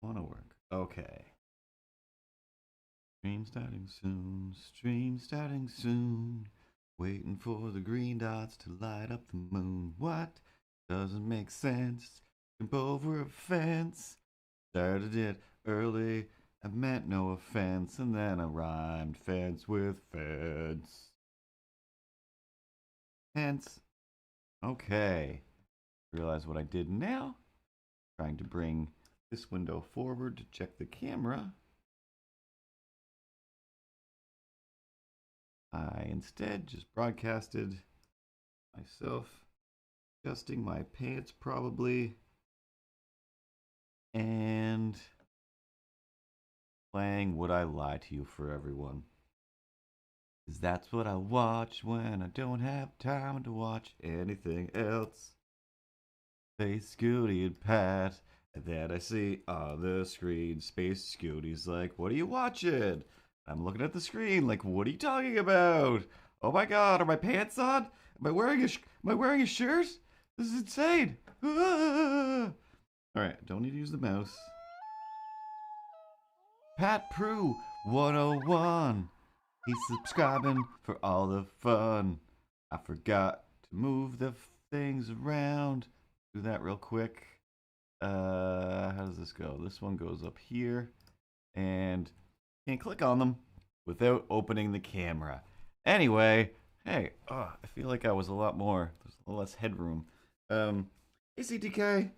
Want to work. Okay. Stream starting soon. Stream starting soon. Waiting for the green dots to light up the moon. What? Doesn't make sense. Jump over a fence. Started it early. I meant no offense. And then I rhymed fence with fence. Hence. Okay. Realize what I did now. Trying to bring this window forward to check the camera. I instead just broadcasted myself adjusting my pants probably and playing Would I Lie to You for everyone. Cause that's what I watch when I don't have time to watch anything else. Space Scooty and Pat, and then I see on the screen Space Scooty's like, what are you watching? I'm looking at the screen like, what are you talking about? Oh my god, are my pants on? Am I wearing a shirt? This is insane. Ah! Alright, don't need to use the mouse. Pat Prue 101. He's subscribing for all the fun. I forgot to move the things around. Do that real quick. How does this go? This one goes up here. And can't click on them without opening the camera. Anyway, hey, I feel like I was a lot more. There's a little less headroom. ACTK,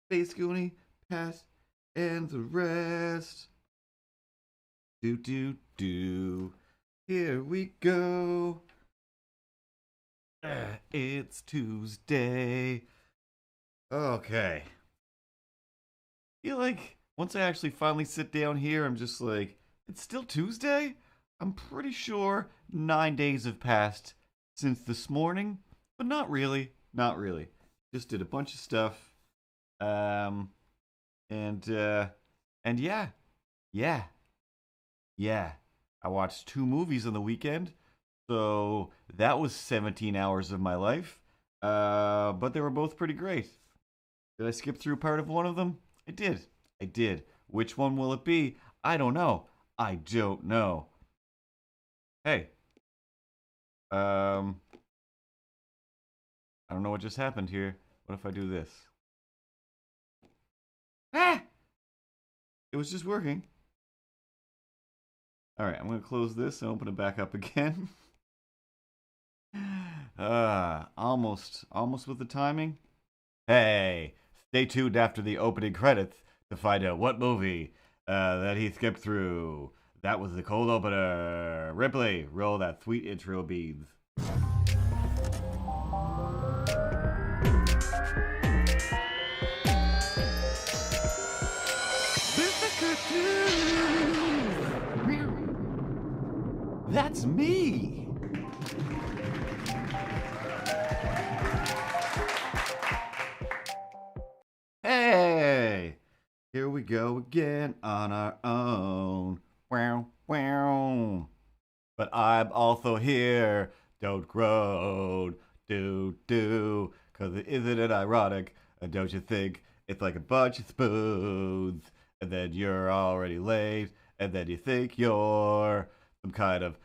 Space Goonie, Pat, and the rest. Do. Here we go. It's Tuesday. Okay. I feel like once I actually finally sit down here, I'm just like, it's still Tuesday? I'm pretty sure 9 days have passed since this morning, but not really. Not really. Just did a bunch of stuff. And yeah. I watched 2 movies on the weekend, so that was 17 hours of my life. But they were both pretty great. Did I skip through part of one of them? I did. Which one will it be? I don't know. Hey. I don't know what just happened here. What if I do this? Ah! It was just working. Alright, I'm going to close this and open it back up again. Almost with the timing. Hey, stay tuned after the opening credits to find out what movie that he skipped through. That was the cold opener. Ripley, roll that sweet intro beads. That's me. Hey, here we go again on our own. Wow. But I'm also here. Don't groan. Do. Cause isn't it ironic? Don't you think? It's like a bunch of spoons. And then you're already late. And then you think you're some kind of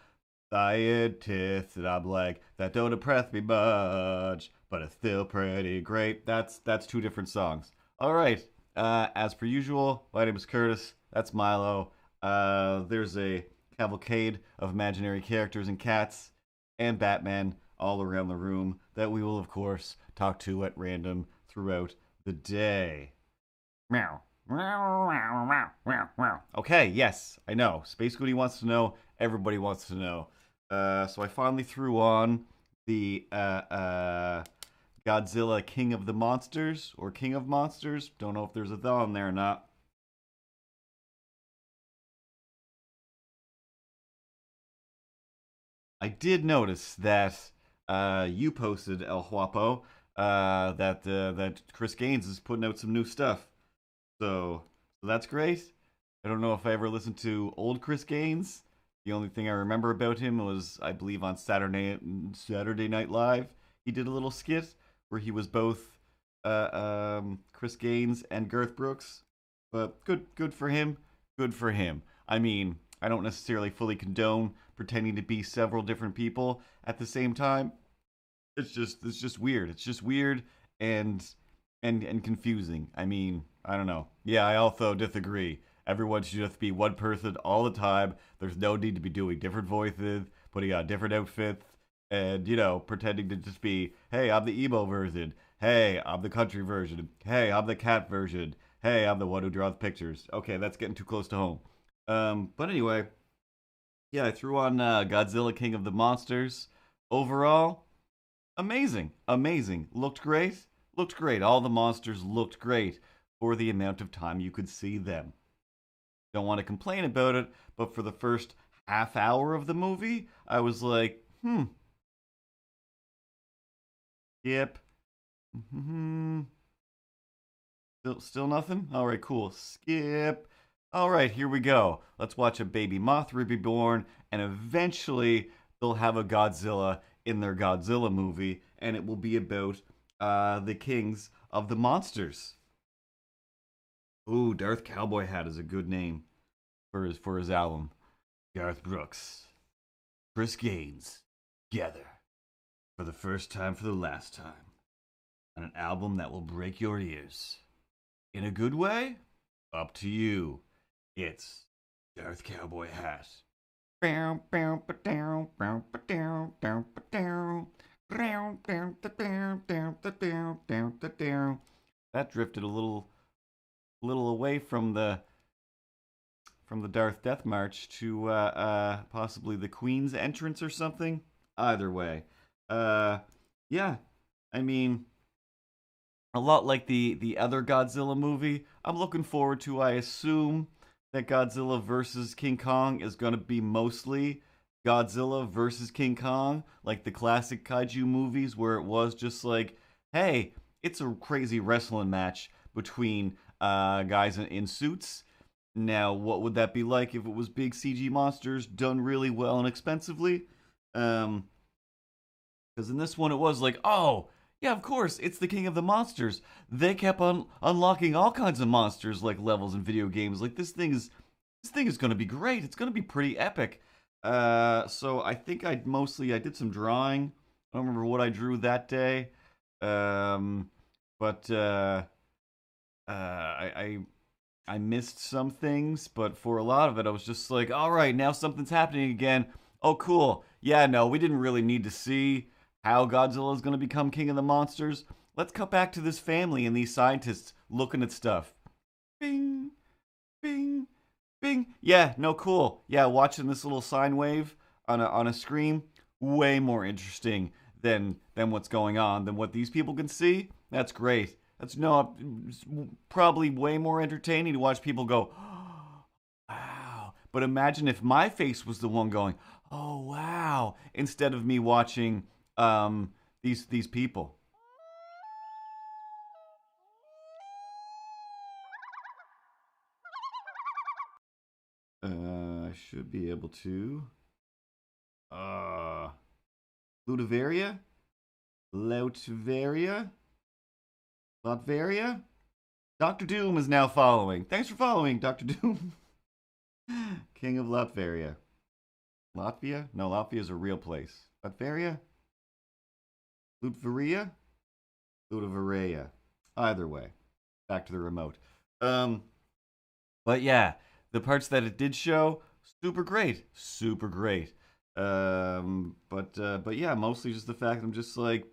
scientist. And I'm like, that don't impress me much. But it's still pretty great. That's 2 different songs. All right. As per usual, my name is Curtis. That's Milo. There's a cavalcade of imaginary characters and cats and Batman all around the room that we will, of course, talk to at random throughout the day. Meow. Okay, yes, I know. Space Goody wants to know. Everybody wants to know. So I finally threw on the Godzilla King of the Monsters, or King of Monsters. Don't know if there's a "the" on there or not. I did notice that you posted, El Huapo, that Chris Gaines is putting out some new stuff. So that's great. I don't know if I ever listened to old Chris Gaines. The only thing I remember about him was, I believe, on Saturday Night Live, he did a little skit where he was both Chris Gaines and Garth Brooks. But good for him. Good for him. I mean, I don't necessarily fully condone pretending to be several different people at the same time. It's just weird. It's just weird and and confusing. I mean, I don't know. Yeah, I also disagree. Everyone should just be one person all the time. There's no need to be doing different voices, putting on different outfits, and pretending to just be, hey, I'm the emo version. Hey, I'm the country version. Hey, I'm the cat version. Hey, I'm the one who draws pictures. Okay, that's getting too close to home. But anyway, yeah, I threw on Godzilla King of the Monsters. Overall, amazing, amazing. Looked great, looked great. All the monsters looked great for the amount of time you could see them. Don't want to complain about it, but for the first half hour of the movie, I was like, yep, hmm, still nothing. All right, cool. Skip. All right, here we go. Let's watch a baby Mothra be born, and eventually they'll have a Godzilla in their Godzilla movie, and it will be about the kings of the monsters. Ooh, Darth Cowboy Hat is a good name for his album. Garth Brooks, Chris Gaines, together for the first time for the last time on an album that will break your ears. In a good way? Up to you. It's Darth Cowboy Hat. That drifted a little away from the Darth Death March to possibly the Queen's entrance or something. Either way, yeah. I mean, a lot like the other Godzilla movie. I'm looking forward to. I assume that Godzilla versus King Kong is going to be mostly Godzilla versus King Kong, like the classic kaiju movies, where it was just like, hey, it's a crazy wrestling match between guys in suits. Now, what would that be like if it was big CG monsters done really well and expensively? Um, because in this one, it was like, oh, yeah, of course, it's the king of the monsters. They kept on unlocking all kinds of monsters like levels in video games. Like this thing is going to be great. It's going to be pretty epic. So I think I did some drawing. I don't remember what I drew that day. But I missed some things, but for a lot of it, I was just like, all right, now something's happening again. Oh, cool. Yeah, no, we didn't really need to see how Godzilla is going to become king of the monsters. Let's cut back to this family and these scientists looking at stuff. Bing, bing, bing. Yeah, no, cool. Yeah, watching this little sine wave on a screen, way more interesting than what's going on, than what these people can see. That's great. That's no probably way more entertaining to watch people go, oh, wow. But imagine if my face was the one going, oh wow, instead of me watching these people. I should be able to. Uh, Ludivaria? Lautvaria? Latveria? Dr. Doom is now following. Thanks for following, Dr. Doom. King of Latveria. Latvia? No, Latvia is a real place. Latveria? Lutveria? Ludovarea. Either way. Back to the remote. Um, but yeah, the parts that it did show, super great. Super great. But yeah, mostly just the fact I'm just like,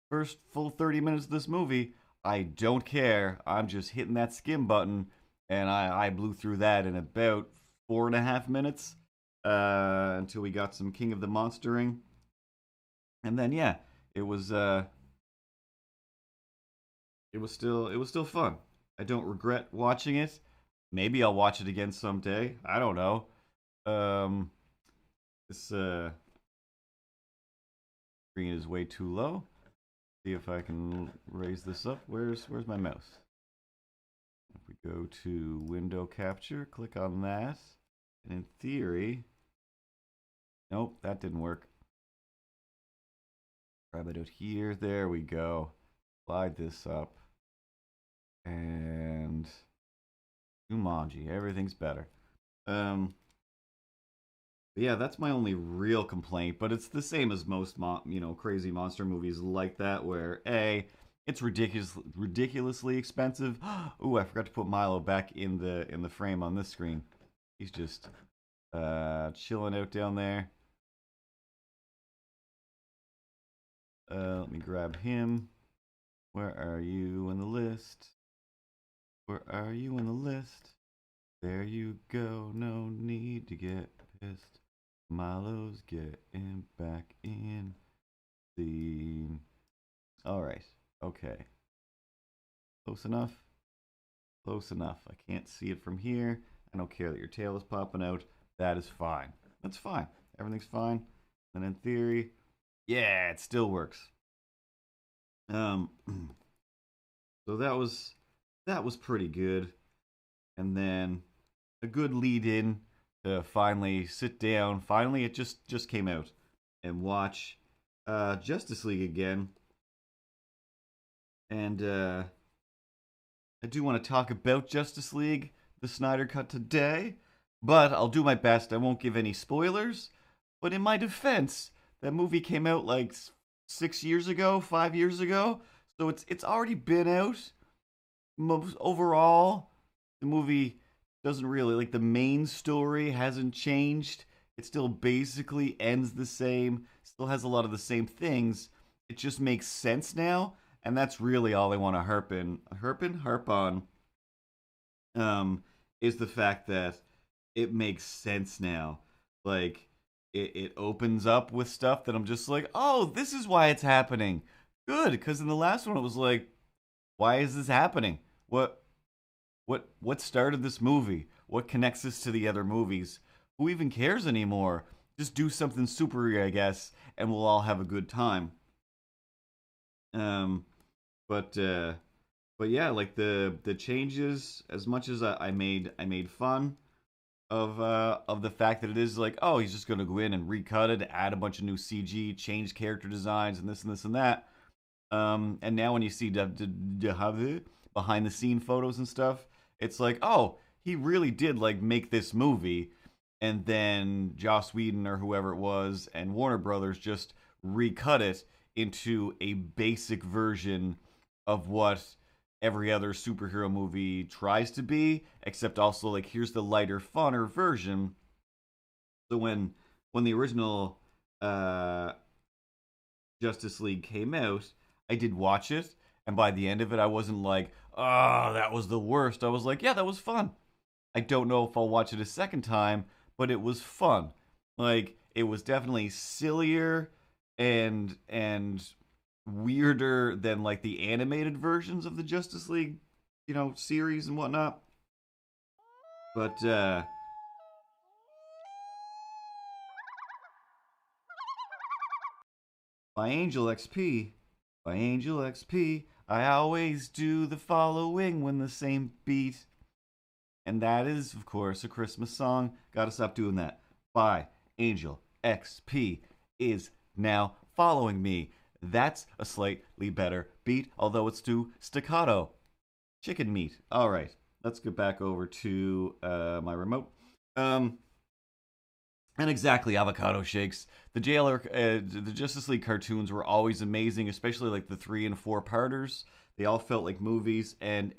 first full 30 minutes of this movie, I don't care. I'm just hitting that skim button, and I blew through that in about 4.5 minutes until we got some King of the Monstering, and then yeah, it was it was still fun. I don't regret watching it. Maybe I'll watch it again someday. I don't know. Um, this screen is way too low. See if I can raise this up. Where's my mouse? If we go to window capture, click on that, and in theory, nope, that didn't work. Grab it out here. There we go. Slide this up, and Jumanji. Everything's better. But yeah, that's my only real complaint. But it's the same as most, crazy monster movies like that, where it's ridiculously expensive. Ooh, I forgot to put Milo back in the frame on this screen. He's just chilling out down there. Let me grab him. Where are you in the list? Where are you in the list? There you go. No need to get pissed. Milo's getting back in the. All right. Okay. Close enough. Close enough. I can't see it from here. I don't care that your tail is popping out. That is fine. That's fine. Everything's fine. And in theory, yeah, it still works. Um, so that was pretty good, and then a good lead in to finally sit down. Finally, it just came out and watch Justice League again, and I do want to talk about Justice League, the Snyder Cut today, but I'll do my best. I won't give any spoilers. But in my defense, that movie came out like 6 years ago, 5 years ago, so it's already been out. Overall, the movie doesn't really like the main story hasn't changed. It still basically ends the same. Still has a lot of the same things. It just makes sense now, and that's really all I want to harp on. Is the fact that it makes sense now. Like it opens up with stuff that I'm just like, oh, this is why it's happening. Good, because in the last one it was like, why is this happening? What what started this movie? What connects this to the other movies? Who even cares anymore? Just do something super, I guess, and we'll all have a good time. Um, but uh, but yeah, like the changes. As much as I made fun of the fact that it is like, oh, he's just gonna go in and recut it, add a bunch of new CG, change character designs, and this and that. And now when you see behind the scene photos and stuff, it's like, oh, he really did like make this movie, and then Joss Whedon or whoever it was and Warner Brothers just recut it into a basic version of what every other superhero movie tries to be, except also like here's the lighter, funner version. So when the original uh, Justice League came out, I did watch it, and by the end of it, I wasn't like, oh, that was the worst. I was like, yeah, that was fun. I don't know if I'll watch it a second time, but it was fun. Like it was definitely sillier and weirder than like the animated versions of the Justice League, series and whatnot. But by Angel XP, by Angel XP, I always do the following when the same beat. And that is, of course, a Christmas song. Gotta stop doing that. By Angel XP is now following me. That's a slightly better beat, although it's too staccato. Chicken meat. All right, let's get back over to my remote. Um, and exactly, avocado shakes. The Justice League cartoons were always amazing, especially like the 3 and 4 parters. They all felt like movies, and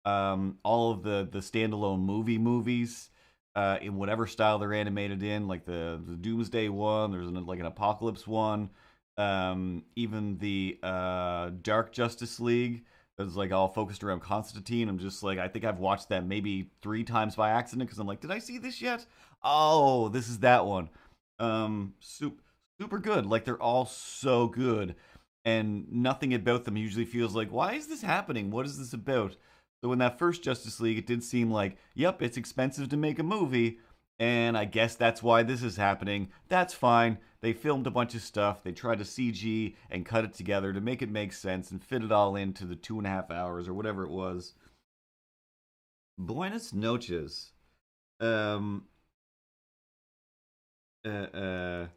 all of the standalone movies, in whatever style they're animated in, like the Doomsday one. There's like an Apocalypse one. Even the Dark Justice League that's like all focused around Constantine. I'm just like, I think I've watched that maybe 3 times by accident because I'm like, did I see this yet? Oh, this is that one. Super good. Like they're all so good, and nothing about them usually feels like, why is this happening? What is this about? So in that first Justice League, it did seem like, yep, it's expensive to make a movie, and I guess that's why this is happening. That's fine. They filmed a bunch of stuff. They tried to CG and cut it together to make it make sense and fit it all into the 2.5 hours or whatever it was. Buenos noches. Um. Uh. uh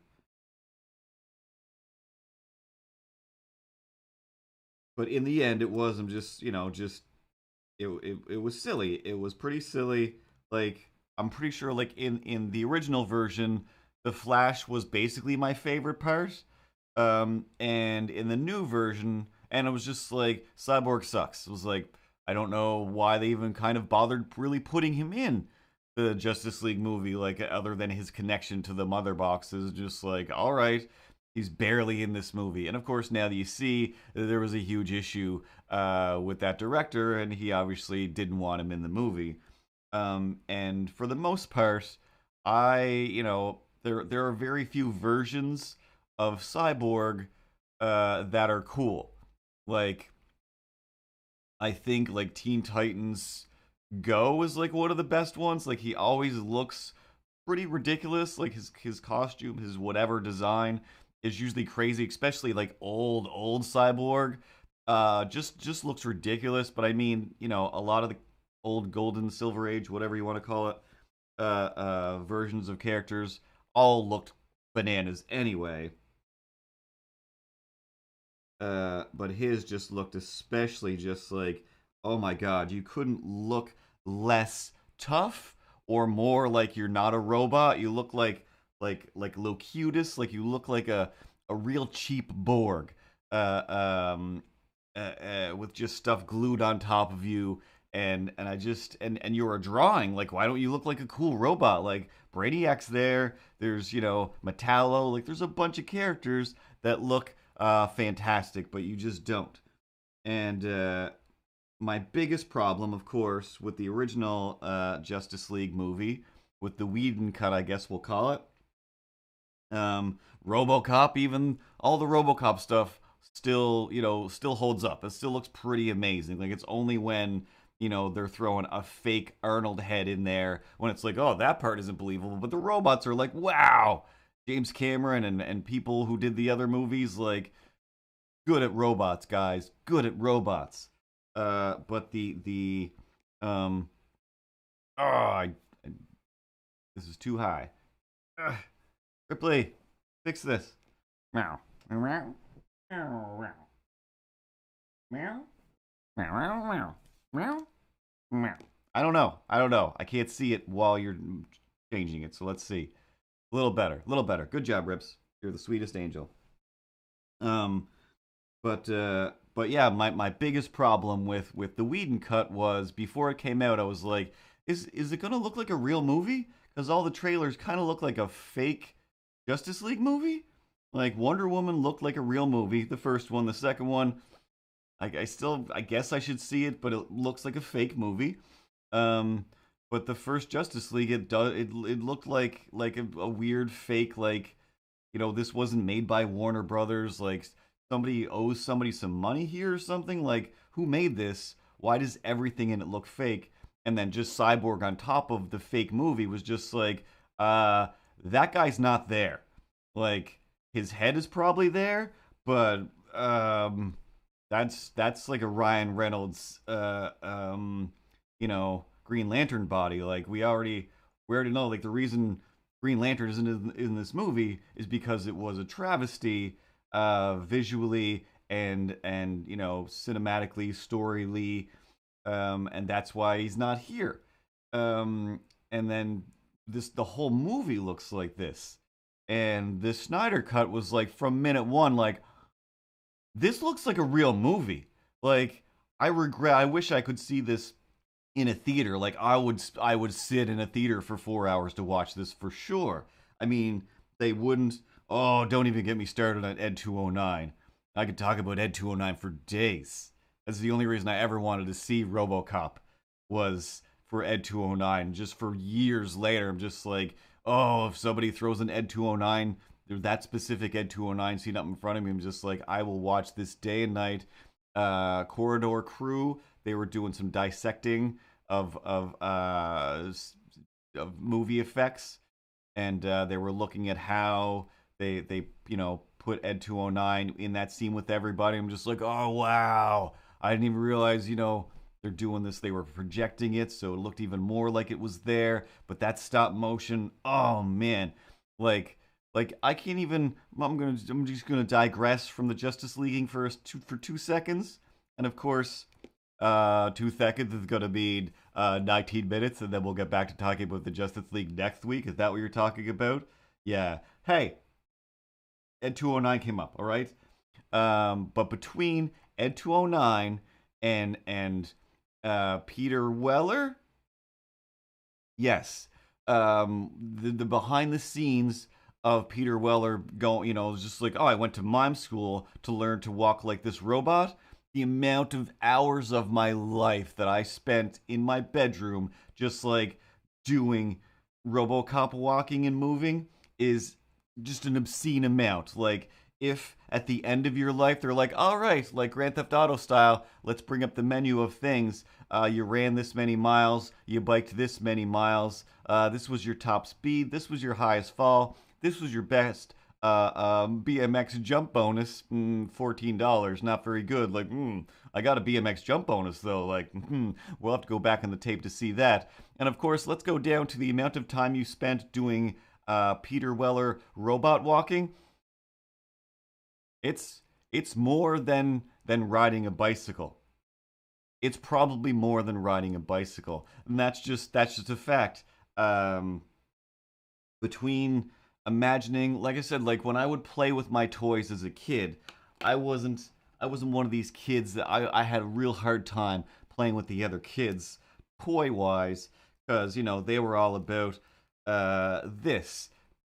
but in the end, it was, I'm just it was silly. It was pretty silly. Like I'm pretty sure like in the original version, the Flash was basically my favorite part. And in the new version, and it was just like Cyborg sucks. It was like I don't know why they even kind of bothered really putting him in the Justice League movie, like other than his connection to the mother boxes. Just like, all right, he's barely in this movie. And of course, now that you see, there was a huge issue with that director, and he obviously didn't want him in the movie. And for the most part, there are very few versions of Cyborg that are cool. Like I think like Teen Titans Go is like one of the best ones. Like he always looks pretty ridiculous. Like his costume, his whatever design is usually crazy, especially like old Cyborg. Just looks ridiculous. But I mean, a lot of the old Golden Silver Age, whatever you want to call it, versions of characters all looked bananas anyway. But his just looked especially just like, oh my god, you couldn't look less tough or more like you're not a robot. You look like Locutus, like you look like a real cheap Borg, with just stuff glued on top of you. And I just and you're a drawing. Like, why don't you look like a cool robot? Like Brainiac's there. There's Metallo. Like there's a bunch of characters that look fantastic, but you just don't. And my biggest problem, of course, with the original Justice League movie, with the Whedon cut, I guess we'll call it, RoboCop, even all the RoboCop stuff, still holds up. It still looks pretty amazing. Like it's only when they're throwing a fake Arnold head in there when it's like, oh, that part isn't believable. But the robots are like, wow. James Cameron and people who did the other movies, like, good at robots, guys. Good at robots. But the oh, this is too high. Ripley, fix this. Meow. Meow. Meow. Meow. Meow. Meow. Meow. I don't know. I can't see it while you're changing it. So let's see. A little better. A little better. Good job, Rips. You're the sweetest angel. Um, but yeah, my biggest problem with the Whedon cut was before it came out, I was like, is it gonna look like a real movie? Because all the trailers kind of look like a fake Justice League movie. Like Wonder Woman looked like a real movie, the first one. The second one, I guess I should see it, but it looks like a fake movie. Um, but the first Justice League, it looked like a weird fake, like this wasn't made by Warner Brothers. Like somebody owes somebody some money here or something. Like who made this? Why does everything in it look fake? And then just Cyborg on top of the fake movie was just like, that guy's not there. Like his head is probably there, but that's like a Ryan Reynolds, Green Lantern body. Like we already know. Like the reason Green Lantern isn't in this movie is because it was a travesty, visually and cinematically, storyly, and that's why he's not here. And then the whole movie looks like this, and the Snyder cut was like from minute one, like this looks like a real movie. Like I wish I could see this in a theater. Like I would sit in a theater for 4 hours to watch this for sure. I mean, they wouldn't. Oh, don't even get me started on Ed 209. I could talk about Ed 209 for days. That's the only reason I ever wanted to see RoboCop was for Ed 209. Just for years later, I'm just like, oh, if somebody throws an Ed 209, that specific Ed 209 scene up in front of me, I'm just like, I will watch this day and night. Corridor Crew, they were doing some dissecting of movie effects, and they were looking at how they put Ed 209 in that scene with everybody. I'm just like, oh wow, I didn't even realize they're doing this. They were projecting it, so it looked even more like it was there. But that stop motion, oh man, like I can't even. I'm just gonna digress from the Justice Leaguing for 2 seconds, and of course, 2 seconds is going to be 19 minutes, and then we'll get back to talking about the Justice League next week. Is that what you're talking about? Yeah. Hey, Ed 209 came up, all right? But between Ed 209 and Peter Weller, yes, the behind the scenes of Peter Weller going, just like, oh, I went to mime school to learn to walk like this robot. The amount of hours of my life that I spent in my bedroom just like doing RoboCop walking and moving is just an obscene amount. Like, if at the end of your life they're like, all right, like Grand Theft Auto style, let's bring up the menu of things. You ran this many miles, you biked this many miles, this was your top speed, this was your highest fall, this was your best BMX jump bonus, $14, not very good. Like, I got a BMX jump bonus though. Like, we'll have to go back in the tape to see that. And of course, let's go down to the amount of time you spent doing Peter Weller robot walking. It's more than riding a bicycle. It's probably more than riding a bicycle, and that's just a fact. Between imagining, like I said, like when I would play with my toys as a kid, I wasn't one of these kids that I had a real hard time playing with the other kids toy wise, because they were all about this.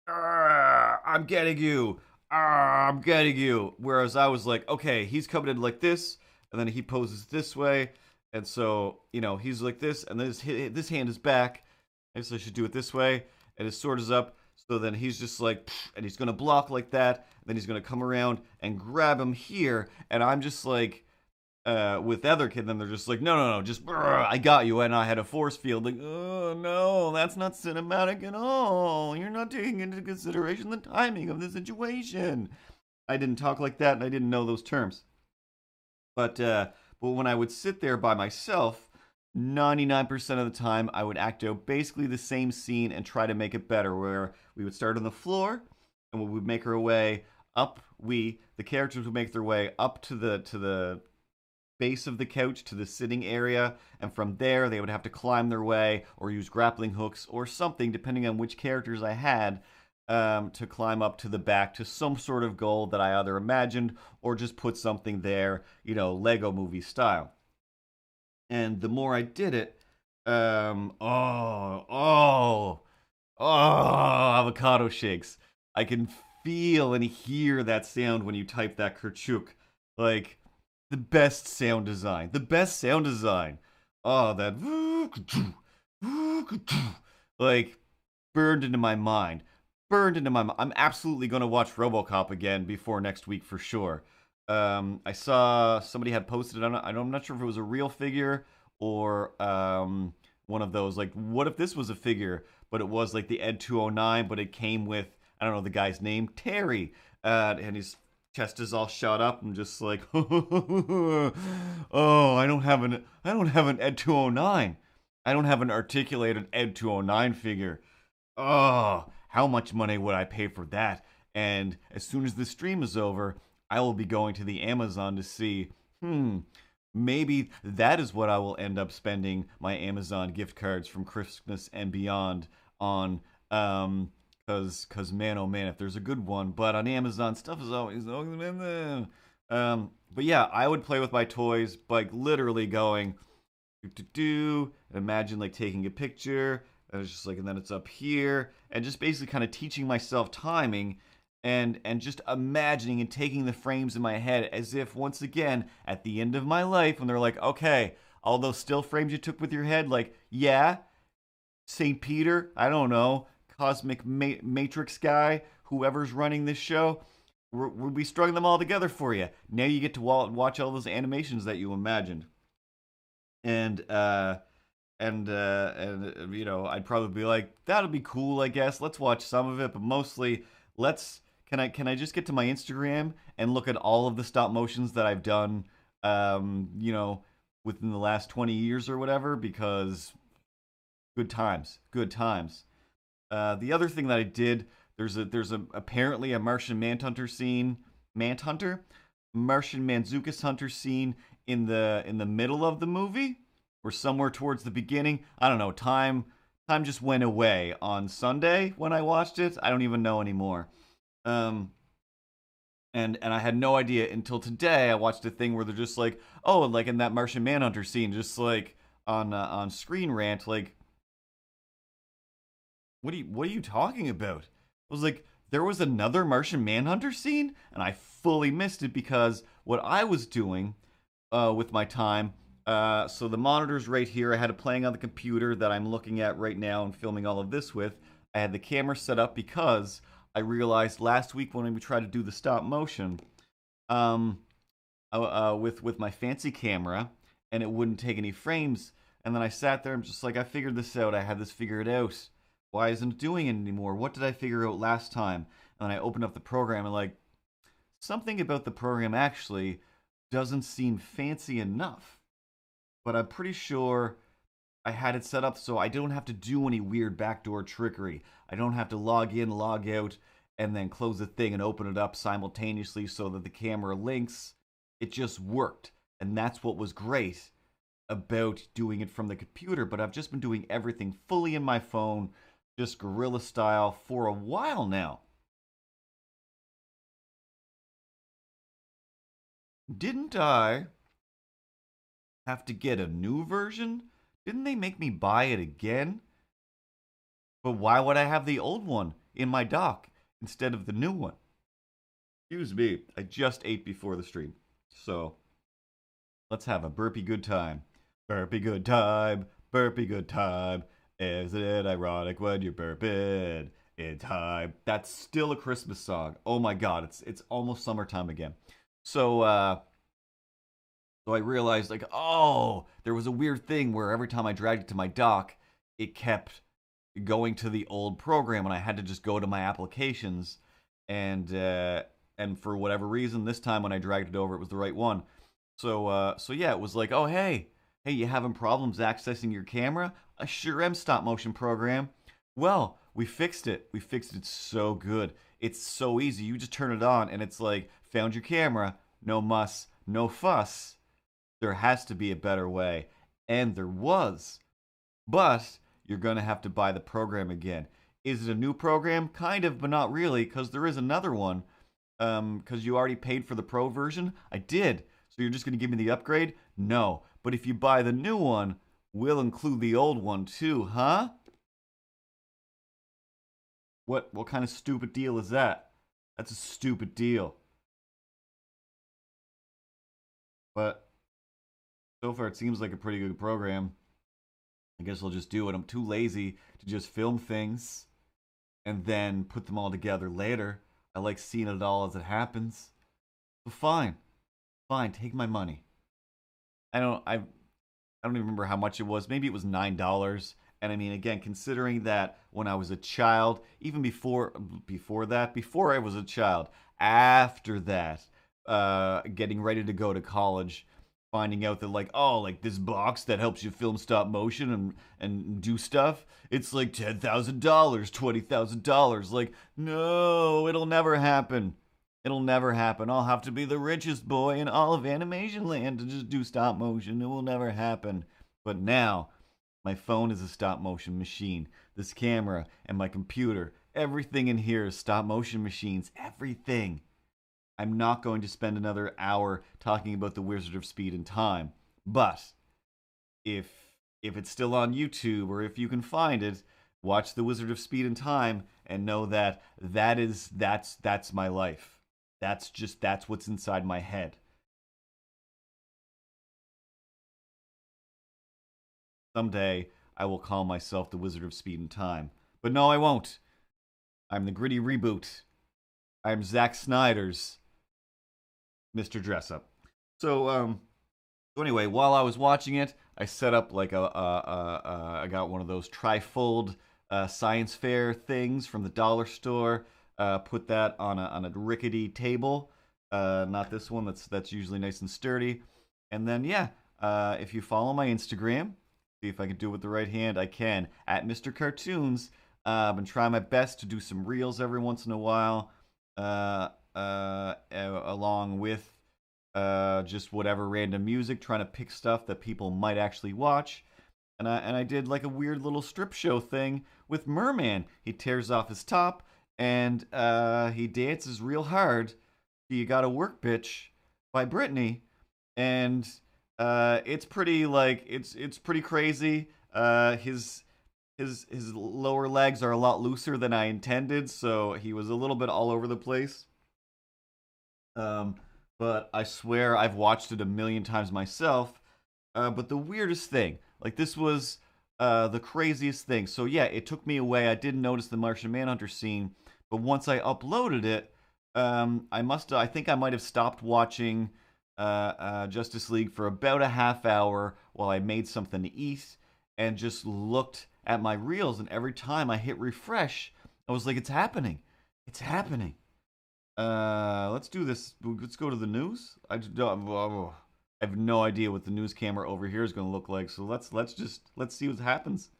I'm getting you. I'm getting you. Whereas I was like, okay, he's coming in like this, and then he poses this way, and so he's like this, and then this hand is back, and so I should do it this way, and his sword is up. So then he's just like, and he's gonna block like that, and then he's gonna come around and grab him here, and I'm just like, with the other kid, then they're just like, no, just, I got you, and I had a force field. Like, oh no, that's not cinematic at all. You're not taking into consideration the timing of the situation. I didn't talk like that, and I didn't know those terms. But when I would sit there by myself, 99% of the time, I would act out basically the same scene and try to make it better. Where we would start on the floor, and we would make our way up. The characters would make their way up to the base of the couch, to the sitting area, and from there they would have to climb their way or use grappling hooks or something, depending on which characters I had, to climb up to the back to some sort of goal that I either imagined or just put something there, Lego movie style. And the more I did it, avocado shakes. I can feel and hear that sound when you type that Kerchuk. Like, the best sound design. The best sound design. Oh, that like burned into my mind. I'm absolutely gonna watch RoboCop again before next week for sure. I saw somebody had posted on it. I'm not sure if it was a real figure or one of those. Like, what if this was a figure, but it was like the Ed 209, but it came with, I don't know the guy's name, Terry, and his chest is all shot up. I'm just like, oh, I don't have an Ed 209. I don't have an articulated Ed 209 figure. Oh, how much money would I pay for that? And as soon as the stream is over, I will be going to the Amazon to see, maybe that is what I will end up spending my Amazon gift cards from Christmas and beyond on, cause man, oh man, if there's a good one. But on Amazon, stuff is always, but yeah, I would play with my toys, like literally going, imagine like taking a picture, and it's just like, and then it's up here, and just basically kind of teaching myself timing, and just imagining and taking the frames in my head as if, once again, at the end of my life, when they're like, okay, all those still frames you took with your head, like, yeah, St. Peter, I don't know, cosmic matrix guy, whoever's running this show, we'll be stringing them all together for you. Now you get to watch all those animations that you imagined. And I'd probably be like, that'll be cool, I guess. Let's watch some of it, but mostly, can I just get to my Instagram and look at all of the stop motions that I've done, within the last 20 years or whatever, because good times. The other thing that I did, there's apparently a Martian Manhunter scene. Manhunter? Martian Manzukis Hunter scene in the middle of the movie, or somewhere towards the beginning. I don't know. Time just went away on Sunday when I watched it. I don't even know anymore. Um, and I had no idea until today. I watched a thing where they're just like, oh, like in that Martian Manhunter scene, just like on Screen Rant, like, what are you talking about? I was like, there was another Martian Manhunter scene, and I fully missed it because what I was doing with my time. So the monitor's right here. I had it playing on the computer that I'm looking at right now and filming all of this with. I had the camera set up because I realized last week when we tried to do the stop motion um, with my fancy camera, and it wouldn't take any frames. And then I sat there and just like, I figured this out. I had this figured out. Why isn't it doing it anymore? What did I figure out last time? And I opened up the program and like, something about the program actually doesn't seem fancy enough. But I'm pretty sure I had it set up so I don't have to do any weird backdoor trickery. I don't have to log in, log out, and then close the thing and open it up simultaneously so that the camera links. It just worked. And that's what was great about doing it from the computer. But I've just been doing everything fully in my phone, just guerrilla style for a while now. Didn't I have to get a new version? Didn't they make me buy it again? But why would I have the old one in my dock instead of the new one? Excuse me, I just ate before the stream. So, let's have a burpee good time. Burpee good time, burpee good time. Isn't it ironic when you're burping in time? That's still a Christmas song. Oh my god, it's almost summertime again. So I realized like, oh, there was a weird thing where every time I dragged it to my dock, it kept going to the old program, and I had to just go to my applications, and for whatever reason, this time when I dragged it over, it was the right one. So yeah, it was like, oh hey, you having problems accessing your camera? I sure am, stop motion program. Well, we fixed it. We fixed it so good. It's so easy. You just turn it on, and it's like, found your camera. No muss, no fuss. There has to be a better way, and there was. But you're going to have to buy the program again. Is it a new program? Kind of, but not really, because there is another one. Because you already paid for the pro version? I did. So you're just going to give me the upgrade? No. But if you buy the new one, we'll include the old one too, huh? What kind of stupid deal is that? That's a stupid deal. But so far it seems like a pretty good program. I guess I'll just do it. I'm too lazy to just film things and then put them all together later. I like seeing it all as it happens. So fine. Fine, take my money. I don't even remember how much it was. Maybe it was $9. And I mean, again, considering that when I was a child, even before I was a child, after that, getting ready to go to college, finding out that like, oh, like this box that helps you film stop motion and do stuff, it's like $10,000, $20,000. Like, no, it'll never happen. It'll never happen. I'll have to be the richest boy in all of animation land to just do stop motion. It will never happen. But now, my phone is a stop motion machine. This camera and my computer, everything in here is stop motion machines. Everything. I'm not going to spend another hour talking about the Wizard of Speed and Time. But if it's still on YouTube, or if you can find it, watch the Wizard of Speed and Time and know that that's my life. That's what's inside my head. Someday I will call myself the Wizard of Speed and Time. But no, I won't. I'm the gritty reboot. I'm Zack Snyder's Mr. Dressup. So anyway, while I was watching it, I set up like I got one of those trifold science fair things from the dollar store. Put that on a rickety table. Not this one. That's usually nice and sturdy. And then yeah, if you follow my Instagram, see if I can do it with the right hand. I can at Mr. Cartoons. I've been trying my best to do some reels every once in a while. Along with just whatever random music, trying to pick stuff that people might actually watch. And I did like a weird little strip show thing with Merman. He tears off his top and he dances real hard. You Gotta Work Bitch by Britney. And it's pretty like it's pretty crazy. His lower legs are a lot looser than I intended, so he was a little bit all over the place. But I swear I've watched it a million times myself. But the weirdest thing, like this was the craziest thing. So yeah, it took me away. I didn't notice the Martian Manhunter scene, but once I uploaded it, I think I might have stopped watching Justice League for about a half hour while I made something to eat and just looked at my reels. And every time I hit refresh, I was like, it's happening. It's happening. Let's do this. Let's go to the news. I have no idea what the news camera over here is going to look like. So let's see what happens.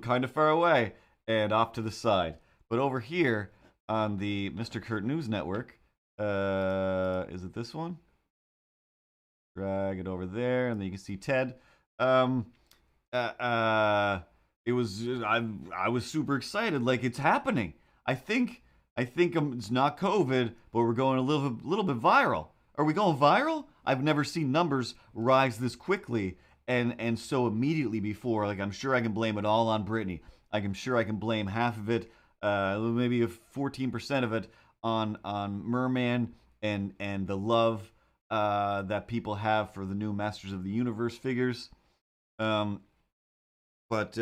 Kind of far away and off to the side. But over here on the Mr. Kurt News Network, is it this one? Drag it over there, and then you can see Ted. It was I was super excited, like it's happening. I think it's not COVID, but we're going a little bit viral. Are we going viral? I've never seen numbers rise this quickly and so immediately before. Like I'm sure I can blame it all on Britney. I'm sure I can blame half of it, maybe 14% of it on Merman and the love that people have for the new Masters of the Universe figures. But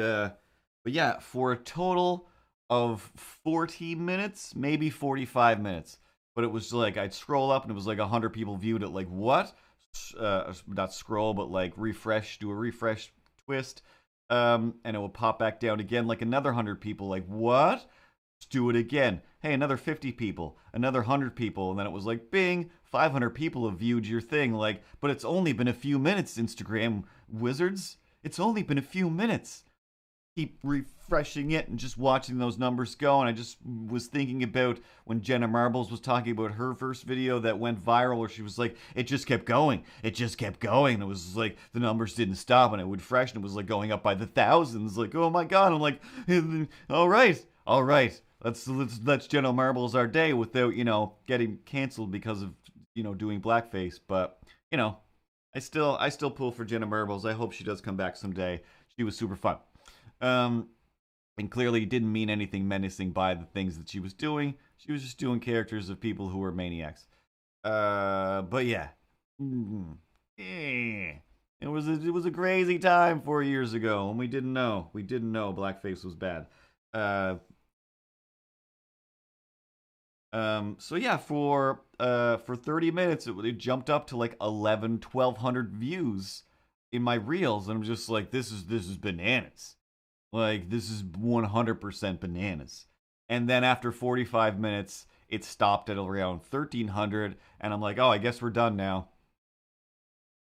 yeah, for a total of 40 minutes, maybe 45 minutes. But it was like I'd scroll up and it was like 100 people viewed it. Like what? Not scroll, but like refresh, do a refresh twist, and it will pop back down again. Like another 100 people. Like what? Let's do it again. Hey, another 50 people, another 100 people, and then it was like bing, 500 people have viewed your thing. Like, but it's only been a few minutes, Instagram wizards. It's only been a few minutes. Keep refreshing it and just watching those numbers go. And I just was thinking about when Jenna Marbles was talking about her first video that went viral, where she was like, it just kept going. It just kept going. And it was like the numbers didn't stop, and it would fresh, and it was like going up by the thousands. Like, oh my God. I'm like, all right. Let's Jenna Marbles our day without, getting canceled because of, doing blackface. But, I still pull for Jenna Marbles. I hope she does come back someday. She was super fun. And clearly didn't mean anything menacing by the things that she was doing. She was just doing characters of people who were maniacs. But yeah. It was a crazy time 4 years ago, and we didn't know blackface was bad. So yeah, for 30 minutes, it jumped up to like 1,200 views in my reels, and I'm just like, this is bananas. Like, this is 100% bananas. And then after 45 minutes, it stopped at around 1,300, and I'm like, oh, I guess we're done now.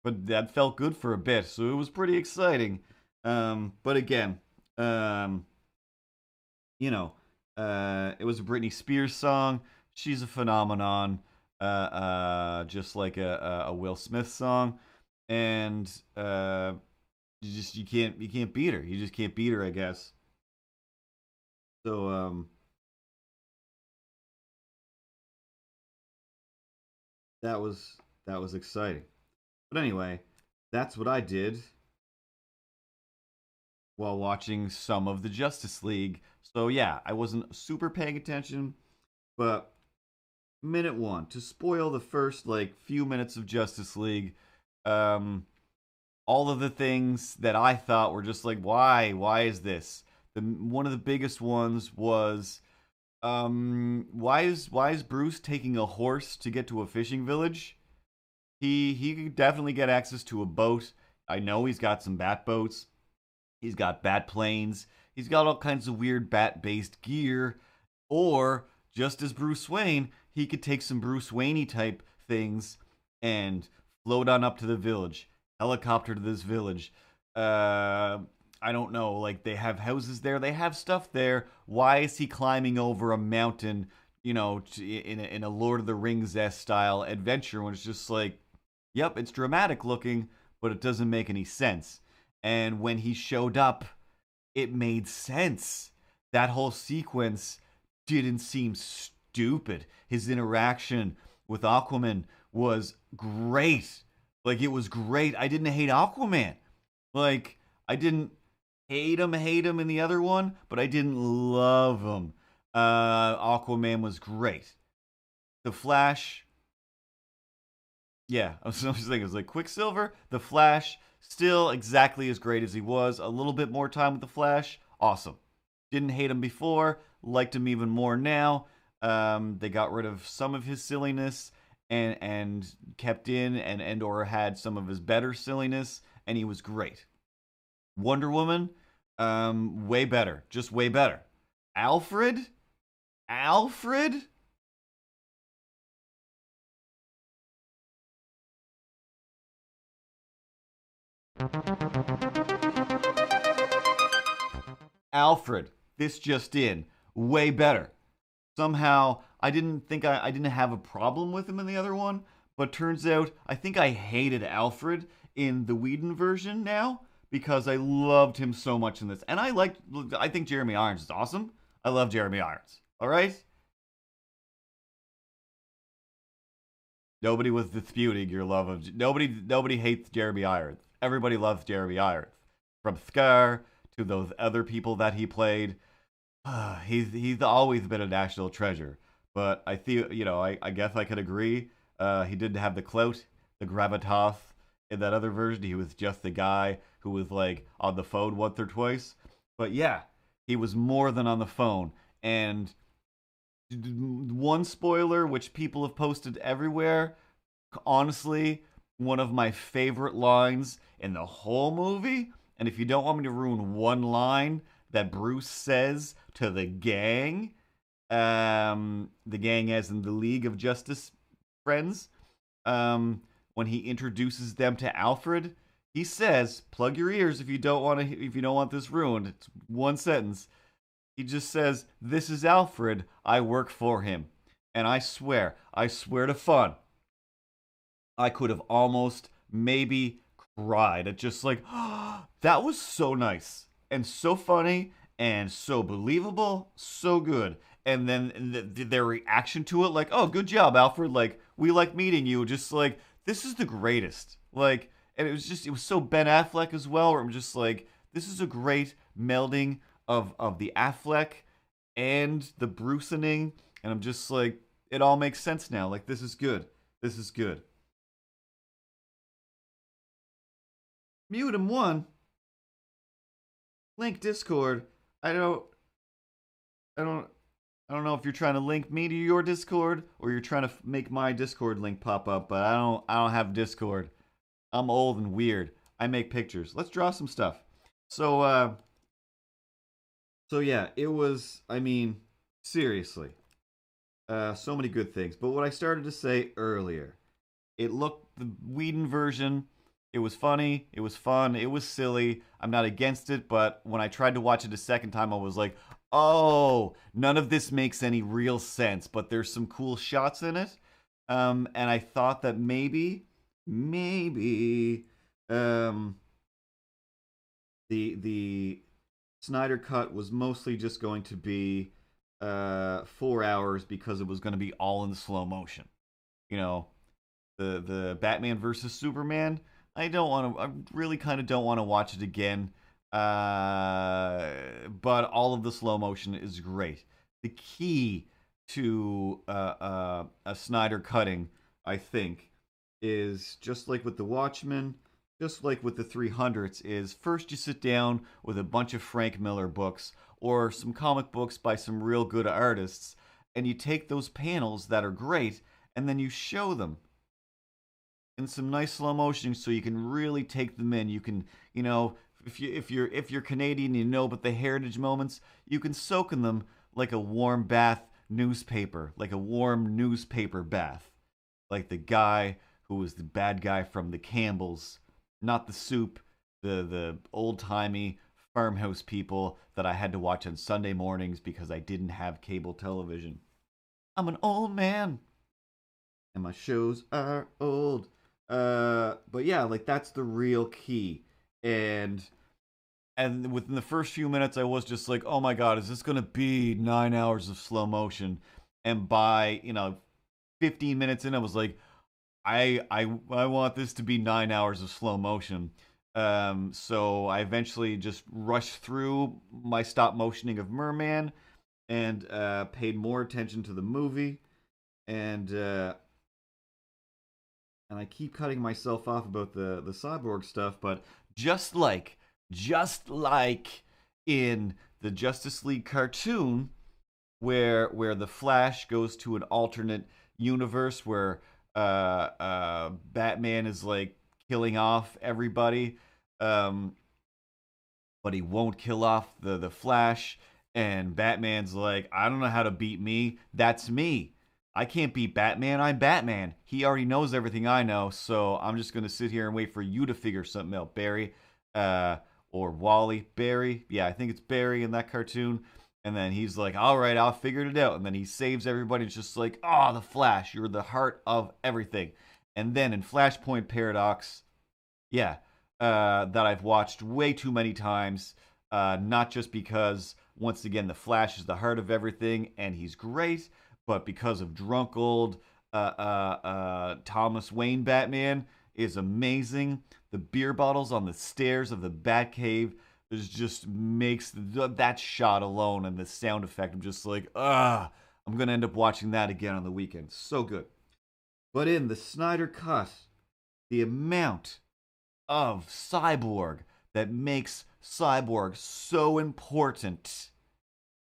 But that felt good for a bit, so it was pretty exciting. But again, it was a Britney Spears song. She's a phenomenon, just like a Will Smith song. And you can't beat her. You just can't beat her, I guess. So that was exciting. But anyway, that's what I did while watching some of the Justice League. So yeah, I wasn't super paying attention, but minute one, to spoil the first like few minutes of Justice League, all of the things that I thought were just like, why is this? One of the biggest ones was, why is Bruce taking a horse to get to a fishing village? He could definitely get access to a boat. I know he's got some bat boats. He's got bat planes. He's got all kinds of weird bat-based gear. Or, just as Bruce Wayne, he could take some Bruce Wayne-y type things and float on up to the village. Helicopter to this village. I don't know. Like, they have houses there. They have stuff there. Why is he climbing over a mountain, in a Lord of the Rings-esque style adventure when it's just like, yep, it's dramatic looking, but it doesn't make any sense. And when he showed up, it made sense. That whole sequence didn't seem stupid. His interaction with Aquaman was great. Like, it was great. I didn't hate Aquaman. Like, I didn't hate him in the other one, but I didn't love him. Aquaman was great. The Flash, yeah, I was just thinking, it was like Quicksilver, The Flash, still exactly as great as he was. A little bit more time with The Flash, awesome. Didn't hate him before, liked him even more now. They got rid of some of his silliness and kept in and or had some of his better silliness, and he was great. Wonder Woman, way better, just way better. Alfred. Alfred, this just in, way better. Somehow, I didn't have a problem with him in the other one, but turns out I think I hated Alfred in the Whedon version now because I loved him so much in this. And I think Jeremy Irons is awesome. I love Jeremy Irons. All right? Nobody was disputing your love of nobody hates Jeremy Irons. Everybody loves Jeremy Irons. From Scar to those other people that he played. He's always been a national treasure. But I feel, I guess I could agree. He didn't have the clout, the gravitas in that other version. He was just the guy who was like on the phone once or twice. But yeah, he was more than on the phone. And one spoiler, which people have posted everywhere, honestly, one of my favorite lines in the whole movie. And if you don't want me to ruin one line that Bruce says to the gang as in the League of Justice friends, when he introduces them to Alfred, he says, "Plug your ears if you don't want this ruined." It's one sentence. He just says, "This is Alfred. I work for him." And I swear to fun, I could have almost maybe cried at just like, oh, that was so nice and so funny and so believable, so good. And then their reaction to it, like, "Oh, good job, Alfred. Like, we like meeting you." Just like, this is the greatest. Like, and it was so Ben Affleck as well, where I'm just like, this is a great melding of the Affleck and the Brucening, and I'm just like, it all makes sense now. Like, this is good. This is good. Mute him one. Link Discord. I don't know if you're trying to link me to your Discord or you're trying to make my Discord link pop up, but I don't have Discord. I'm old and weird. I make pictures. Let's draw some stuff. So yeah, it was, I mean, seriously. So many good things. But what I started to say earlier, the Whedon version, it was funny, it was fun, it was silly. I'm not against it, but when I tried to watch it a second time, I was like, oh, none of this makes any real sense, but there's some cool shots in it. And I thought that maybe, the Snyder Cut was mostly just going to be 4 hours because it was going to be all in slow motion. The Batman versus Superman. I really kind of don't want to watch it again. But all of the slow motion is great. The key to a Snyder cutting, I think, is just like with the Watchmen, just like with the 300s, is first you sit down with a bunch of Frank Miller books or some comic books by some real good artists, and you take those panels that are great, and then you show them in some nice slow motion so you can really take them in. You can, if you're Canadian, but the heritage moments, you can soak in them like a warm bath newspaper, like a warm newspaper bath. Like the guy who was the bad guy from the Campbells, not the Soup, the old-timey farmhouse people that I had to watch on Sunday mornings because I didn't have cable television. I'm an old man. And my shows are old. But yeah, like that's the real key. And within the first few minutes I was just like, oh my god, is this gonna be 9 hours of slow motion? And by, 15 minutes in, I was like, I want this to be 9 hours of slow motion. So I eventually just rushed through my stop motioning of Merman and paid more attention to the movie. And I keep cutting myself off about the cyborg stuff, but just like in the Justice League cartoon, where the Flash goes to an alternate universe where Batman is like killing off everybody, um, but he won't kill off the Flash, and Batman's like, I don't know how to beat me. That's me. I can't beat Batman. I'm Batman. He already knows everything I know, so I'm just gonna sit here and wait for you to figure something out, Barry, or Wally. Barry, yeah, I think it's Barry in that cartoon. And then he's like, all right, I'll figure it out. And then he saves everybody. It's just like, oh, the Flash, you're the heart of everything. And then in Flashpoint Paradox, yeah, that I've watched way too many times. Not just because, once again, the Flash is the heart of everything and he's great, but because of drunk old Thomas Wayne Batman is amazing. The beer bottles on the stairs of the Batcave just makes that shot alone and the sound effect. I'm just like, I'm gonna end up watching that again on the weekend. So good. But in the Snyder Cut, the amount of Cyborg that makes Cyborg so important.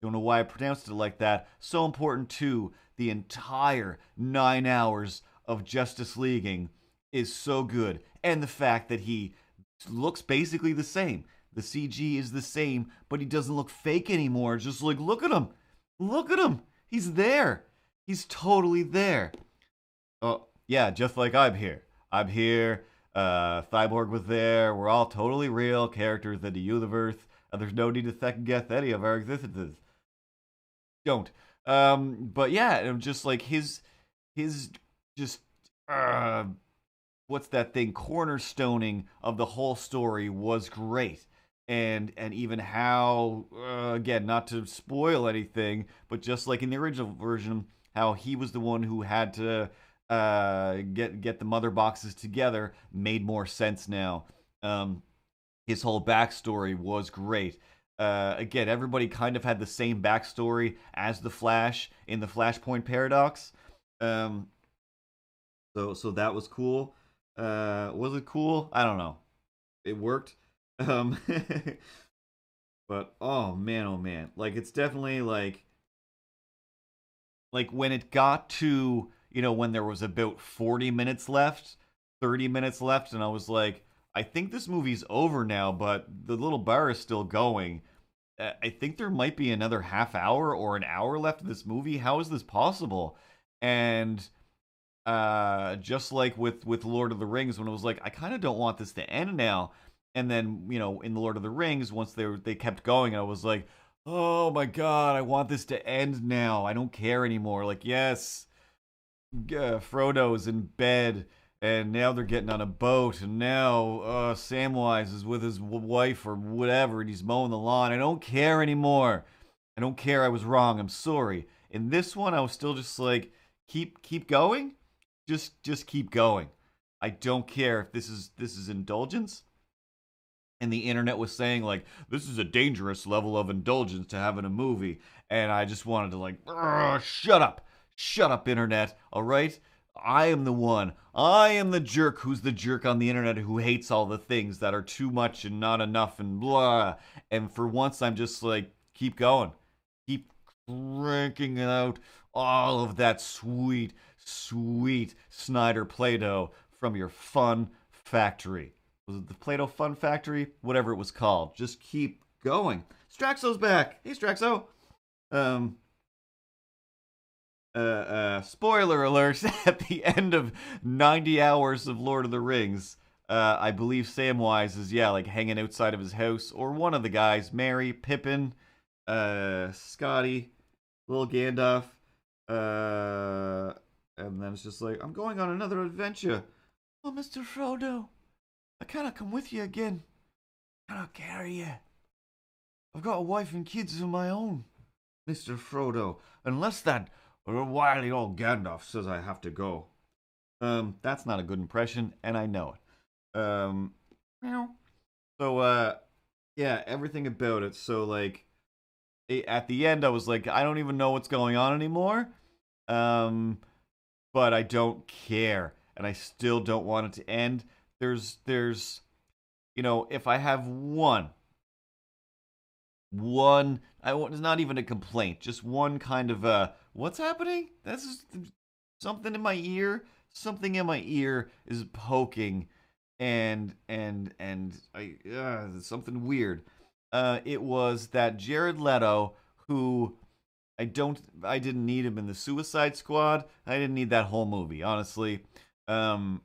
Don't know why I pronounced it like that. So important to the entire 9 hours of Justice Leaguing is so good. And the fact that he looks basically the same. The CG is the same, but he doesn't look fake anymore. It's just like, look at him. Look at him. He's there. He's totally there. Oh, yeah, just like I'm here. I'm here. Cyborg was there. We're all totally real characters in the universe. There's no need to second guess any of our existences. Don't. But yeah, I'm just like his just what's that thing? Cornerstoning of the whole story was great. And even how again, not to spoil anything, but just like in the original version, how he was the one who had to get the mother boxes together made more sense now. His whole backstory was great. Again, everybody kind of had the same backstory as the Flash in the Flashpoint Paradox. So that was cool. Was it cool? I don't know. It worked. But oh man, like it's definitely like when it got to, when there was about 40 minutes left, 30 minutes left, and I was like, I think this movie's over now, but the little bar is still going. I think there might be another half hour or an hour left of this movie. How is this possible? And just like with Lord of the Rings, when it was like, I kind of don't want this to end now. And then, in the Lord of the Rings, once they kept going, I was like, oh my god, I want this to end now. I don't care anymore. Like, yes, Frodo's in bed, and now they're getting on a boat, and now Samwise is with his wife or whatever, and he's mowing the lawn. I don't care anymore. I don't care. I was wrong. I'm sorry. In this one, I was still just like, keep going. Just keep going. I don't care if this is indulgence. And the internet was saying like, this is a dangerous level of indulgence to have in a movie, and I just wanted to like, shut up, internet. All right. I am the one. I am the jerk who's the jerk on the internet who hates all the things that are too much and not enough and blah. And for once, I'm just like, keep going. Keep cranking out all of that sweet, sweet Snyder Play-Doh from your fun factory. Was it the Play-Doh Fun Factory? Whatever it was called. Just keep going. Straxo's back. Hey, Straxo. Spoiler alert, at the end of 90 hours of Lord of the Rings, I believe Samwise is, like hanging outside of his house, or one of the guys, Merry, Pippin, Scotty, little Gandalf, And then it's just like, I'm going on another adventure. Oh, Mr. Frodo, I cannot come with you again. I cannot carry you. I've got a wife and kids of my own, Mr. Frodo. Unless that wily old Gandalf says I have to go. That's not a good impression, and I know it. So, yeah, everything about it. So, like, at the end, I was like, I don't even know what's going on anymore. But I don't care, and I still don't want it to end. There's, if I have one, it's not even a complaint, just one kind of what's happening? That's just something in my ear. Something in my ear is poking, and something weird. It was that Jared Leto, who I didn't need him in the Suicide Squad. I didn't need that whole movie, honestly. And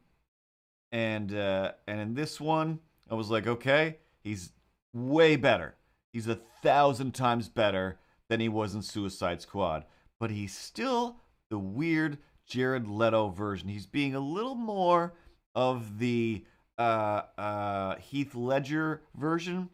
in this one, I was like, okay, he's way better. He's 1,000 times better than he was in Suicide Squad. But he's still the weird Jared Leto version. He's being a little more of the Heath Ledger version,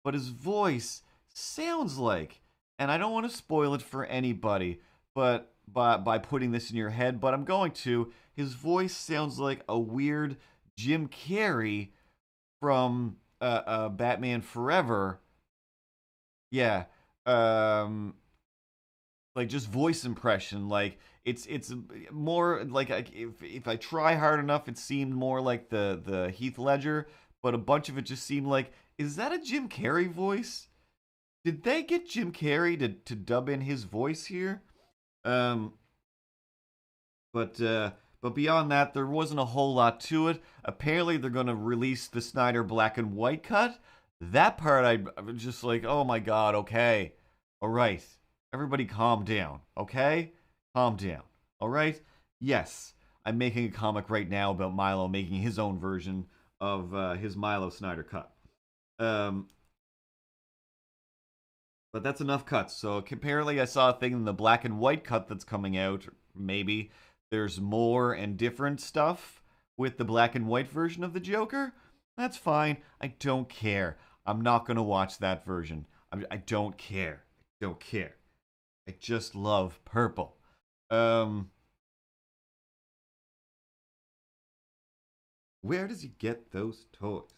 but his voice sounds like, and I don't want to spoil it for anybody, but by putting this in your head, but I'm going to. His voice sounds like a weird Jim Carrey from Batman Forever. Yeah, like just voice impression. Like it's more like if I try hard enough, it seemed more like the Heath Ledger, but a bunch of it just seemed like, is that a Jim Carrey voice? Did they get Jim Carrey to dub in his voice here? Um, but beyond that, there wasn't a whole lot to it. Apparently, they're going to release the Snyder black and white cut. That part, I was just like, oh my god, okay, all right, everybody, calm down, okay, calm down, all right. Yes, I'm making a comic right now about Milo making his own version of his Milo Snyder cut. Um, But that's enough cuts. So apparently, I saw a thing in the black and white cut that's coming out. Maybe there's more and different stuff with the black and white version of the Joker. That's fine. I don't care. I'm not gonna watch that version. I don't care. I don't care. I just love purple. Um, where does he get those toys?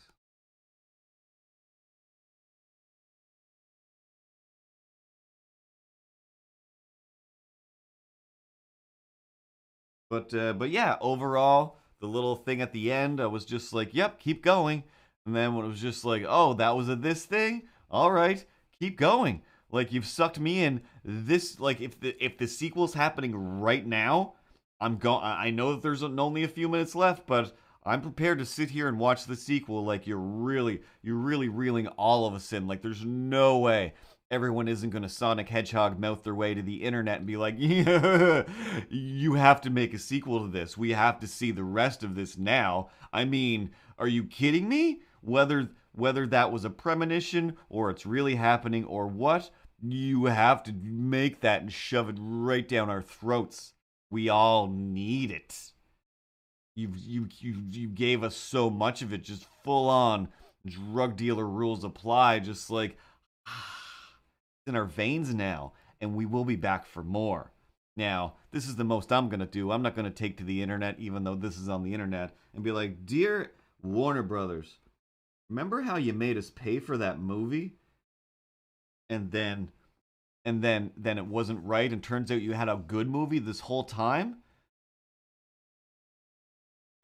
But yeah, overall, the little thing at the end, I was just like, yep, keep going. And then when it was just like, oh, that was a this thing. All right, keep going. Like you've sucked me in. This like if the sequel's happening right now, I'm going. I know that there's only a few minutes left, but I'm prepared to sit here and watch the sequel. Like you're really reeling all of us in. Like there's no way everyone isn't going to Sonic Hedgehog mouth their way to the internet and be like, yeah, you have to make a sequel to this. We have to see the rest of this now. I mean, are you kidding me? Whether that was a premonition or it's really happening or what, you have to make that and shove it right down our throats. We all need it. You gave us so much of it, just full on drug dealer rules apply, just like in our veins now, and we will be back for more. Now, this is the most I'm going to do. I'm not going to take to the internet, even though this is on the internet, and be like, Dear Warner Brothers, remember how you made us pay for that movie? And then it wasn't right, and turns out you had a good movie this whole time?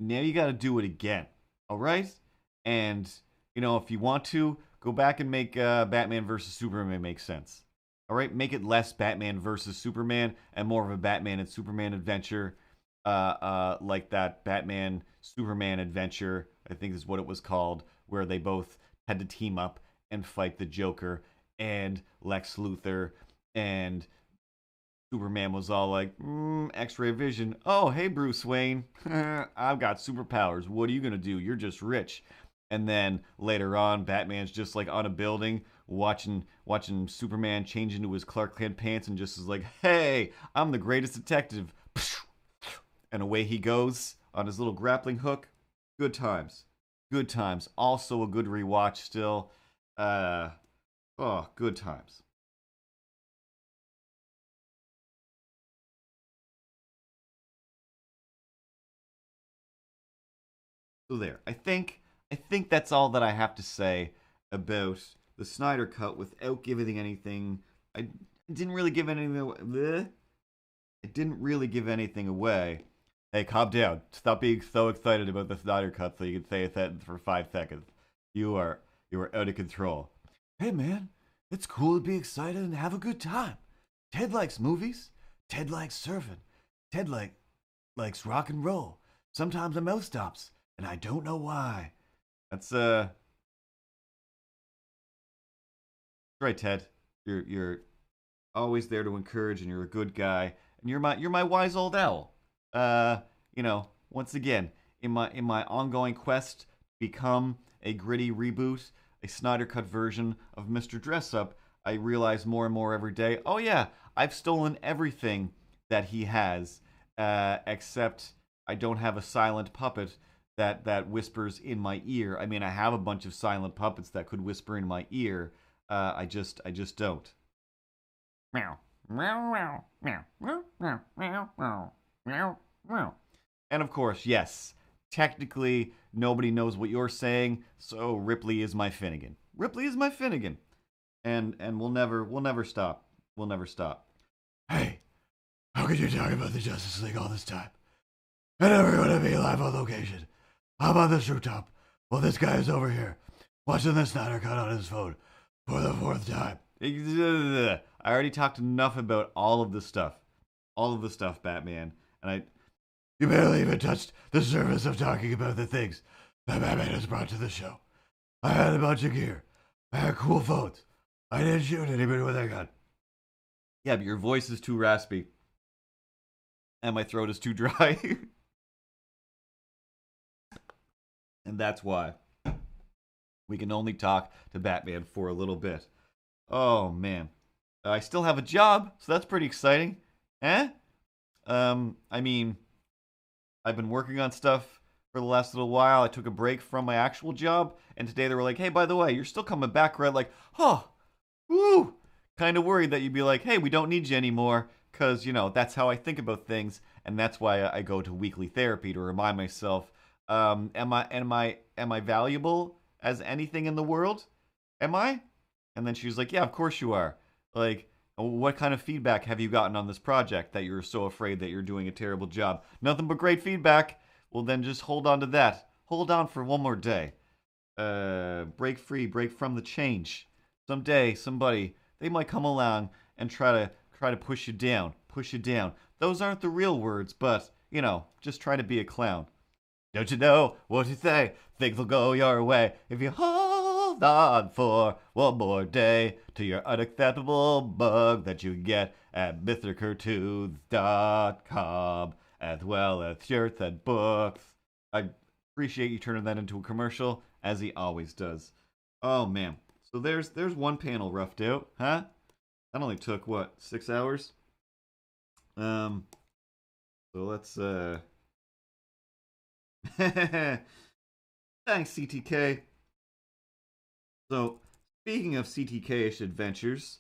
Now you got to do it again. All right? And, if you want to, go back and make Batman versus Superman make sense. All right, make it less Batman versus Superman and more of a Batman and Superman adventure, like that Batman Superman adventure, I think is what it was called, where they both had to team up and fight the Joker and Lex Luthor, and Superman was all like, X-ray vision. Oh, hey, Bruce Wayne, I've got superpowers. What are you gonna do? You're just rich. And then later on, Batman's just like on a building watching Superman change into his Clark Kent pants and just is like, "Hey, I'm the greatest detective." And away he goes on his little grappling hook. Good times. Good times. Also a good rewatch still. Good times. So there. I think that's all that I have to say about the Snyder Cut without giving anything. I didn't really give anything away. I didn't really give anything away. Hey, calm down. Stop being so excited about the Snyder Cut so you can say a sentence for 5 seconds. You are out of control. Hey man, it's cool to be excited and have a good time. Ted likes movies. Ted likes surfing. Ted likes rock and roll. Sometimes a mouth stops, and I don't know why. That's right, Ted. You're always there to encourage, and you're a good guy, and you're my wise old owl. Once again, in my ongoing quest to become a gritty reboot, a Snyder Cut version of Mr. Dress Up, I realize more and more every day. Oh yeah, I've stolen everything that he has, except I don't have a silent puppet that whispers in my ear. I mean, I have a bunch of silent puppets that could whisper in my ear. I just don't. Meow. Meow, meow, meow, meow, meow, meow, meow, meow, meow. And of course, yes, technically nobody knows what you're saying, so Ripley is my Finnegan. Ripley is my Finnegan. And we'll never stop. We'll never stop. Hey, how could you talk about the Justice League all this time? I never going to be live on location. I'm on this rooftop while this guy is over here watching the Snyder Cut on his phone for the 4th time. I already talked enough about all of the stuff. All of the stuff, Batman. And you barely even touched the surface of talking about the things that Batman has brought to the show. I had a bunch of gear. I had cool phones. I didn't shoot anybody with a gun. Yeah, but your voice is too raspy. And my throat is too dry. And that's why we can only talk to Batman for a little bit. Oh, man. I still have a job, so that's pretty exciting. I mean, I've been working on stuff for the last little while. I took a break from my actual job, and today they were like, hey, by the way, you're still coming back, right? Like, oh, woo! Kind of worried that you'd be like, hey, we don't need you anymore, because, that's how I think about things, and that's why I go to weekly therapy to remind myself, am I valuable as anything in the world? Am I? And then she was like, yeah, of course you are. Like, what kind of feedback have you gotten on this project that you're so afraid that you're doing a terrible job? Nothing but great feedback. Well, then just hold on to that. Hold on for one more day. Break free, break from the change. Someday, somebody, they might come along and try to push you down. Push you down. Those aren't the real words, but, just try to be a clown. Don't you know what you say? Things will go your way if you hold on for one more day to your unacceptable bug that you get at MrCartoons.com, as well as shirts and books. I appreciate you turning that into a commercial, as he always does. Oh man, so there's one panel roughed out, huh? That only took what, 6 hours? So let's Thanks, CTK. So, speaking of CTK-ish adventures,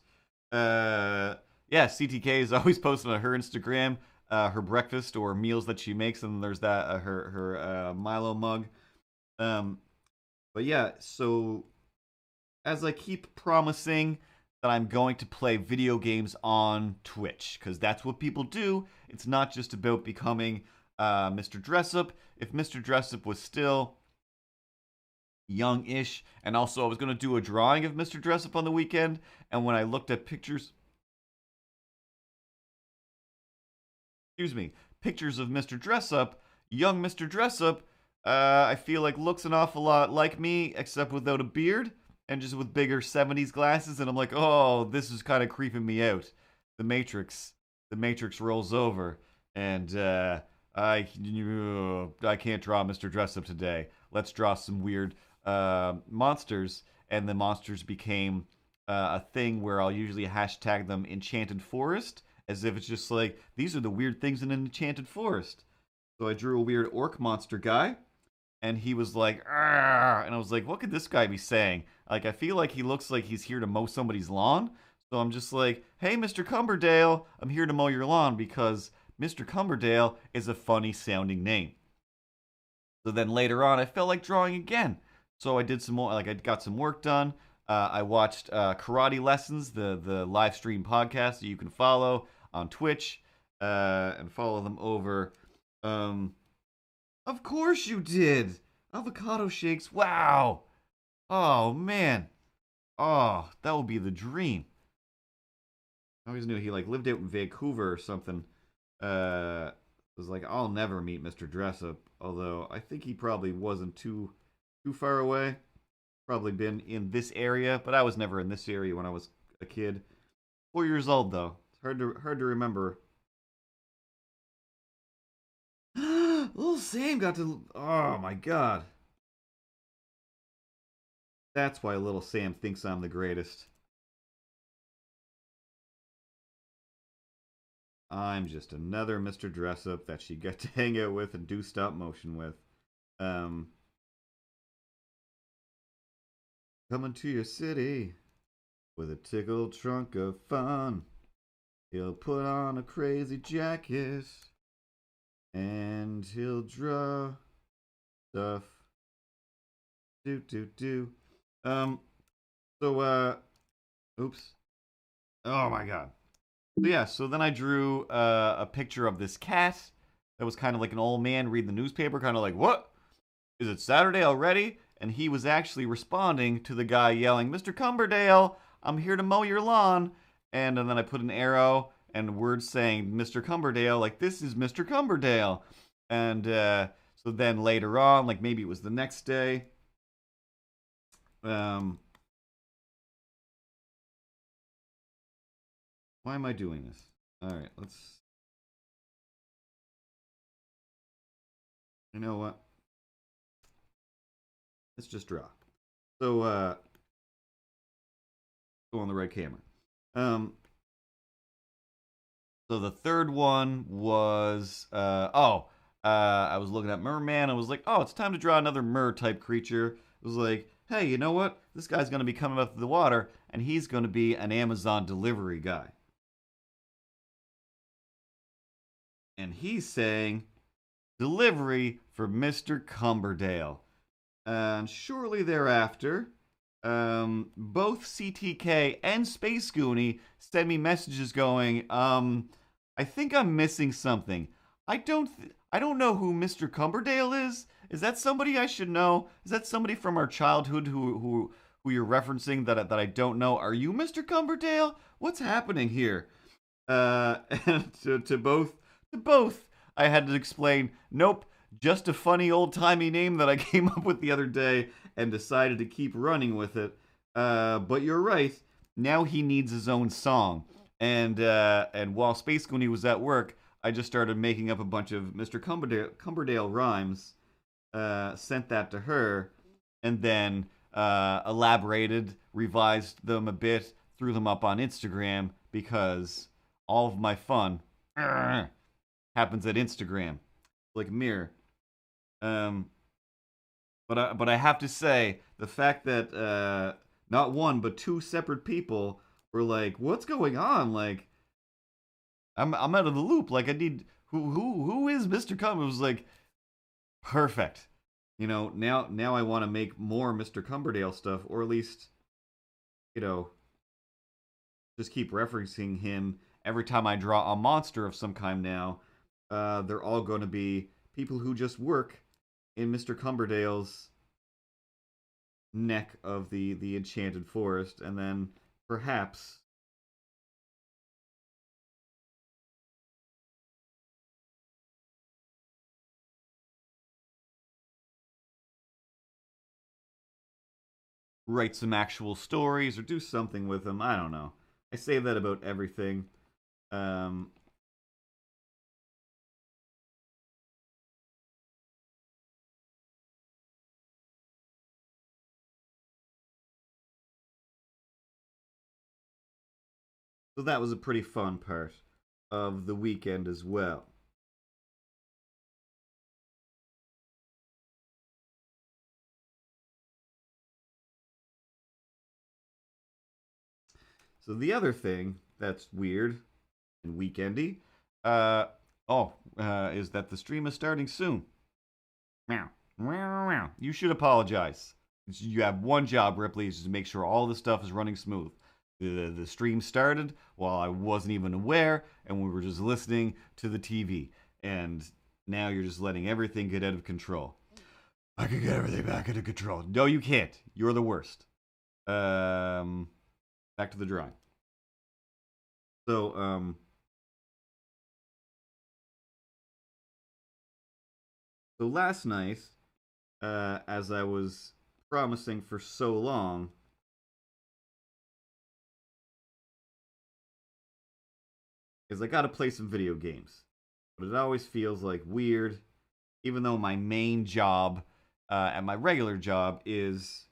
CTK is always posting on her Instagram her breakfast or meals that she makes, and there's that her Milo mug. But yeah, so as I keep promising that I'm going to play video games on Twitch, because that's what people do. It's not just about becoming Mr. Dressup. If Mr. Dressup was still young-ish, and also I was going to do a drawing of Mr. Dressup on the weekend, and when I looked at pictures of Mr. Dressup, young Mr. Dressup, I feel like looks an awful lot like me, except without a beard, and just with bigger 70s glasses, and I'm like, oh, this is kind of creeping me out. The Matrix rolls over, and I can't draw Mr. Dressup today. Let's draw some weird monsters, and the monsters became a thing where I'll usually hashtag them Enchanted Forest, as if it's just like, these are the weird things in an enchanted forest. So I drew a weird orc monster guy, and he was like, "Argh," and I was like, what could this guy be saying? Like, I feel like he looks like he's here to mow somebody's lawn. So I'm just like, hey, Mr. Cumberdale, I'm here to mow your lawn because Mr. Cumberdale is a funny sounding name. So then later on, I felt like drawing again. So I did some more, like I got some work done. I watched Karate Lessons, the live stream podcast that you can follow on Twitch, and follow them over. Um, of course you did. Avocado shakes. Wow. Oh man. Oh, that would be the dream. I always knew he like lived out in Vancouver or something. Was like, I'll never meet Mr. Dressup. Although I think he probably wasn't too far away. Probably been in this area, but I was never in this area when I was a kid. 4 years old though. It's hard to remember. Little Sam got to. Oh my god. That's why little Sam thinks I'm the greatest. I'm just another Mr. Dressup that she got to hang out with and do stop motion with. Um, Coming to your city with a tickled trunk of fun. He'll put on a crazy jacket and he'll draw stuff. Do. Um, oops. Oh my god. So yeah, so then I drew a picture of this cat that was kind of like an old man reading the newspaper, kind of like, what? Is it Saturday already? And he was actually responding to the guy yelling, Mr. Cumberdale, I'm here to mow your lawn. And then I put an arrow and words saying Mr. Cumberdale, like, this is Mr. Cumberdale. And so then later on, like maybe it was the next day, why am I doing this? All right, you know what? Let's just draw. So, go on the right camera. So the third one was, I was looking at Merman. I was like, oh, it's time to draw another mer type creature. It was like, hey, you know what? This guy's going to be coming up the water, and he's going to be an Amazon delivery guy. And he's saying, delivery for Mr. Cumberdale. And shortly thereafter, both CTK and Space Goonie sent me messages going, I think I'm missing something. I don't know who Mr. Cumberdale is. Is that somebody I should know? Is that somebody from our childhood who you're referencing that I don't know? Are you Mr. Cumberdale? What's happening here? And to both, I had to explain. Nope, just a funny old timey name that I came up with the other day and decided to keep running with it. But you're right. Now he needs his own song. And while Space Goonie was at work, I just started making up a bunch of Mr. Cumberdale rhymes. Sent that to her, and then elaborated, revised them a bit, threw them up on Instagram because all of my fun happens at Instagram, like a mirror. Um, but I have to say the fact that not one but two separate people were like, "What's going on?" Like, I'm out of the loop. Like, I need who is Mr. Cum? It was like perfect. You know, now I want to make more Mr. Cumberdale stuff, or at least, you know, just keep referencing him every time I draw a monster of some kind now. They're all going to be people who just work in Mr. Cumberdale's neck of the enchanted forest, and then perhaps write some actual stories or do something with them. I don't know. I say that about everything. Um, So that was a pretty fun part of the weekend as well. So the other thing that's weird and weekendy, uh, is that the stream is starting soon. Meow, meow, meow. You should apologize. You have one job, Ripley, is to make sure all the stuff is running smooth. The stream started while I wasn't even aware, and we were just listening to the TV. And now you're just letting everything get out of control. I can get everything back into control. No, you can't. You're the worst. Back to the drawing. So, so last night, as I was promising for so long, is I gotta play some video games. But it always feels like weird, even though my main job and my regular job is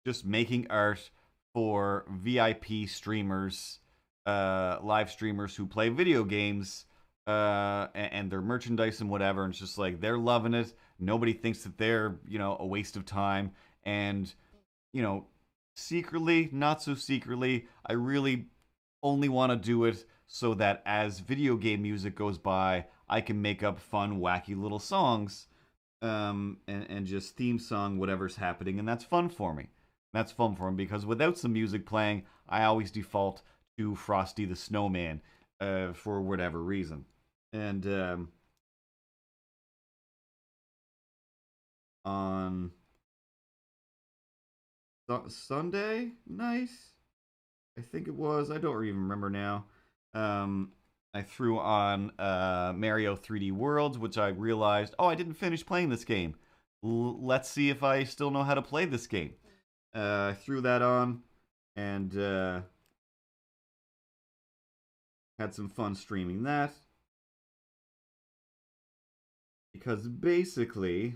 just making art for VIP streamers, live streamers who play video games, and their merchandise and whatever. And it's just like they're loving it. Nobody thinks that they're, a waste of time. And, secretly, not so secretly, I really only want to do it so that as video game music goes by, I can make up fun, wacky little songs, and just theme song whatever's happening, and that's fun for me. That's fun for me because without some music playing, I always default to Frosty the Snowman for whatever reason. And on Sunday night, I think it was. I don't even remember now. I threw on Mario 3D Worlds, which I realized, I didn't finish playing this game. Let's see if I still know how to play this game. I threw that on and had some fun streaming that. Because basically,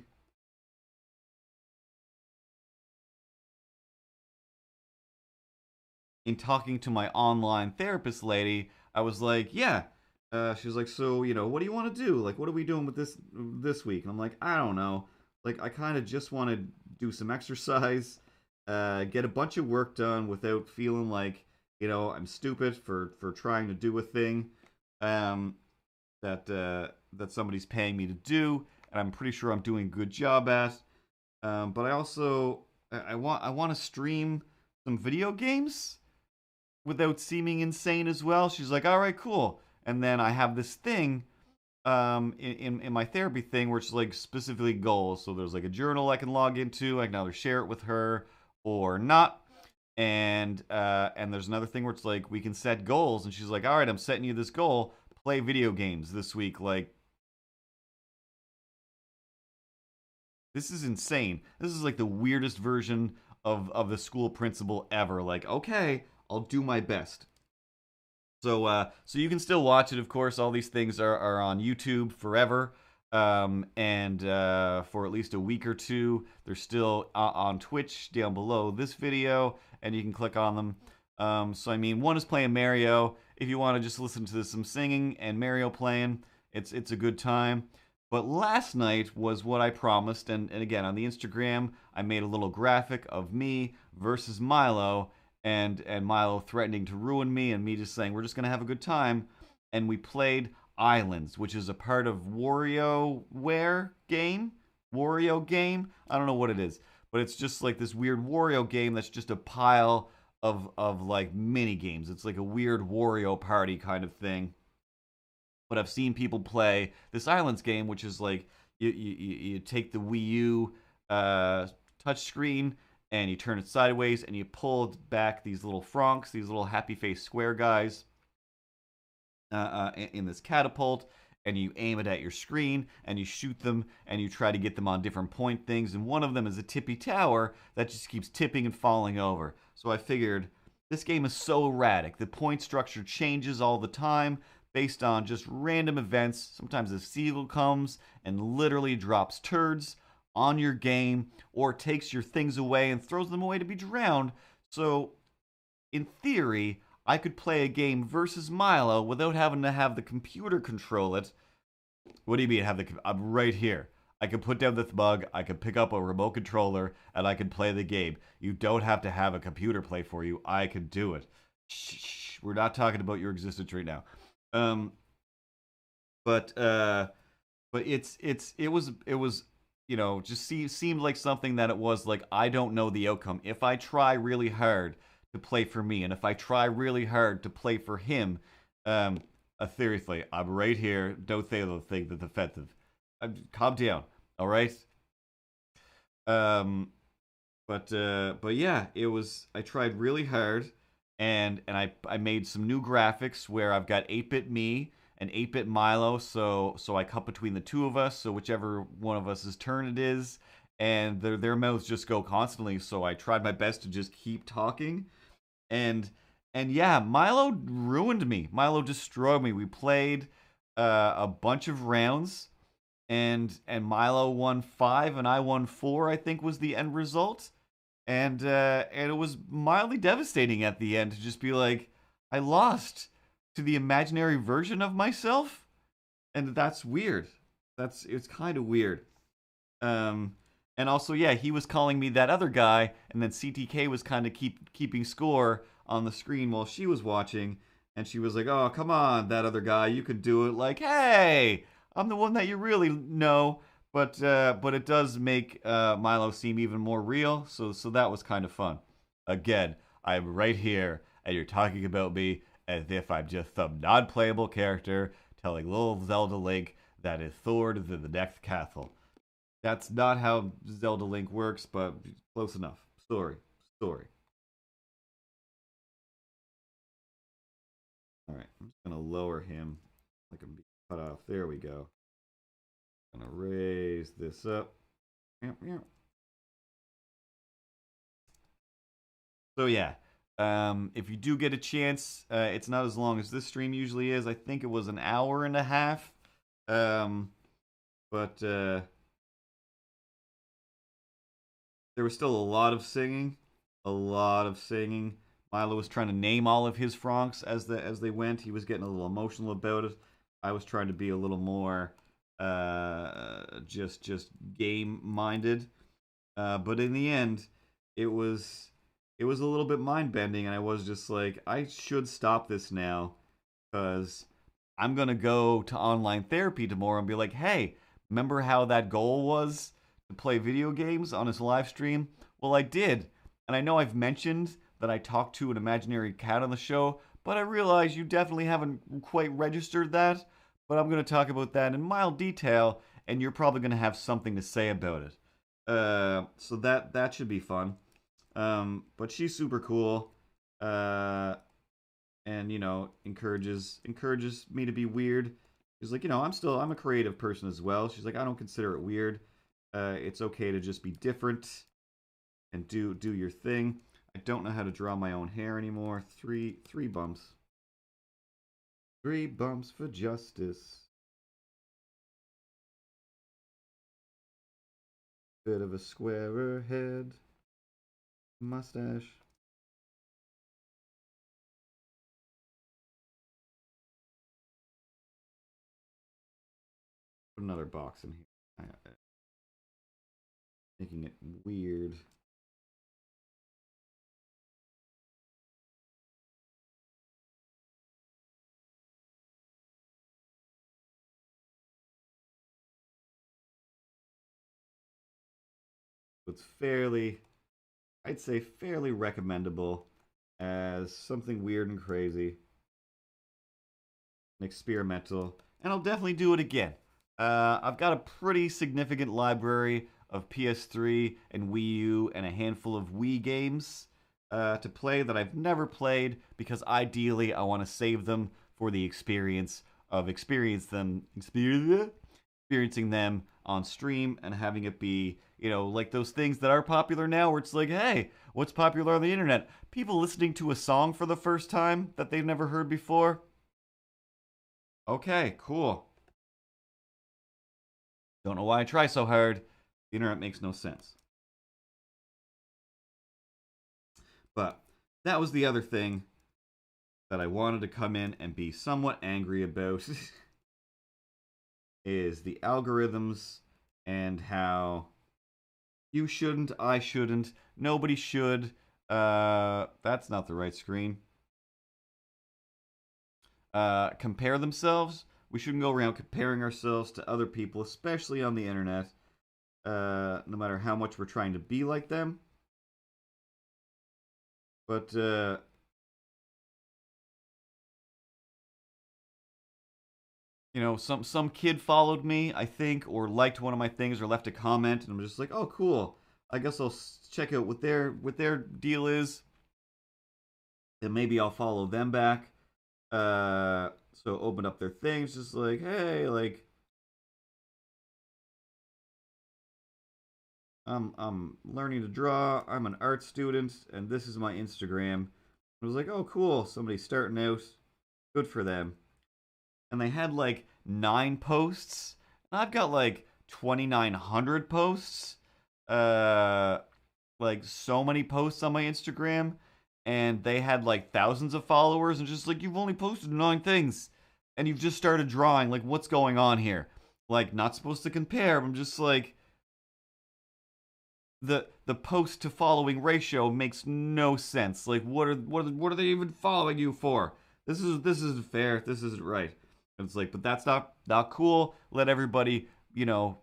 in talking to my online therapist lady, I was like, yeah. She was like, so, what do you want to do? Like, what are we doing with this week? And I'm like, I don't know. Like, I kind of just want to do some exercise, get a bunch of work done without feeling like, I'm stupid for trying to do a thing that somebody's paying me to do, and I'm pretty sure I'm doing a good job at. But I also I want to stream some video games without seeming insane as well. She's like, all right, cool. And then I have this thing in my therapy thing where it's like specifically goals. So there's like a journal I can log into. I can either share it with her or not. And there's another thing where it's like we can set goals. And she's like, all right, I'm setting you this goal. Play video games this week. Like, this is insane. This is like the weirdest version of the school principal ever. Like, okay, I'll do my best. So you can still watch it, of course. All these things are on YouTube forever. And for at least a week or two, they're still on Twitch down below this video, and you can click on them. So I mean, one is playing Mario. If you want to just listen to some singing and Mario playing, it's a good time. But last night was what I promised, and again, on the Instagram, I made a little graphic of me versus Milo, and Milo threatening to ruin me, and me just saying, we're just going to have a good time. And we played Islands, which is a part of WarioWare game? Wario game? I don't know what it is. But it's just like this weird Wario game that's just a pile of like mini games. It's like a weird Wario party kind of thing. But I've seen people play this Islands game, which is like you take the Wii U touchscreen and you turn it sideways and you pull back these little francs, these little happy face square guys in this catapult, and you aim it at your screen and you shoot them and you try to get them on different point things. And one of them is a tippy tower that just keeps tipping and falling over. So I figured this game is so erratic. The point structure changes all the time based on just random events. Sometimes a seagull comes and literally drops turds on your game or takes your things away and throws them away to be drowned. So, in theory, I could play a game versus Milo without having to have the computer control it. What do you mean have the? I'm right here. I could put down the mug, I could pick up a remote controller, and I could play the game. You don't have to have a computer play for you. I could do it. Shh, we're not talking about your existence right now. Um, but it was just seemed like something that it was like I don't know the outcome. If I try really hard to play for me, and if I try really hard to play for him, seriously, I'm right here. Don't say the thing that's offensive. Calm down, all right? Um, but yeah, it was. I tried really hard, and I made some new graphics where I've got 8-bit me and 8-bit Milo. So I cut between the two of us. So whichever one of us's turn it is, and their mouths just go constantly. So I tried my best to just keep talking, and and yeah, Milo ruined me. Milo destroyed me. We played a bunch of rounds, and Milo won 5 and I won 4. I think was the end result, and it was mildly devastating at the end to just be like, I lost to the imaginary version of myself, and that's weird. It's kind of weird. Um, and also, yeah, he was calling me that other guy, and then CTK was kind of keeping score on the screen while she was watching, and she was like, "Oh, come on, that other guy, you could do it." Like, hey, I'm the one that you really know, but it does make Milo seem even more real. So that was kind of fun. Again, I'm right here, and you're talking about me as if I'm just some non-playable character telling little Zelda Link that his sword is in the next castle. That's not how Zelda Link works, but close enough. Story. All right, I'm just gonna lower him, like I'm being cut off. There we go. Gonna raise this up. So yeah, if you do get a chance, it's not as long as this stream usually is. I think it was an hour and a half. Um, but there was still a lot of singing, a lot of singing. Milo was trying to name all of his francs as they went. He was getting a little emotional about it. I was trying to be a little more just game minded. But in the end, it was it was a little bit mind bending, and I was just like, I should stop this now because I'm gonna go to online therapy tomorrow and be like, hey, remember how that goal was to play video games on his live stream? Well, I did, and I know I've mentioned that I talked to an imaginary cat on the show, but I realize you definitely haven't quite registered that. But I'm gonna talk about that in mild detail, and you're probably gonna have something to say about it. So that should be fun. But she's super cool. And encourages me to be weird. She's like, I'm a creative person as well. She's like, I don't consider it weird. It's okay to just be different and do your thing. I don't know how to draw my own hair anymore. Three bumps. 3 bumps for justice. Bit of a squarer head. Mustache. Put another box in here. Making it weird. It's I'd say fairly recommendable as something weird and crazy and experimental. And I'll definitely do it again. I've got a pretty significant library of PS3 and Wii U and a handful of Wii games to play that I've never played because ideally I want to save them for the experience of experiencing them on stream and having it be, like those things that are popular now where it's like, hey, what's popular on the internet? People listening to a song for the first time that they've never heard before. Okay, cool. Don't know why I try so hard. The internet makes no sense. But that was the other thing that I wanted to come in and be somewhat angry about is the algorithms and how you shouldn't, I shouldn't, nobody should. That's not the right screen. Compare themselves. We shouldn't go around comparing ourselves to other people, especially on the internet, no matter how much we're trying to be like them. But, you know, some kid followed me, I think, or liked one of my things, or left a comment, and I'm just like, oh, cool. I guess I'll check out what their deal is, and maybe I'll follow them back. So open up their things, just like, hey, like, I'm learning to draw. I'm an art student, and this is my Instagram. I was like, oh, cool. Somebody's starting out. Good for them. And they had like 9 posts, and I've got like 2,900 posts. Like so many posts on my Instagram, and they had like thousands of followers, and just like, you've only posted 9 things, and you've just started drawing. Like, what's going on here? Like, not supposed to compare. I'm just like, the post to following ratio makes no sense. Like, what are they even following you for? This isn't fair. This isn't right. And it's like, but that's not cool. Let everybody, you know,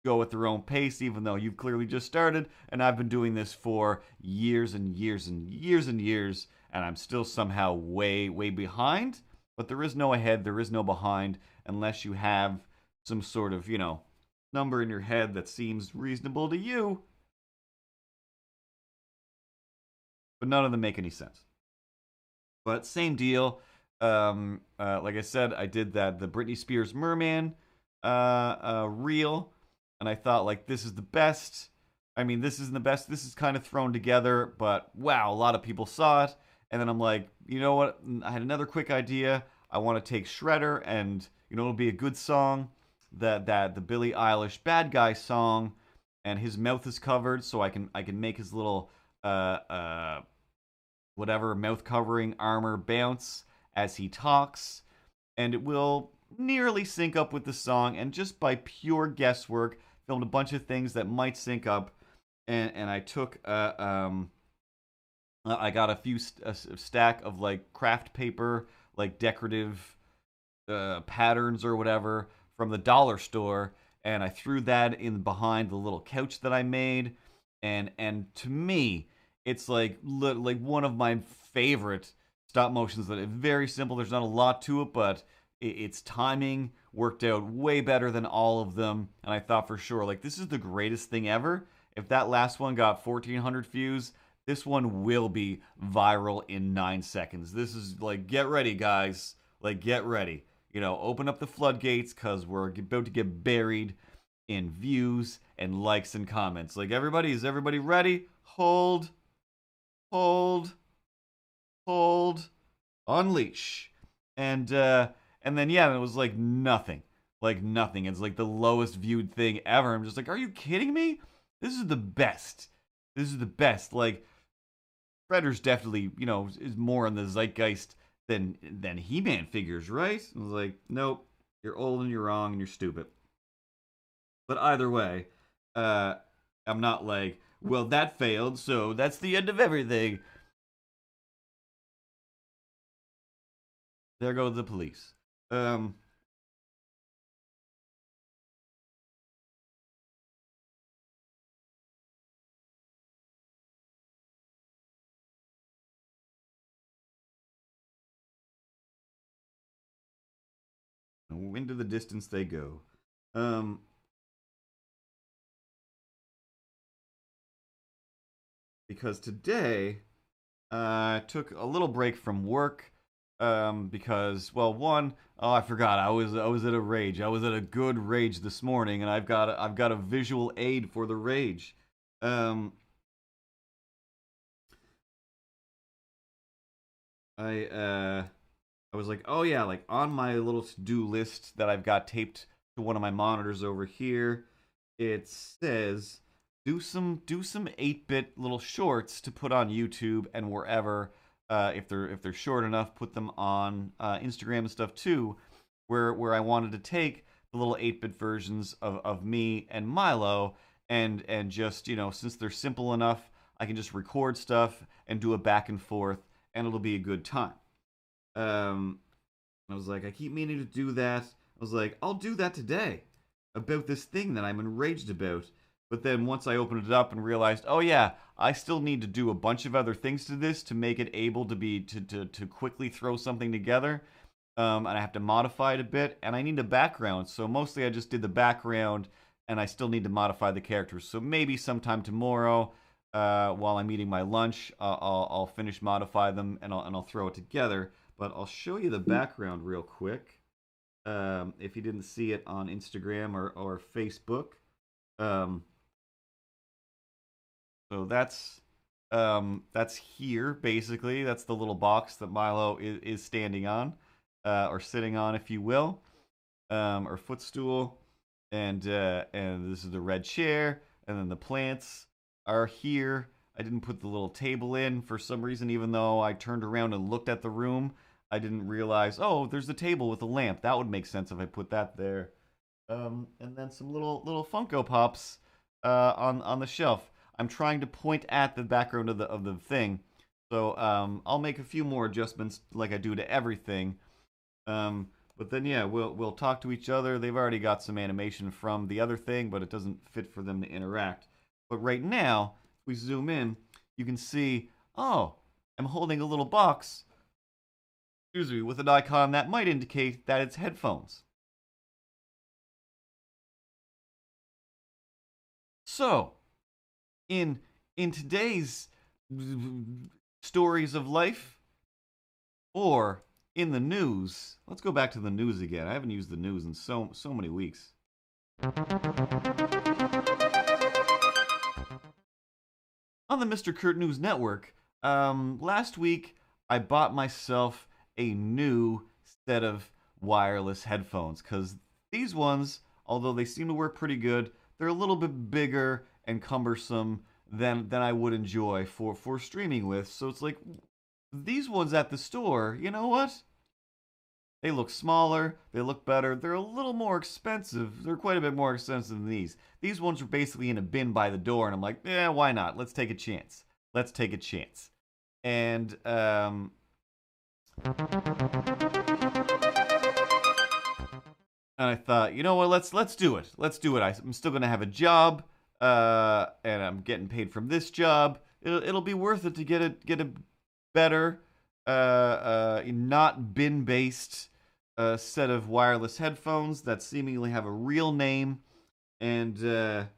go at their own pace, even though you've clearly just started. And I've been doing this for years and years and years and years, and I'm still somehow way behind. But there is no ahead, there is no behind, unless you have some sort of, you know, number in your head that seems reasonable to you. But none of them make any sense. But same deal. Like I said, I did the Britney Spears Merman reel, and I thought, like, this is the best. I mean, this isn't the best. This is kind of thrown together, but wow, a lot of people saw it. And then I'm like, you know what? I had another quick idea. I want to take Shredder, and you know, it'll be a good song. That the Billie Eilish Bad Guy song, and his mouth is covered, so I can make his little whatever mouth covering armor bounce as he talks, and it will nearly sync up with the song. And just by pure guesswork, filmed a bunch of things that might sync up, and I took I got a stack of like craft paper, like decorative patterns or whatever from the dollar store, and I threw that in behind the little couch that I made, and to me, it's like one of my favorite stop motions. That is very simple. There's not a lot to it, but its timing worked out way better than all of them. And I thought for sure, like, this is the greatest thing ever. If that last one got 1,400 views, this one will be viral in 9 seconds. This is like, get ready, guys. Like, get ready. You know, open up the floodgates, because we're about to get buried in views and likes and comments. Like, everybody, is everybody ready? Hold, unleash. And then, yeah, it was like nothing. Like nothing. It's like the lowest viewed thing ever. I'm just like, are you kidding me? This is the best. This is the best. Like, Shredder's definitely, you know, is more in the zeitgeist than He-Man figures, right? I was like, nope, you're old and you're wrong and you're stupid. But either way, I'm not like, well, that failed, so that's the end of everything. There go the police. Into the distance they go. Because today I took a little break from work. Because, well, one, oh, I forgot, I was at a rage. I was at a good rage this morning, and I've got a visual aid for the rage. I was like, oh yeah, like on my little to-do list that I've got taped to one of my monitors over here, it says do some 8-bit little shorts to put on YouTube and wherever if they're short enough, put them on Instagram and stuff too, where I wanted to take the little 8-bit versions of me and Milo and just, since they're simple enough, I can just record stuff and do a back and forth, and it'll be a good time. I was like, I keep meaning to do that. I was like, I'll do that today about this thing that I'm enraged about. But then once I opened it up and realized, oh yeah, I still need to do a bunch of other things to this to make it able to be to quickly throw something together. And I have to modify it a bit, and I need a background. So mostly I just did the background, and I still need to modify the characters. So maybe sometime tomorrow, while I'm eating my lunch, I'll finish modify them, and I'll throw it together. But I'll show you the background real quick. If you didn't see it on Instagram or Facebook. So that's here, basically. That's the little box that Milo is standing on, or sitting on, if you will, or footstool. And this is the red chair, and then the plants are here. I didn't put the little table in for some reason, even though I turned around and looked at the room. I didn't realize, oh, there's the table with a lamp. That would make sense if I put that there. And then some little Funko Pops on the shelf. I'm trying to point at the background of the thing, so I'll make a few more adjustments like I do to everything. But then yeah, we'll talk to each other. They've already got some animation from the other thing, but it doesn't fit for them to interact. But right now, if we zoom in, you can see, oh, I'm holding a little box, excuse me, with an icon that might indicate that it's headphones. So, in today's stories of life, or in the news, let's go back to the news again. I haven't used the news in so many weeks. On the Mr. Kurt News Network, last week I bought myself a new set of wireless headphones, because these ones, although they seem to work pretty good, they're a little bit bigger and cumbersome than I would enjoy for streaming with. So it's like, these ones at the store, you know what? They look smaller, they look better, they're a little more expensive. They're quite a bit more expensive than these. These ones are basically in a bin by the door, and I'm like, why not? Let's take a chance. Let's take a chance. And I thought, you know what? Let's do it. Let's do it. I'm still gonna have a job, and I'm getting paid from this job. It'll be worth it to get a better, not bin-based set of wireless headphones that seemingly have a real name, and they're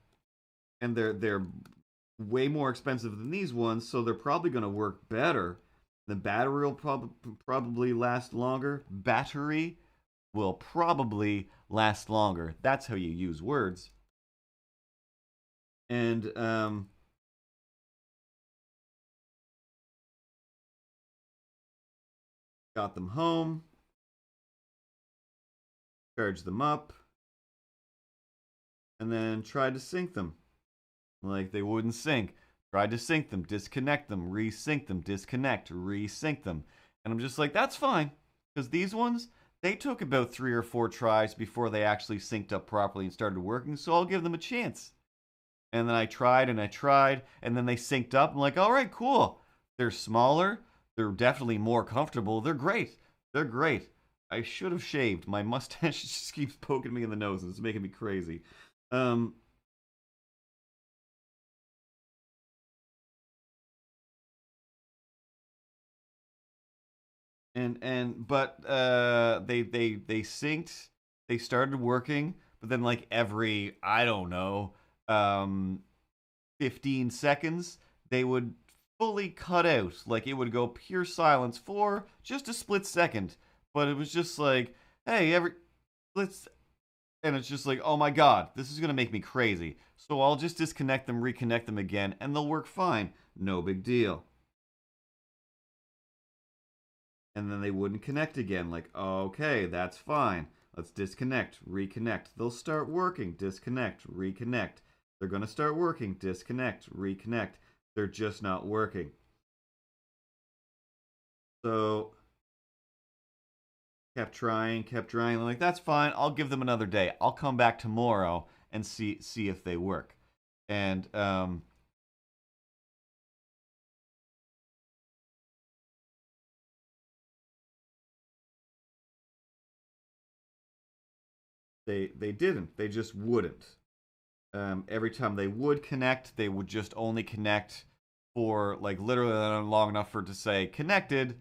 way more expensive than these ones, so they're probably gonna work better. The battery will probably last longer. Battery will probably last longer. That's how you use words. And got them home, charged them up, and then tried to sync them. Like, they wouldn't sync. Tried to sync them, disconnect them, resync them, disconnect, resync them. And I'm just like, that's fine. Because these ones, they took about 3 or 4 tries before they actually synced up properly and started working, so I'll give them a chance. And then I tried, and then they synced up. I'm like, all right, cool. They're smaller. They're definitely more comfortable. They're great. They're great. I should have shaved. My mustache just keeps poking me in the nose, and it's making me crazy. But they synced, they started working, but then like every, I don't know, 15 seconds they would fully cut out. Like, it would go pure silence for just a split second. But it was just like, hey, let's, and it's just like, oh my god, this is gonna make me crazy. So I'll just disconnect them, reconnect them again, and they'll work fine. No big deal. And then they wouldn't connect again. Like, okay, that's fine. Let's disconnect, reconnect. They'll start working, disconnect, reconnect. They're going to start working, disconnect, reconnect. They're just not working. So kept trying. I'm like, that's fine. I'll give them another day. I'll come back tomorrow and see if they work. And they didn't. They just wouldn't. Every time they would connect, they would just only connect for like literally long enough for it to say connected,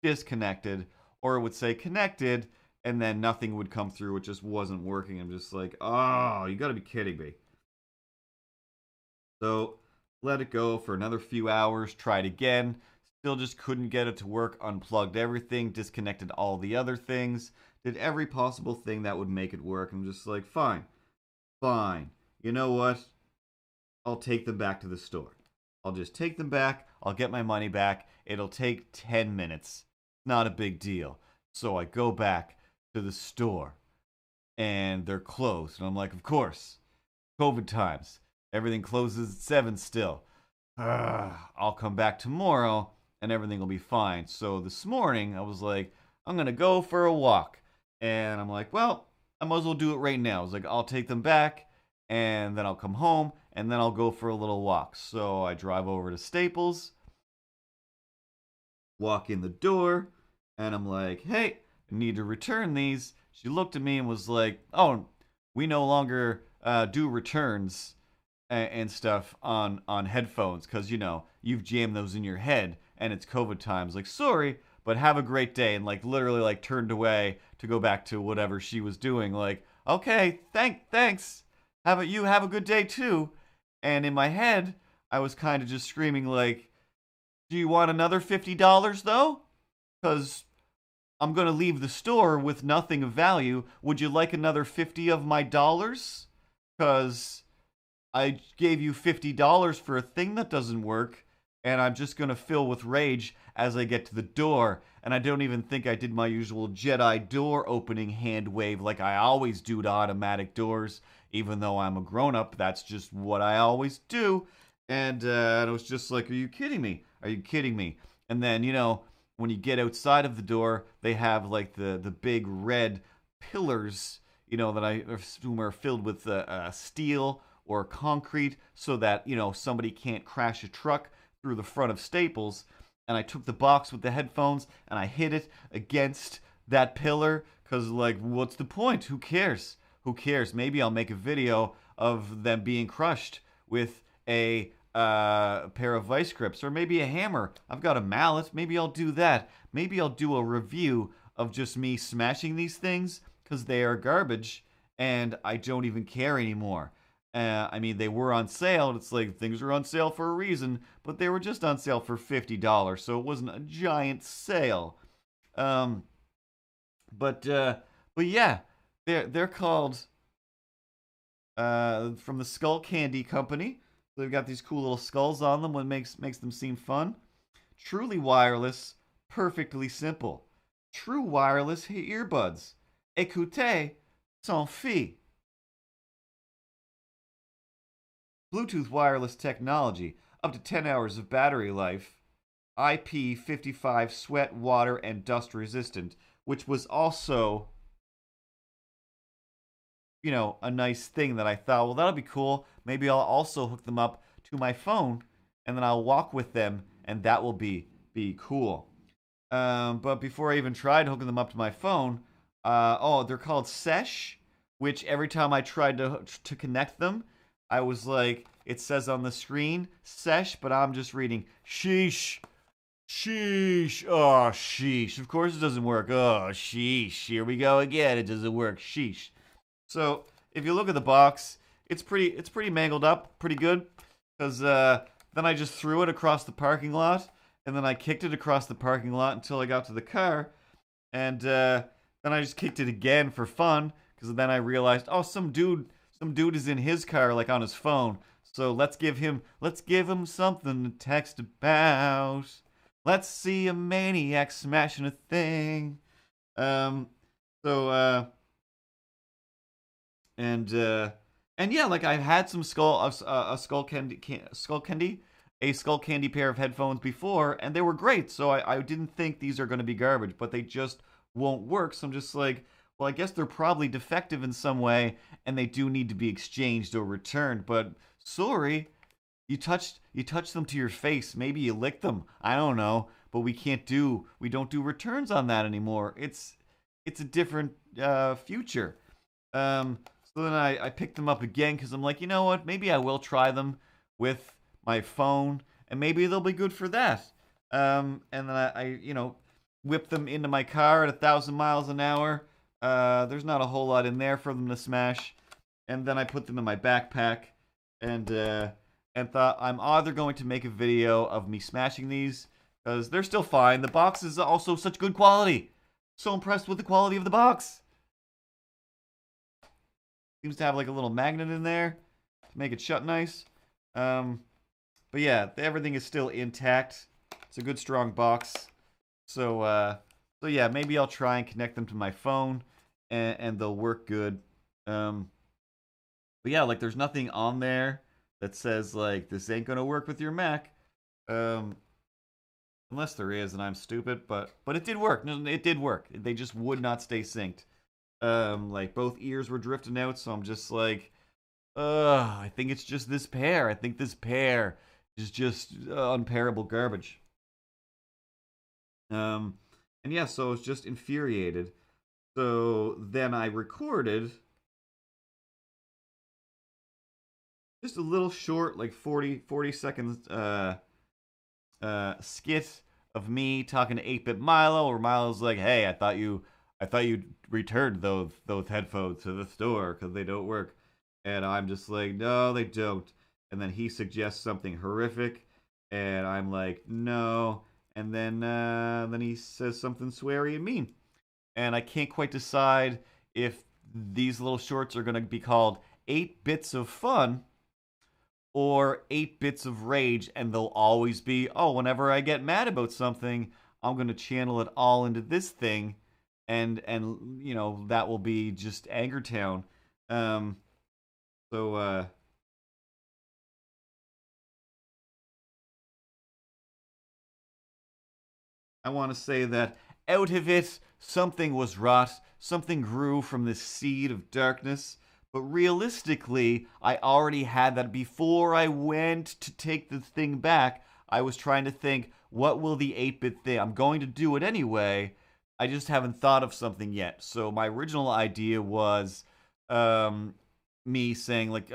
disconnected, or it would say connected, and then nothing would come through. It just wasn't working. I'm just like, oh, you got to be kidding me. So let it go for another few hours. Tried again. Still just couldn't get it to work. Unplugged everything. Disconnected all the other things. Did every possible thing that would make it work. I'm just like, fine. Fine. You know what? I'll take them back to the store. I'll just take them back. I'll get my money back. It'll take 10 minutes. Not a big deal. So I go back to the store and they're closed. And I'm like, of course, COVID times. Everything closes at 7 still. I'll come back tomorrow and everything will be fine. So this morning I was like, I'm going to go for a walk. And I'm like, well, I might as well do it right now. I was like, I'll take them back and then I'll come home and then I'll go for a little walk. So I drive over to Staples, walk in the door, and I'm like, hey, I need to return these. She looked at me and was like, oh, we no longer do returns and stuff on headphones because, you know, you've jammed those in your head and it's COVID times. Like, sorry, but have a great day. And like literally like turned away to go back to whatever she was doing. Like, okay, thanks. You have a good day too. And in my head, I was kind of just screaming like, do you want another $50 though? Because I'm going to leave the store with nothing of value. Would you like another 50 of my dollars? Because I gave you $50 for a thing that doesn't work, and I'm just going to fill with rage as I get to the door. And I don't even think I did my usual Jedi door opening hand wave like I always do to automatic doors. Even though I'm a grown-up, that's just what I always do. And it was just like, are you kidding me? Are you kidding me? And then, you know, when you get outside of the door, they have like the big red pillars, you know, that I assume are filled with steel or concrete so that, you know, somebody can't crash a truck through the front of Staples. And I took the box with the headphones and I hit it against that pillar because, like, what's the point? Who cares? Who cares? Maybe I'll make a video of them being crushed with a pair of vice grips or maybe a hammer. I've got a mallet. Maybe I'll do that. Maybe I'll do a review of just me smashing these things because they are garbage and I don't even care anymore. I mean, they were on sale. It's like things are on sale for a reason, but they were just on sale for $50, so it wasn't a giant sale. But yeah, they're called from the Skull Candy Company. They've got these cool little skulls on them, what makes them seem fun. Truly wireless, perfectly simple. True wireless earbuds. Écoutez sans fil. Bluetooth wireless technology, up to 10 hours of battery life, IP55 sweat, water, and dust resistant, which was also, you know, a nice thing that I thought, well, that'll be cool. Maybe I'll also hook them up to my phone, and then I'll walk with them, and that will be cool. But before I even tried hooking them up to my phone, they're called Sesh, which every time I tried to connect them, I was like, it says on the screen, Sesh, but I'm just reading, sheesh, sheesh, oh, sheesh. Of course it doesn't work. Oh, sheesh, here we go again. It doesn't work, sheesh. So, if you look at the box, it's pretty mangled up, pretty good, because then I just threw it across the parking lot, and then I kicked it across the parking lot until I got to the car, and then I just kicked it again for fun, because then I realized, oh, some dude is in his car, like on his phone. So let's give him something to text about. Let's see a maniac smashing a thing. And yeah, like I've had some skull candy a Skull Candy pair of headphones before, and they were great. So I didn't think these are going to be garbage, but they just won't work. So I'm just like, well, I guess they're probably defective in some way, and they do need to be exchanged or returned. But sorry, you touched them to your face. Maybe you licked them. I don't know, but we don't do returns on that anymore. It's a different future. So then I picked them up again because I'm like, you know what? Maybe I will try them with my phone, and maybe they'll be good for that. And then I whip them into my car at 1,000 miles an hour. There's not a whole lot in there for them to smash. And then I put them in my backpack and thought I'm either going to make a video of me smashing these because they're still fine. The box is also such good quality. So impressed with the quality of the box. Seems to have like a little magnet in there to make it shut nice. But yeah, everything is still intact. It's a good strong box. So yeah, maybe I'll try and connect them to my phone and they'll work good. But yeah, like there's nothing on there that says like this ain't gonna work with your Mac. Unless there is and I'm stupid, but it did work. No, it did work. They just would not stay synced. Like both ears were drifting out, so I'm just like, I think it's just this pair. I think this pair is just unpairable garbage. And yeah, so I was just infuriated. So then I recorded just a little short, like 40 seconds skit of me talking to 8-Bit Milo, where Milo's like, hey, I thought you returned those headphones to the store because they don't work. And I'm just like, no, they don't. And then he suggests something horrific, and I'm like, no. And then he says something sweary and mean. And I can't quite decide if these little shorts are going to be called 8 Bits of Fun or 8 Bits of Rage, and they'll always be, oh, whenever I get mad about something, I'm going to channel it all into this thing, and you know, that will be just Anger Town. So I want to say that out of it, something was wrought, something grew from this seed of darkness. But realistically, I already had that before I went to take the thing back. I was trying to think, what will the 8-bit thing? I'm going to do it anyway. I just haven't thought of something yet. So my original idea was me saying, like,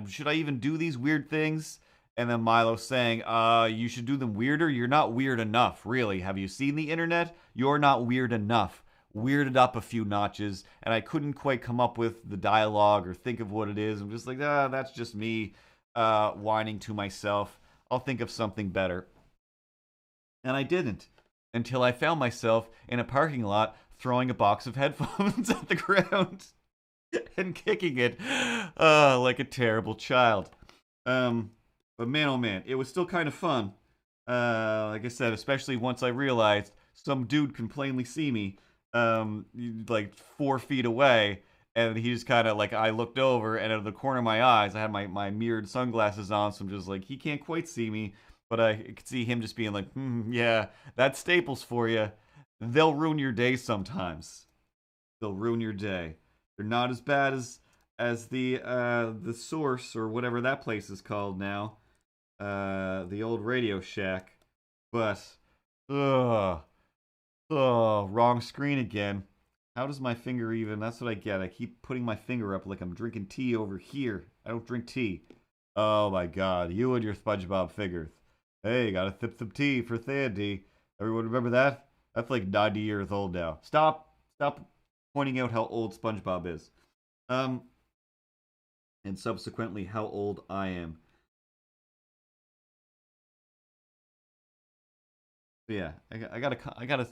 should I even do these weird things? And then Milo saying, you should do them weirder. You're not weird enough, really. Have you seen the internet? You're not weird enough. Weirded up a few notches, and I couldn't quite come up with the dialogue or think of what it is. I'm just like, that's just me whining to myself. I'll think of something better. And I didn't, until I found myself in a parking lot throwing a box of headphones at the ground and kicking it like a terrible child. But man, oh man, it was still kind of fun. Like I said, especially once I realized some dude can plainly see me like 4 feet away, and he just kind of like, I looked over, and out of the corner of my eyes I had my mirrored sunglasses on, so I'm just like, he can't quite see me, but I could see him just being like, yeah, that's Staples for you. They'll ruin your day sometimes. They'll ruin your day. They're not as bad as the Source or whatever that place is called now, the old Radio Shack, but oh, wrong screen again. How does my finger even? That's what I get. I keep putting my finger up like I'm drinking tea over here. I don't drink tea. Oh my god, you and your SpongeBob figures. Hey, gotta sip some tea for Sandy. Everyone remember that? That's like 90 years old now. Stop pointing out how old SpongeBob is. And subsequently how old I am. But yeah, I gotta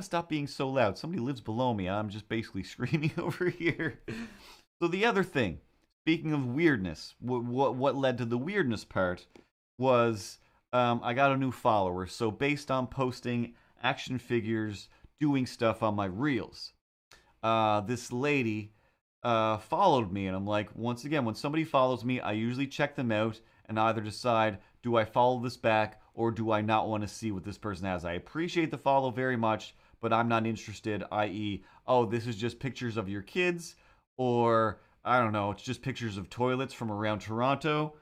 stop being so loud. Somebody lives below me. I'm just basically screaming over here. So the other thing, speaking of weirdness, what led to the weirdness part was I got a new follower. So based on posting action figures, doing stuff on my reels, this lady followed me, and I'm like, once again, when somebody follows me, I usually check them out and either decide, do I follow this back or do I not want to see what this person has? I appreciate the follow very much, but I'm not interested, i.e., oh, this is just pictures of your kids, or I don't know, it's just pictures of toilets from around Toronto.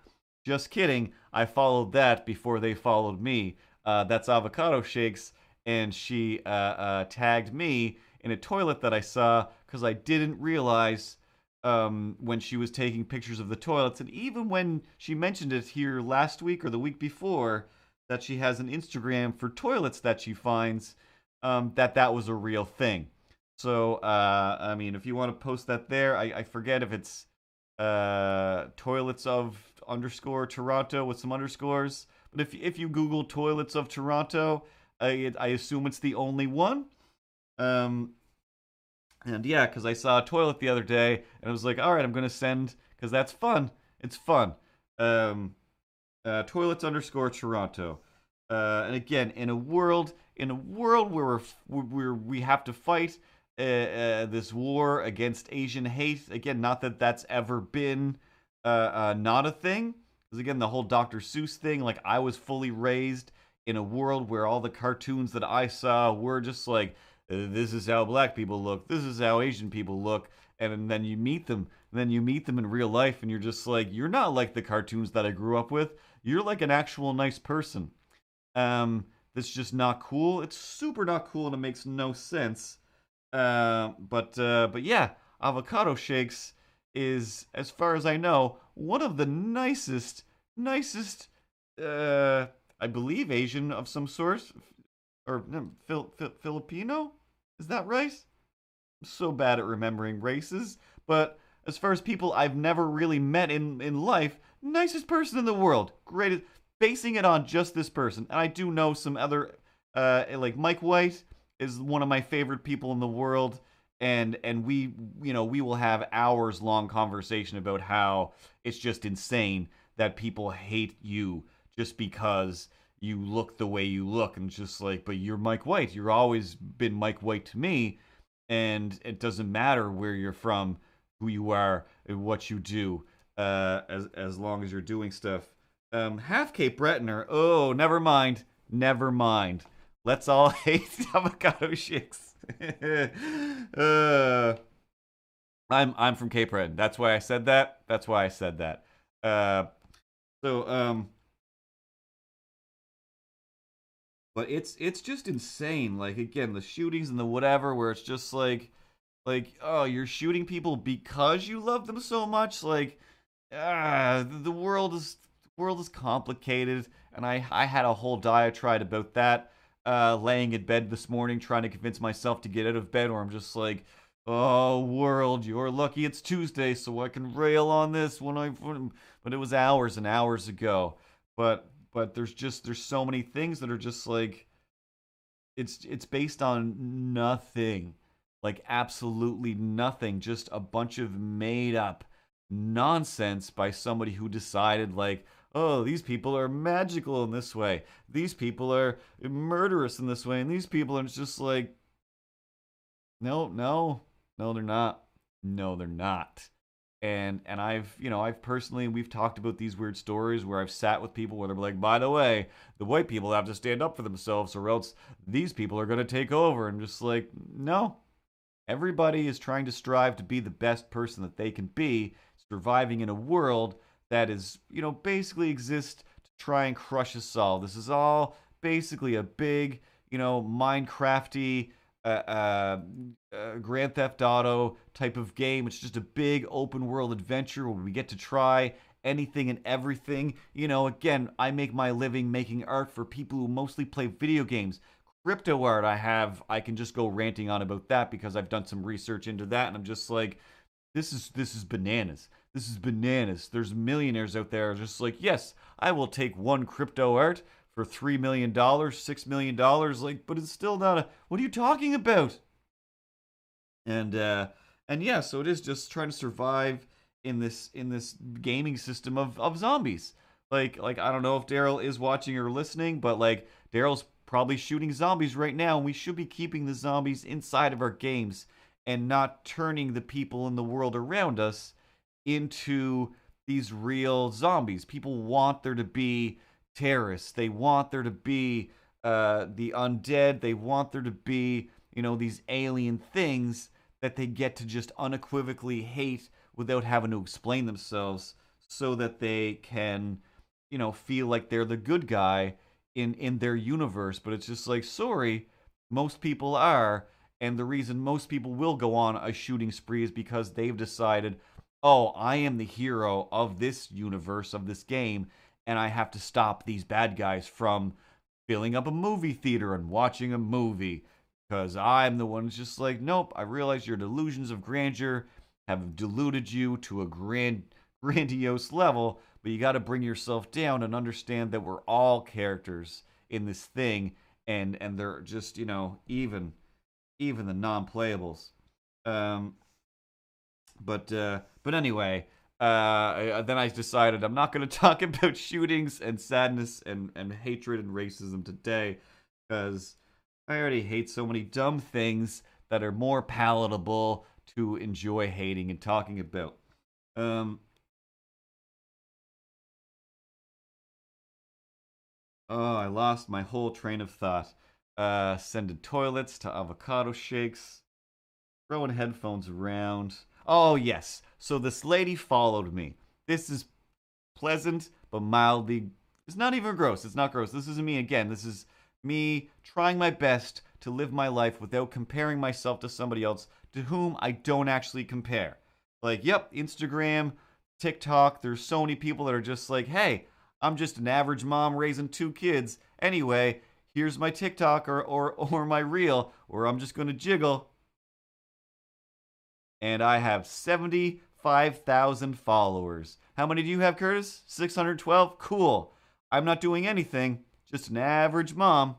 Just kidding. I followed that before they followed me. That's Avocado Shakes, and she tagged me in a toilet that I saw because I didn't realize when she was taking pictures of the toilets. And even when she mentioned it here last week or the week before, that she has an Instagram for toilets that she finds, that was a real thing. So, I mean, if you want to post that there, I forget if it's toilets of underscore Toronto with some underscores. But if you Google toilets of Toronto, I assume it's the only one. And yeah, because I saw a toilet the other day, and I was like, all right, I'm gonna send because that's fun. It's fun. Toilets underscore Toronto. And again, in a world where we have to fight this war against Asian hate. Again, not that that's ever been not a thing. Because again, the whole Dr. Seuss thing, like I was fully raised in a world where all the cartoons that I saw were just like, this is how black people look, this is how Asian people look, and then you meet them, in real life, and you're just like, you're not like the cartoons that I grew up with. You're like an actual nice person. That's just not cool. It's super not cool, and it makes no sense. But yeah, Avocado Shakes is, as far as I know, one of the nicest, I believe Asian of some sort, or Filipino. Is that right? I'm so bad at remembering races, but as far as people I've never really met in life, nicest person in the world, greatest. Basing it on just this person, and I do know some other, like Mike White is one of my favorite people in the world, and we will have hours long conversation about how it's just insane that people hate you just because you look the way you look, and it's just like, but you're Mike White, you're always been Mike White to me, and it doesn't matter where you're from, who you are, and what you do, as long as you're doing stuff. Half Cape Bretoner. Oh, never mind. Let's all hate Avocado Shakes. I'm from Cape Breton. That's why I said that. But it's just insane. Like again, the shootings and the whatever, where it's just like oh, you're shooting people because you love them so much. Like the world is complicated, and I had a whole diatribe about that, laying in bed this morning trying to convince myself to get out of bed, where I'm just like, oh world, you're lucky it's Tuesday so I can rail on this but it was hours and hours ago. But there's so many things that are just like, it's based on nothing, like absolutely nothing, just a bunch of made up nonsense by somebody who decided like, oh, these people are magical in this way, these people are murderous in this way, and these people are just like, no, they're not. And I've personally, we've talked about these weird stories where I've sat with people where they're like, by the way, the white people have to stand up for themselves or else these people are going to take over. And just like, no, everybody is trying to strive to be the best person that they can be, surviving in a world that is, basically exists to try and crush us all. This is all basically a big, Minecrafty, Grand Theft Auto type of game. It's just a big open world adventure where we get to try anything and everything. Again, I make my living making art for people who mostly play video games. Crypto art, I can just go ranting on about that because I've done some research into that, and I'm just like, this is bananas. This is bananas. There's millionaires out there just like, yes, I will take one crypto art for $3 million, $6 million, like, but it's still not a, what are you talking about? And yeah, so it is just trying to survive in this gaming system of zombies. Like I don't know if Daryl is watching or listening, but like Daryl's probably shooting zombies right now, and we should be keeping the zombies inside of our games and not turning the people in the world around us into these real zombies. People want there to be terrorists. They want there to be the undead. They want there to be, these alien things that they get to just unequivocally hate without having to explain themselves, so that they can, feel like they're the good guy in their universe. But it's just like, sorry, most people are. And the reason most people will go on a shooting spree is because they've decided, oh, I am the hero of this universe, of this game, and I have to stop these bad guys from filling up a movie theater and watching a movie. Because I'm the one who's just like, nope, I realize your delusions of grandeur have deluded you to a grandiose level, but you got to bring yourself down and understand that we're all characters in this thing, and they're just, even the non-playables. But anyway, then I decided I'm not going to talk about shootings and sadness and hatred and racism today, because I already hate so many dumb things that are more palatable to enjoy hating and talking about. Oh, I lost my whole train of thought. Sending toilets to avocado shakes. Throwing headphones around. Oh, yes. So this lady followed me. This is pleasant, but mildly... It's not even gross. It's not gross. This isn't me again. This is me trying my best to live my life without comparing myself to somebody else to whom I don't actually compare. Like, yep, Instagram, TikTok, there's so many people that are just like, hey, I'm just an average mom raising 2 kids. Anyway, here's my TikTok or my reel, or I'm just going to jiggle. And I have 75,000 followers. How many do you have, Curtis? 612? Cool. I'm not doing anything. Just an average mom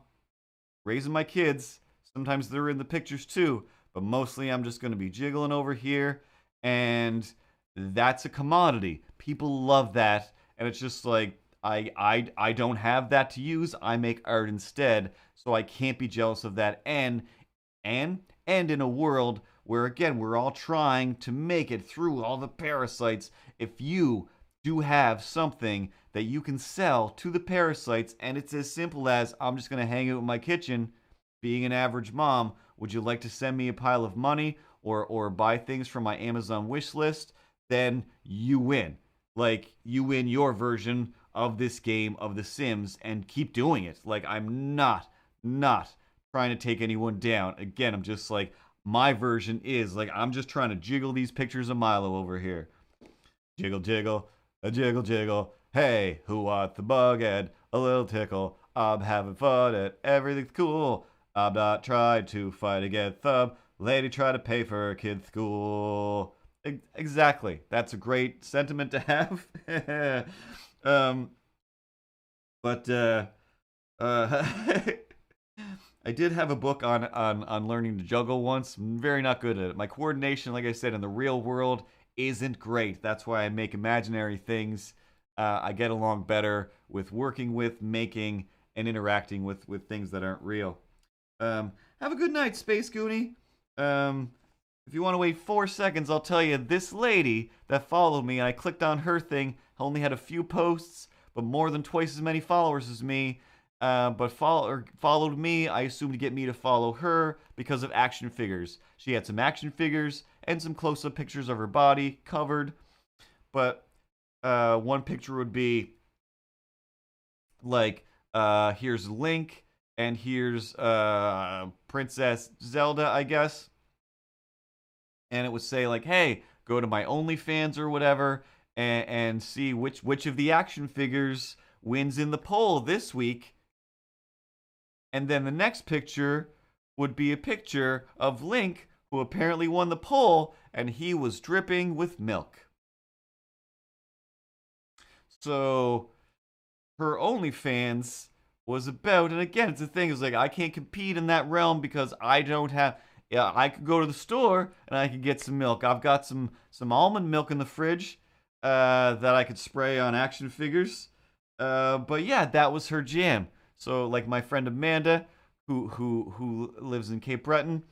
raising my kids. Sometimes they're in the pictures too, but mostly I'm just going to be jiggling over here, and that's a commodity. People love that, and it's just like, I don't have that to use. I make art instead, so I can't be jealous of that. And in a world where, again, we're all trying to make it through all the parasites, if you do have something that you can sell to the parasites, and it's as simple as, I'm just going to hang out in my kitchen, being an average mom, would you like to send me a pile of money or buy things from my Amazon wish list? Then you win. Like, you win your version of this game of The Sims, and keep doing it. Like, I'm not trying to take anyone down. Again, I'm just like, my version is like, I'm just trying to jiggle these pictures of Milo over here. Jiggle, jiggle, a jiggle, jiggle. Hey, who wants the bug head? A little tickle. I'm having fun and everything's cool. I'm not trying to fight against them. Lady try to pay for her kid's school. Exactly. That's a great sentiment to have. But I did have a book on learning to juggle once. I'm very not good at it. My coordination, like I said, in the real world isn't great. That's why I make imaginary things. I get along better with working with, making, and interacting with things that aren't real. Have a good night, Space Goonie. If you want to wait 4 seconds, I'll tell you, this lady that followed me, and I clicked on her thing, only had a few posts, but more than twice as many followers as me. But followed me, I assumed to get me to follow her because of action figures. She had some action figures and some close-up pictures of her body covered. But one picture would be like, here's Link, and here's Princess Zelda, I guess. And it would say like, hey, go to my OnlyFans or whatever, and see which of the action figures wins in the poll this week. And then the next picture would be a picture of Link, who apparently won the poll, and he was dripping with milk. So her OnlyFans was about, and again, it's the thing, it's like, I can't compete in that realm because I don't have, yeah, I could go to the store and I could get some milk. I've got some almond milk in the fridge that I could spray on action figures. But yeah, that was her jam. So like my friend Amanda, who lives in Cape Breton,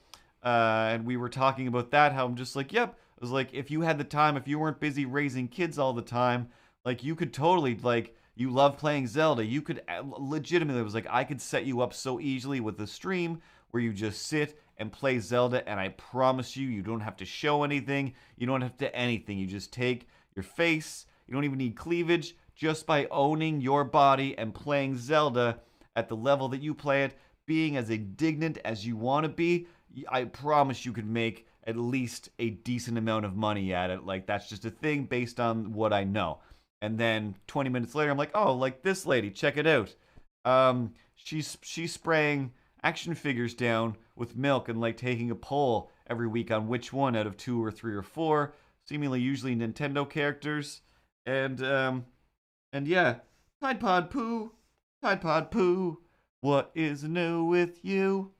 and we were talking about that, how I'm just like, yep. I was like, if you had the time, if you weren't busy raising kids all the time, like you could totally, like, you love playing Zelda. You could legitimately, it was like, I could set you up so easily with the stream where you just sit and play Zelda, and I promise you, you don't have to show anything. You don't have to anything. You just take your face. You don't even need cleavage. Just by owning your body and playing Zelda at the level that you play it, being as indignant as you want to be, I promise you could make at least a decent amount of money at it. Like, that's just a thing based on what I know. And then 20 minutes later, I'm like, oh, like this lady, check it out. She's spraying action figures down with milk and like taking a poll every week on which one out of 2 or 3 or 4, seemingly usually Nintendo characters. And yeah, Tide Pod Poo, Tide Pod Poo, what is new with you?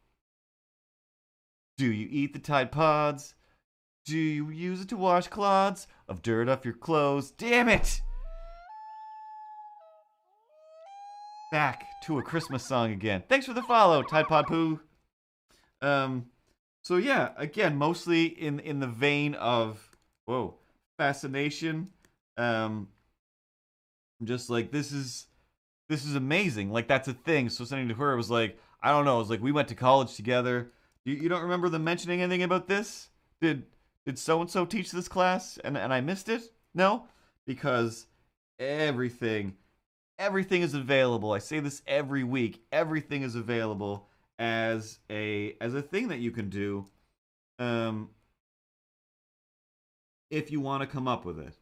Do you eat the Tide Pods? Do you use it to wash clods of dirt off your clothes? Damn it! Back to a Christmas song again. Thanks for the follow, Tide Pod Poo. So yeah, again, mostly in the vein of fascination. I'm just like, this is amazing. Like, that's a thing. So sending to her, it was like, I don't know. It was like, we went to college together. You don't remember them mentioning anything about this? Did so and so teach this class and I missed it? No, because everything is available. I say this every week. Everything is available as a thing that you can do, if you want to come up with it.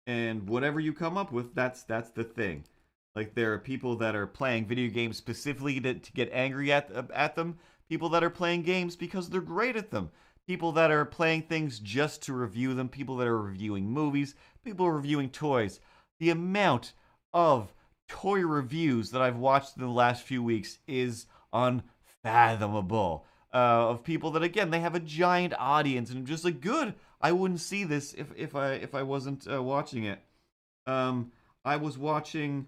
And whatever you come up with, that's the thing. Like, there are people that are playing video games specifically to get angry at them. People that are playing games because they're great at them. People that are playing things just to review them. People that are reviewing movies. People reviewing toys. The amount of toy reviews that I've watched in the last few weeks is unfathomable. Of people that, again, they have a giant audience, and I'm just like, good. I wouldn't see this if I wasn't watching it. I was watching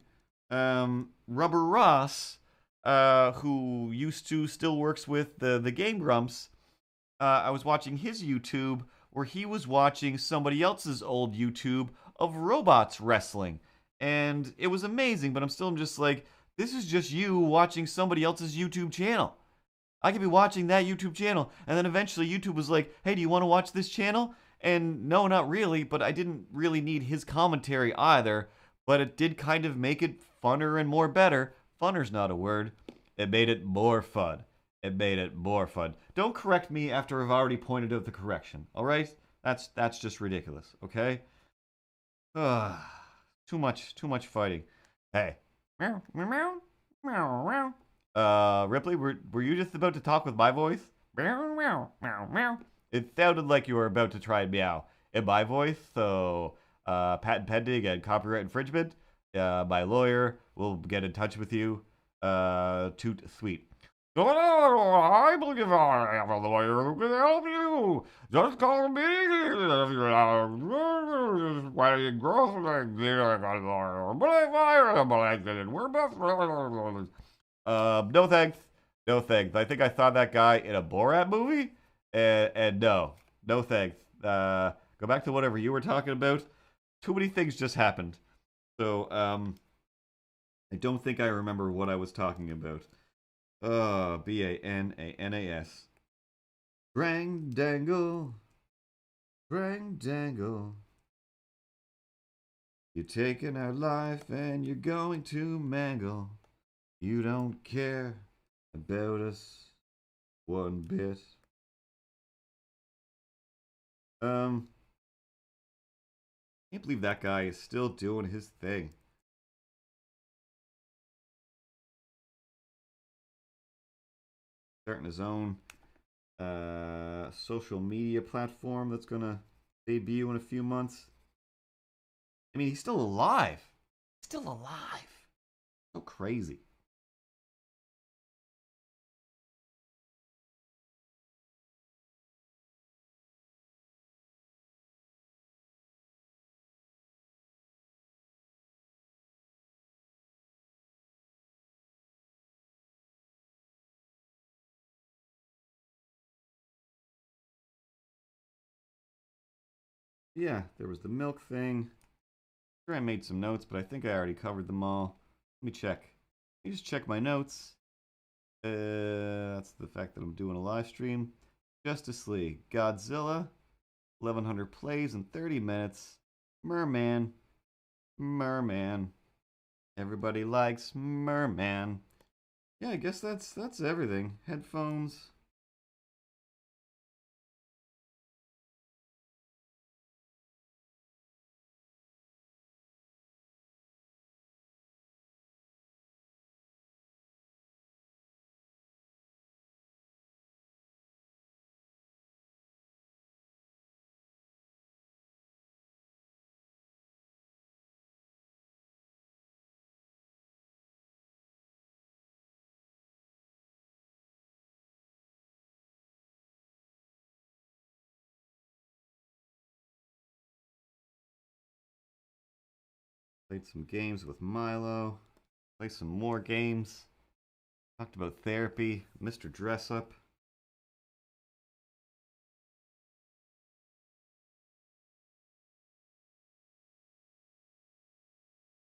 Rubber Ross, who used to still works with the Game Grumps. I was watching his YouTube where he was watching somebody else's old YouTube of robots wrestling, and it was amazing. But I'm just like, this is just you watching somebody else's YouTube channel. I could be watching that YouTube channel, and then eventually YouTube was like, hey, do you want to watch this channel? And no, not really, but I didn't really need his commentary either, but it did kind of make it funner and more better. Funner's not a word. It made it more fun. It made it more fun. Don't correct me after I've already pointed out the correction, all right? That's just ridiculous, okay? Too much fighting. Hey. Meow, meow, meow, meow, meow. Ripley, were you just about to talk with my voice? Meow, meow, meow, meow. It sounded like you were about to try and meow in my voice, so patent pending and copyright infringement. My lawyer will get in touch with you. Toot sweet. I believe I have a lawyer who can help you. Just call me. My girlfriend, but I fired him, but I didn't. We're best friends. No thanks. No thanks. I think I saw that guy in a Borat movie, and no thanks. Go back to whatever you were talking about. Too many things just happened. So, I don't think I remember what I was talking about. Bananas. Drang dangle. Drang dangle. You're taking our life and you're going to mangle. You don't care about us one bit. Can't believe that guy is still doing his thing. Starting his own social media platform that's gonna debut in a few months. I mean, he's still alive. Still alive. So crazy. Yeah, there was the milk thing. Sure, I made some notes, but I think I already covered them all. Let me check. Let me just check my notes. That's the fact that I'm doing a live stream. Justice League, Godzilla, 1100 plays in 30 minutes. Merman, Merman. Everybody likes Merman. Yeah, I guess that's everything. Headphones. Played some games with Milo. Play some more games. Talked about therapy. Mr. Dress Up.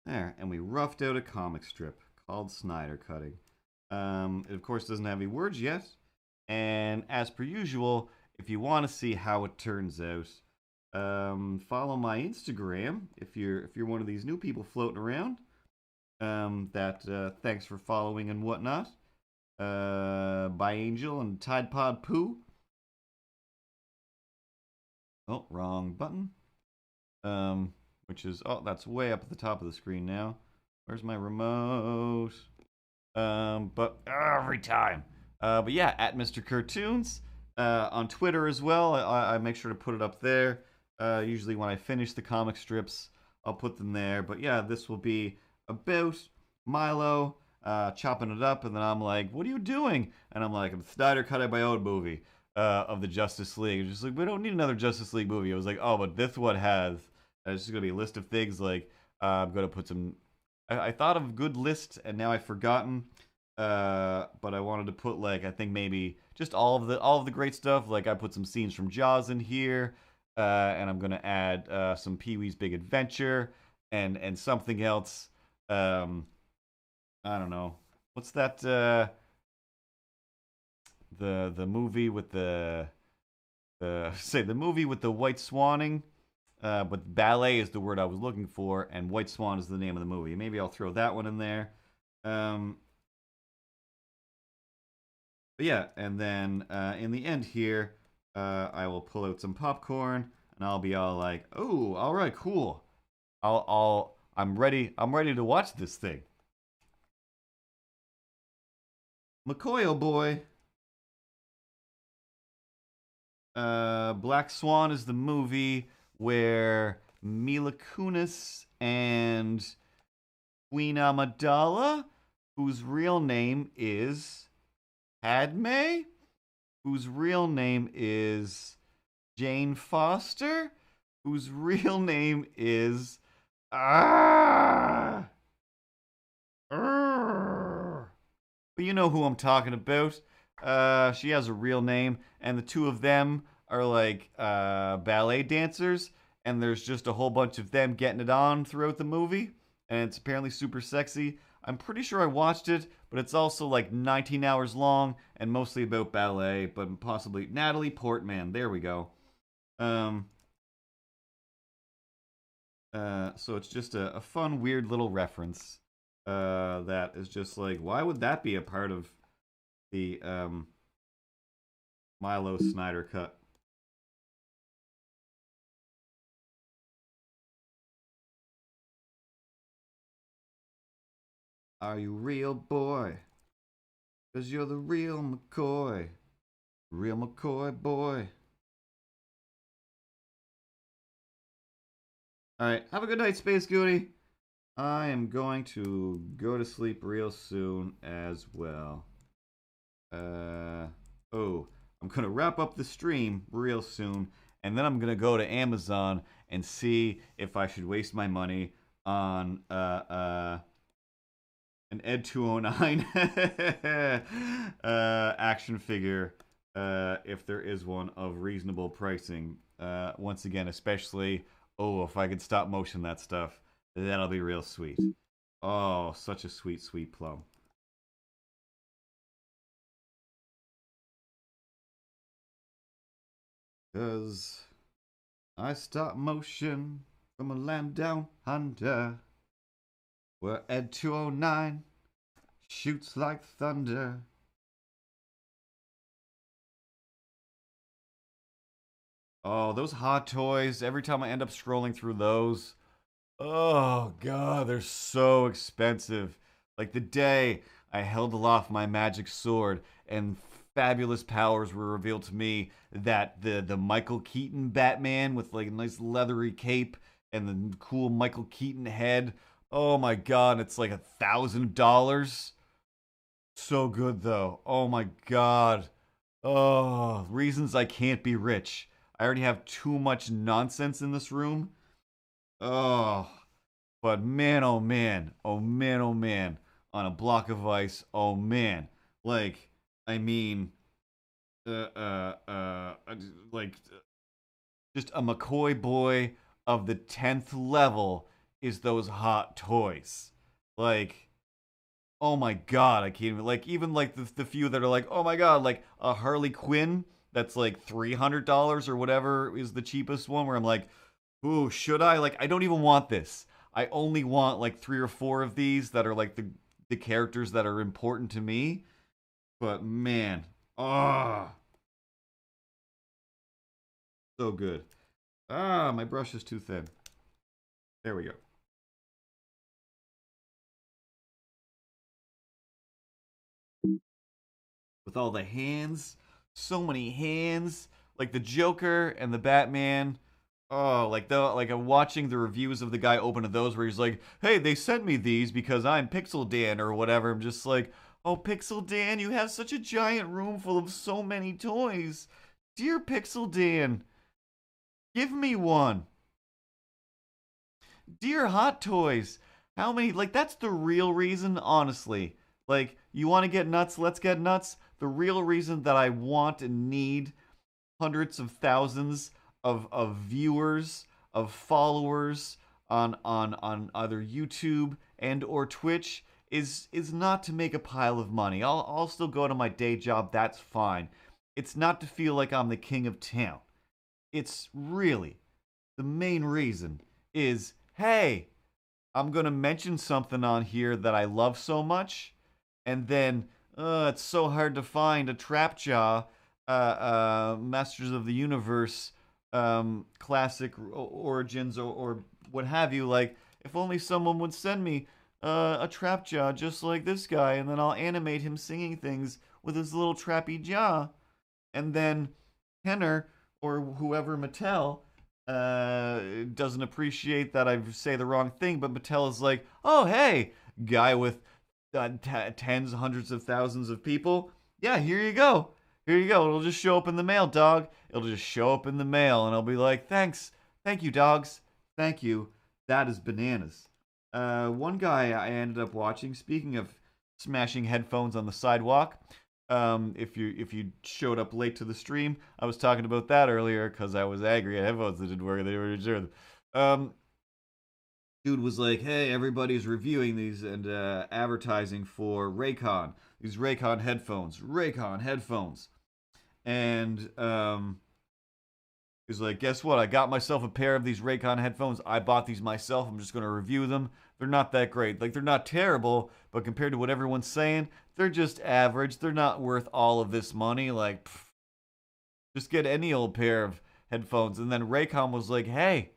There, and we roughed out a comic strip called Snyder Cutting. It, of course, doesn't have any words yet. And as per usual, if you want to see how it turns out, follow my Instagram if you're one of these new people floating around. Thanks for following and whatnot. By Angel and Tide Pod Poo. Oh, wrong button. Which is that's way up at the top of the screen now. Where's my remote? But every time. But yeah, at Mr. Cartoons on Twitter as well. I make sure to put it up there. Usually when I finish the comic strips, I'll put them there. But yeah, this will be about Milo chopping it up, and then I'm like, "What are you doing?" And I'm like, "I'm Snyder cutting my own movie of the Justice League." It's just like, we don't need another Justice League movie. I was like, "Oh, but this one has." It's just gonna be a list of things like I'm gonna put some. I thought of a good list and now I've forgotten. But I wanted to put like I think maybe just all of the great stuff. Like I put some scenes from Jaws in here, and I'm gonna add some Pee Wee's Big Adventure and something else. I don't know. What's that? The movie with the the movie with the white swanning. But ballet is the word I was looking for, and White Swan is the name of the movie. Maybe I'll throw that one in there. But yeah, and then in the end here, I will pull out some popcorn, and I'll be all like, "Oh, all right, cool. I'm ready. I'm ready to watch this thing." McCoy, oh boy. Black Swan is the movie where Mila Kunis and Queen Amidala, whose real name is Padme, whose real name is Jane Foster, whose real name is but you know who I'm talking about. She has a real name, and the two of them are like ballet dancers, and there's just a whole bunch of them getting it on throughout the movie, and it's apparently super sexy. I'm pretty sure I watched it, but it's also like 19 hours long and mostly about ballet, but possibly Natalie Portman. There we go. Um, so it's just a fun, weird little reference that is just like, why would that be a part of the Milo Snyder cut? Are you real, boy? 'Cause you're the real McCoy. Real McCoy boy. Alright, have a good night, Space Goody. I am going to go to sleep real soon as well. I'm gonna wrap up the stream real soon, and then I'm gonna go to Amazon and see if I should waste my money on an Ed 209 action figure if there is one of reasonable pricing. Once again, especially, oh, if I could stop motion that stuff, that'll be real sweet. Oh, such a sweet, sweet plum. Cause I stop motion from a land down under, where Ed 209 shoots like thunder. Oh, those hot toys, every time I end up scrolling through those, oh god, they're so expensive. Like the day I held aloft my magic sword and fabulous powers were revealed to me, that the Michael Keaton Batman with like a nice leathery cape and the cool Michael Keaton head. Oh my god, it's like $1,000. So good though. Oh my god. Oh, reasons I can't be rich. I already have too much nonsense in this room. Oh, but man, oh man, oh man, oh man, on a block of ice, oh man, like, I mean, uh, uh, uh, like, just a McCoy boy of the 10th level is those hot toys. Like, oh my god, I can't even, like, even like the few that are like, oh my god, like a Harley Quinn that's like $300 or whatever is the cheapest one, where I'm like, ooh, should I? Like, I don't even want this. I only want like 3 or 4 of these that are like the characters that are important to me. But man, ah, so good. Ah, my brush is too thin. There we go. With all the hands, so many hands, like the Joker and the Batman. Oh, like I'm watching the reviews of the guy open to those where he's like, "Hey, they sent me these because I'm Pixel Dan or whatever." I'm just like, "Oh, Pixel Dan, you have such a giant room full of so many toys. Dear Pixel Dan, give me one. Dear Hot Toys, how many, like, that's the real reason, honestly. Like, you want to get nuts, let's get nuts. The real reason that I want and need hundreds of thousands of viewers, of followers on either YouTube and or Twitch is not to make a pile of money. I'll still go to my day job, that's fine. It's not to feel like I'm the king of town. It's really the main reason is, hey, I'm going to mention something on here that I love so much, and then it's so hard to find a Trapjaw, Masters of the Universe, classic origins, or what have you. Like, if only someone would send me a Trapjaw just like this guy, and then I'll animate him singing things with his little trappy jaw, and then Kenner or whoever, Mattel, doesn't appreciate that I say the wrong thing, but Mattel is like, oh, hey, guy with tens, hundreds of thousands of people. Yeah, here you go. Here you go. It'll just show up in the mail, dog. It'll just show up in the mail, and I'll be like, thanks. Thank you, dogs. Thank you. That is bananas. One guy I ended up watching, speaking of smashing headphones on the sidewalk, if you showed up late to the stream, I was talking about that earlier because I was angry at headphones that didn't work. They were sure. Dude was like, "Hey, everybody's reviewing these and advertising for Raycon. These Raycon headphones, Raycon headphones." And he's like, "Guess what? I got myself a pair of these Raycon headphones. I bought these myself. I'm just gonna review them. They're not that great. Like, they're not terrible, but compared to what everyone's saying, they're just average. They're not worth all of this money. Like, pff, just get any old pair of headphones." And then Raycon was like, hey,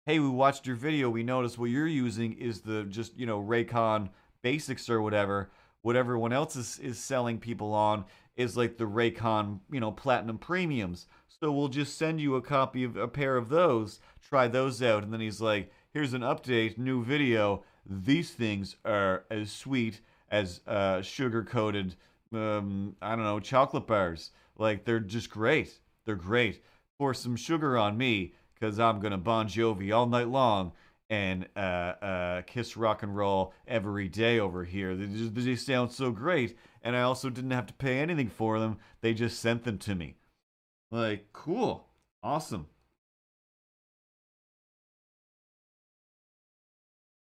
we watched your video. We noticed what you're using is the just, Raycon basics or whatever. What everyone else is selling people on is like the Raycon, platinum premiums. So we'll just send you a copy of a pair of those. Try those out. And then he's like, here's an update, new video. These things are as sweet as sugar-coated, I don't know, chocolate bars. Like, they're just great. They're great. Pour some sugar on me, because I'm going to Bon Jovi all night long and kiss rock and roll every day over here. They just sound so great, and I also didn't have to pay anything for them. They just sent them to me. Like, cool. Awesome.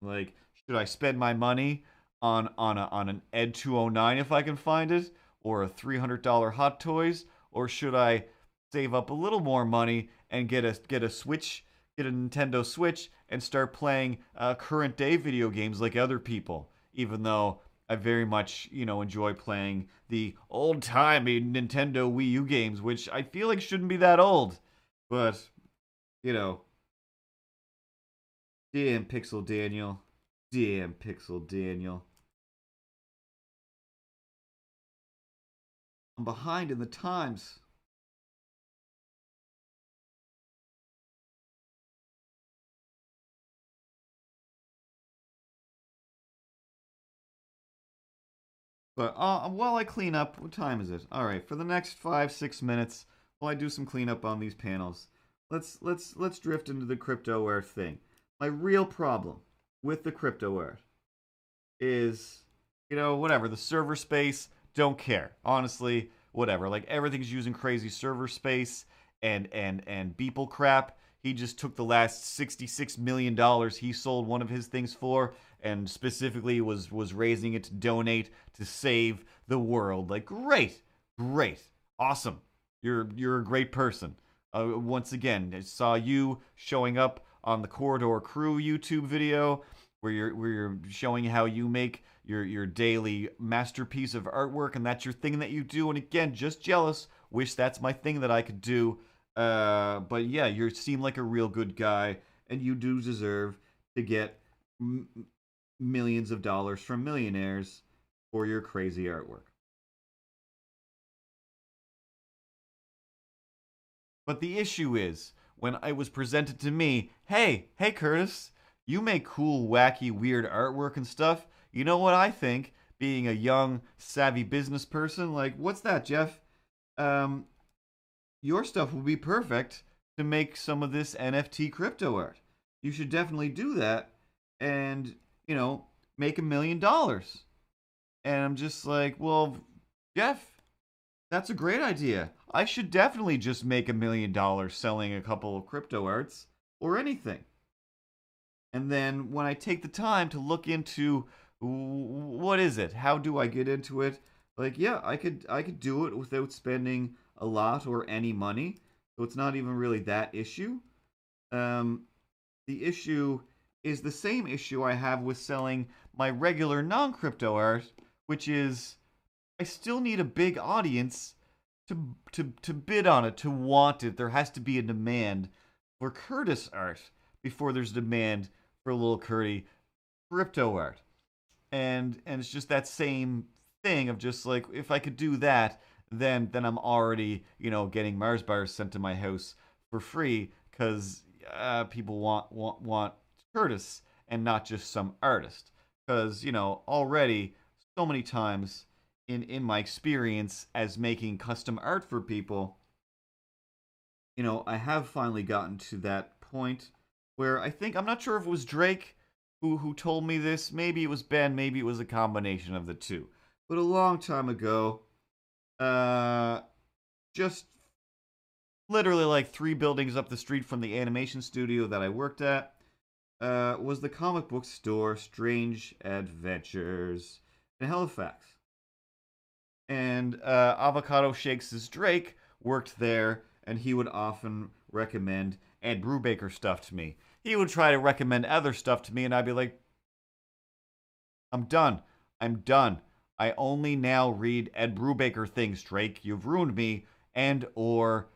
Like, should I spend my money on an Ed 209 if I can find it, or a $300 Hot Toys, or should I save up a little more money and get a Switch, get a Nintendo Switch, and start playing current day video games like other people? Even though I very much, enjoy playing the old-timey Nintendo Wii U games, which I feel like shouldn't be that old. But, you know, damn Pixel Daniel. Damn Pixel Daniel. I'm behind in the times. But while I clean up, what time is it? All right, for the next 5-6 minutes, while I do some cleanup on these panels, let's drift into the crypto art thing. My real problem with the crypto art is, whatever, the server space, don't care. Honestly, whatever. Like, everything's using crazy server space and Beeple crap. He just took the last $66 million he sold one of his things for, and specifically was raising it to donate to save the world. Like, great, awesome. You're a great person. Once again, I saw you showing up on the Corridor Crew YouTube video where you're showing how you make your daily masterpiece of artwork, and that's your thing that you do. And again, just jealous. Wish that's my thing that I could do. But yeah, you seem like a real good guy, and you do deserve to get millions of dollars from millionaires for your crazy artwork. But the issue is, when it was presented to me, hey, Curtis, you make cool, wacky, weird artwork and stuff. You know what I think? Being a young, savvy business person, like, what's that, Jeff? Um, your stuff would be perfect to make some of this NFT crypto art. You should definitely do that and, make $1 million. And I'm just like, well, Jeff, that's a great idea. I should definitely just make $1 million selling a couple of crypto arts or anything. And then when I take the time to look into what is it, how do I get into it, like, yeah, I could do it without spending a lot or any money. So it's not even really that issue. The issue is the same issue I have with selling my regular non-crypto art, which is I still need a big audience to bid on it, to want it. There has to be a demand for Curtis art before there's demand for little Curdy crypto art. And it's just that same thing of just like, if I could do that, then I'm already, getting Mars bars sent to my house for free because people want Curtis and not just some artist. Because, already so many times in my experience as making custom art for people, I have finally gotten to that point where I think, I'm not sure if it was Drake who told me this, maybe it was Ben, maybe it was a combination of the two. But a long time ago, just literally like 3 buildings up the street from the animation studio that I worked at, was the comic book store Strange Adventures in Halifax. And Avocado Shakes' Drake worked there, and he would often recommend Ed Brubaker stuff to me. He would try to recommend other stuff to me, and I'd be like, I'm done. I only now read Ed Brubaker things, Drake. You've ruined me. And or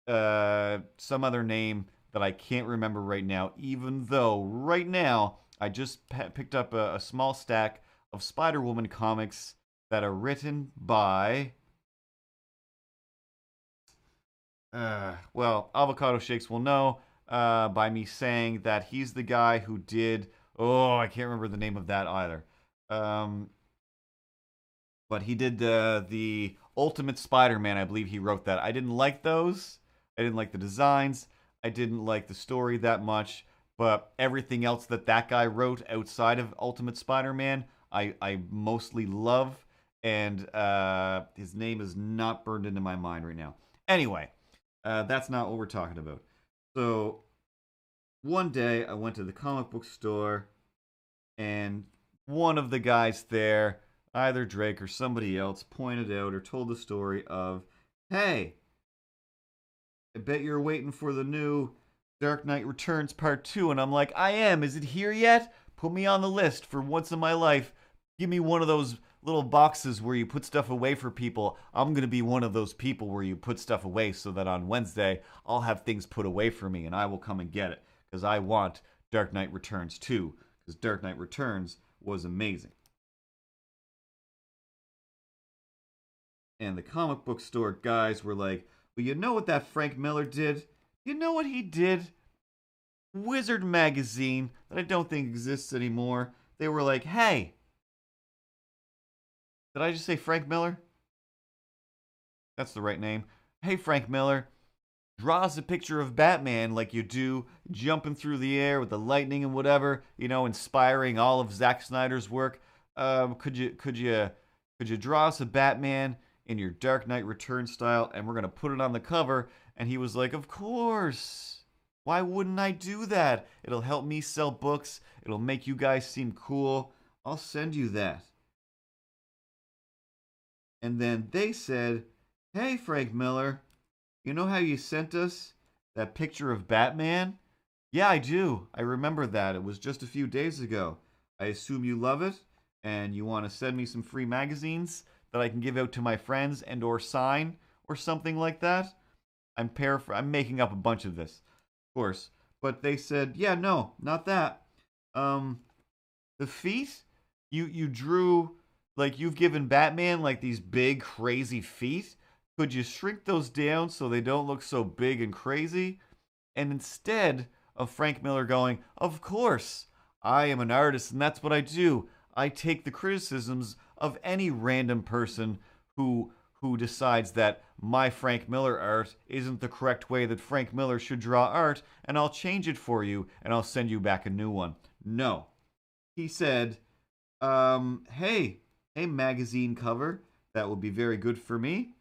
some other name that I can't remember right now, even though right now I just picked up a small stack of Spider-Woman comics that are written by Avocado Shakes will know by me saying that he's the guy who did, I can't remember the name of that either. But he did the Ultimate Spider-Man. I believe he wrote that. I didn't like those. I didn't like the designs. I didn't like the story that much. But everything else that guy wrote outside of Ultimate Spider-Man, I mostly love. And his name is not burned into my mind right now. Anyway, that's not what we're talking about. So one day I went to the comic book store And one of the guys there, either Drake or somebody else, pointed out or told the story of, hey, I bet you're waiting for the new Dark Knight Returns Part 2. And I'm like, I am. Is it here yet? Put me on the list for once in my life. Give me one of those little boxes where you put stuff away for people. I'm going to be one of those people where you put stuff away so that on Wednesday I'll have things put away for me and I will come and get it. Because I want Dark Knight Returns 2. Because Dark Knight Returns was amazing. And the comic book store guys were like, well, you know what that Frank Miller did? You know what he did? Wizard magazine that I don't think exists anymore. They were like, hey, did I just say Frank Miller? That's the right name. Hey, Frank Miller, draw us a picture of Batman like you do, jumping through the air with the lightning and whatever, you know, inspiring all of Zack Snyder's work. Could you draw us a Batman in your Dark Knight Return style, and we're gonna put it on the cover? And he was like, of course. Why wouldn't I do that? It'll help me sell books. It'll make you guys seem cool. I'll send you that. And then they said, hey, Frank Miller, you know how you sent us that picture of Batman? Yeah, I do. I remember that. It was just a few days ago. I assume you love it, and you want to send me some free magazines that I can give out to my friends and or sign or something like that. I'm making up a bunch of this, of course. But they said, yeah, no, not that. The feet, you drew, like you've given Batman like these big crazy feet. Could you shrink those down so they don't look so big and crazy? And instead of Frank Miller going, of course, I am an artist and that's what I do. I take the criticisms of any random person who decides that my Frank Miller art isn't the correct way that Frank Miller should draw art, and I'll change it for you and I'll send you back a new one. No. He said, hey, magazine cover, that would be very good for me.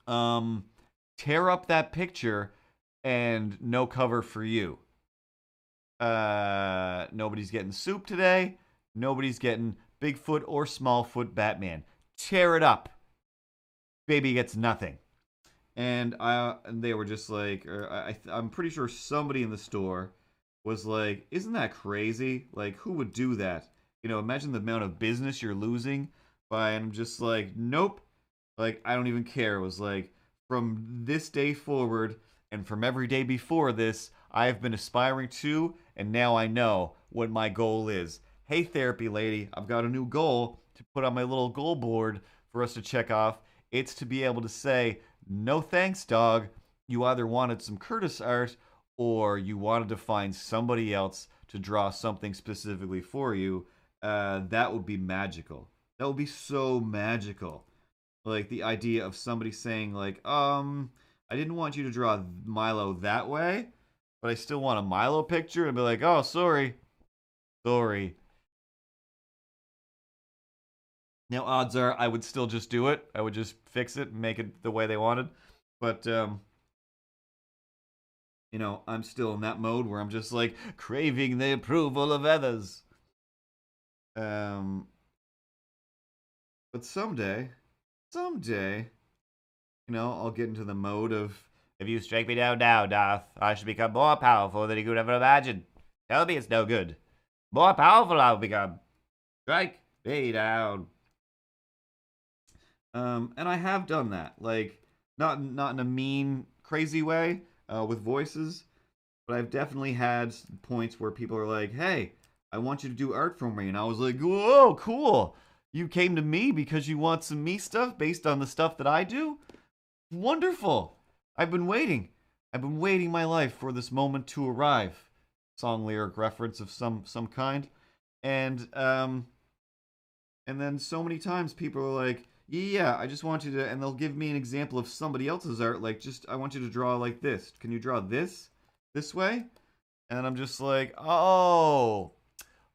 Tear up that picture and no cover for you. Nobody's getting soup today. Nobody's getting Bigfoot or Smallfoot Batman. Tear it up. Baby gets nothing. And they were just like, I'm pretty sure somebody in the store was like, isn't that crazy? Like, who would do that? You know, imagine the amount of business you're losing by, and I'm just like, nope. Like, I don't even care. It was like, from this day forward, and from every day before this, I have been aspiring to, and now I know what my goal is. Hey, therapy lady, I've got a new goal to put on my little goal board for us to check off. It's to be able to say, no thanks, dog. You either wanted some Curtis art, or you wanted to find somebody else to draw something specifically for you. That would be magical. That would be so magical. Like, the idea of somebody saying, like, I didn't want you to draw Milo that way, but I still want a Milo picture, and be like, oh, sorry. Sorry. Now, odds are I would still just do it. I would just fix it and make it the way they wanted. But, you know, I'm still in that mode where I'm just, like, craving the approval of others. But someday, you know, I'll get into the mode of, if you strike me down now, Darth, I shall become more powerful than you could ever imagine. Tell me it's no good. More powerful I'll become. Strike me down. And I have done that, like, not in a mean, crazy way, with voices, but I've definitely had points where people are like, hey, I want you to do art for me, and I was like, whoa, cool. You came to me because you want some me stuff based on the stuff that I do? Wonderful. I've been waiting my life for this moment to arrive. Song lyric reference of some kind. And then so many times people are like, yeah, I just want you to, and they'll give me an example of somebody else's art, like, I want you to draw like this. Can you draw this way? And I'm just like, oh,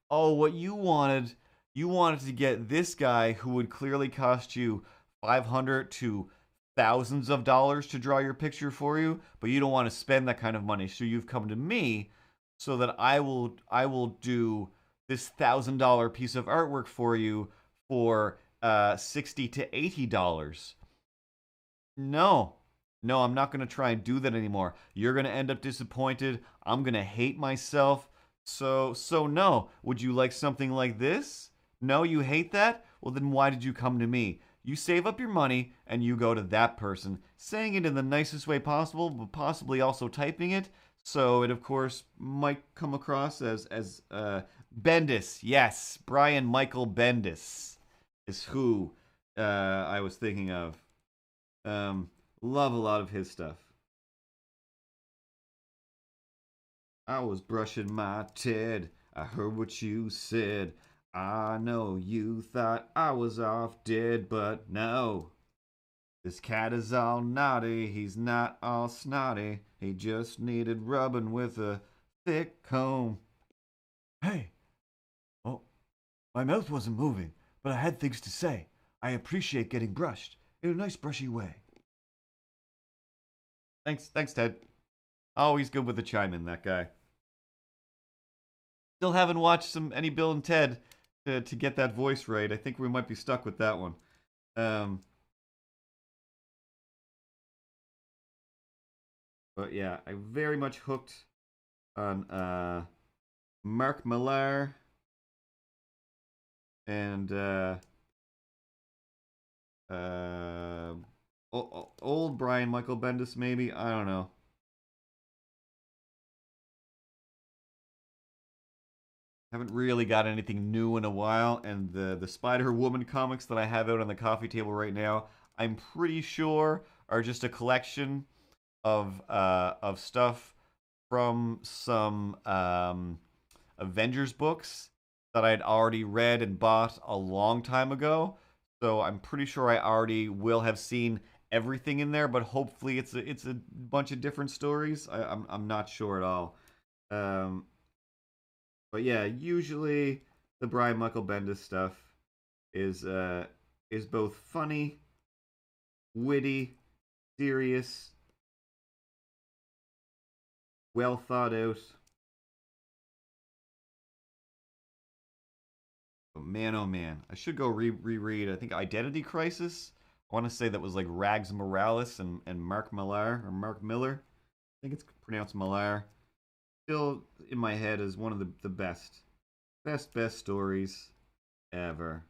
what you wanted to get this guy who would clearly cost you $500 to thousands of dollars to draw your picture for you, but you don't want to spend that kind of money. So you've come to me so that I will do this $1,000 piece of artwork for you for $60 to $80. No. No, I'm not going to try and do that anymore. You're going to end up disappointed. I'm going to hate myself. So no. Would you like something like this? No, you hate that? Well, then why did you come to me? You save up your money and you go to that person, saying it in the nicest way possible, but possibly also typing it. So it, of course, might come across as Bendis. Yes, Brian Michael Bendis is who I was thinking of. Love a lot of his stuff. I was brushing my Ted. I heard what you said. I know you thought I was off dead, but no. This cat is all naughty. He's not all snotty. He just needed rubbing with a thick comb. Hey. Oh, my mouth wasn't moving, but I had things to say. I appreciate getting brushed in a nice brushy way. Thanks, Ted. Always good with the chime in, that guy. Still haven't watched any Bill and Ted to get that voice right. I think we might be stuck with that one. But yeah, I very much hooked on Mark Millar and old Brian Michael Bendis, maybe. I don't know. Haven't really got anything new in a while, and the Spider-Woman comics that I have out on the coffee table right now, I'm pretty sure are just a collection of stuff from some Avengers books that I'd already read and bought a long time ago. So I'm pretty sure I already will have seen everything in there, but hopefully it's a bunch of different stories. I'm not sure at all. But yeah, usually the Brian Michael Bendis stuff is both funny, witty, serious, well thought out. But man, oh man, I should go reread. I think Identity Crisis. I want to say that was like Rags Morales and Mark Millar or Mark Miller. I think it's pronounced Millar. Still in my head as one of the best stories ever.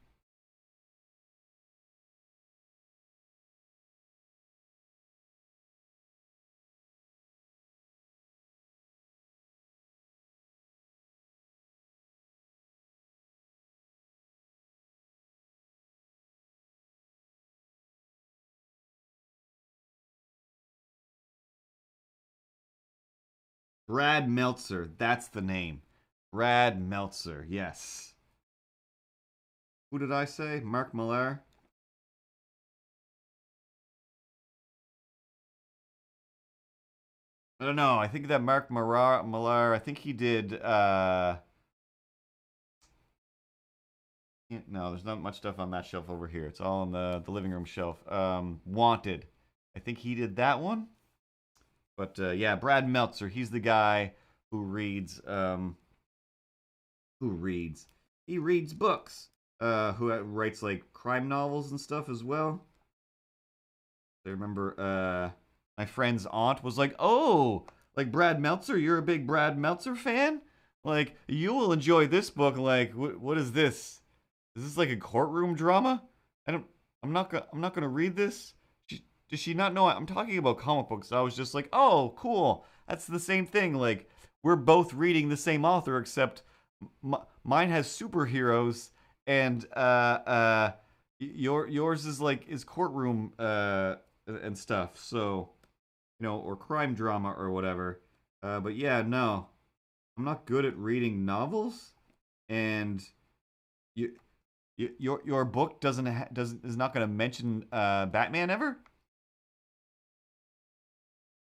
Brad Meltzer, that's the name. Brad Meltzer, yes. Who did I say? Mark Millar? I don't know. I think that Mark Millar, I think he did no, there's not much stuff on that shelf over here. It's all on the living room shelf. Wanted. I think he did that one. But yeah, Brad Meltzer, he's the guy who reads he reads books. Who writes like crime novels and stuff as well. I remember my friend's aunt was like, "Oh, like Brad Meltzer, you're a big Brad Meltzer fan? Like you will enjoy this book. Like what is this? Is this like a courtroom drama? I'm not gonna read this." Does she not know I'm talking about comic books? I was just like, "Oh, cool. That's the same thing. Like we're both reading the same author, except mine has superheroes and yours is like is courtroom and stuff. So, or crime drama or whatever. But yeah, no. I'm not good at reading novels, and your book is not going to mention Batman ever.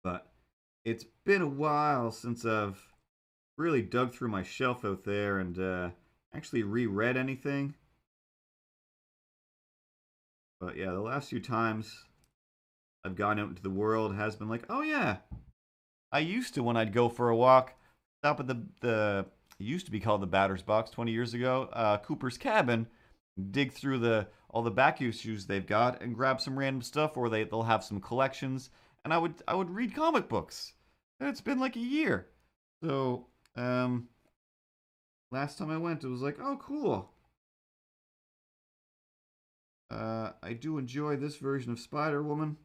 But it's been a while since I've really dug through my shelf out there and actually reread anything. But yeah, the last few times I've gone out into the world has been like, oh yeah, I used to when I'd go for a walk, stop at the it used to be called the Batter's Box 20 years ago, Cooper's Cabin, dig through all the back issues they've got and grab some random stuff, or they'll have some collections, and I would read comic books. And it's been like a year. So, last time I went, it was like, oh, cool. I do enjoy this version of Spider-Woman.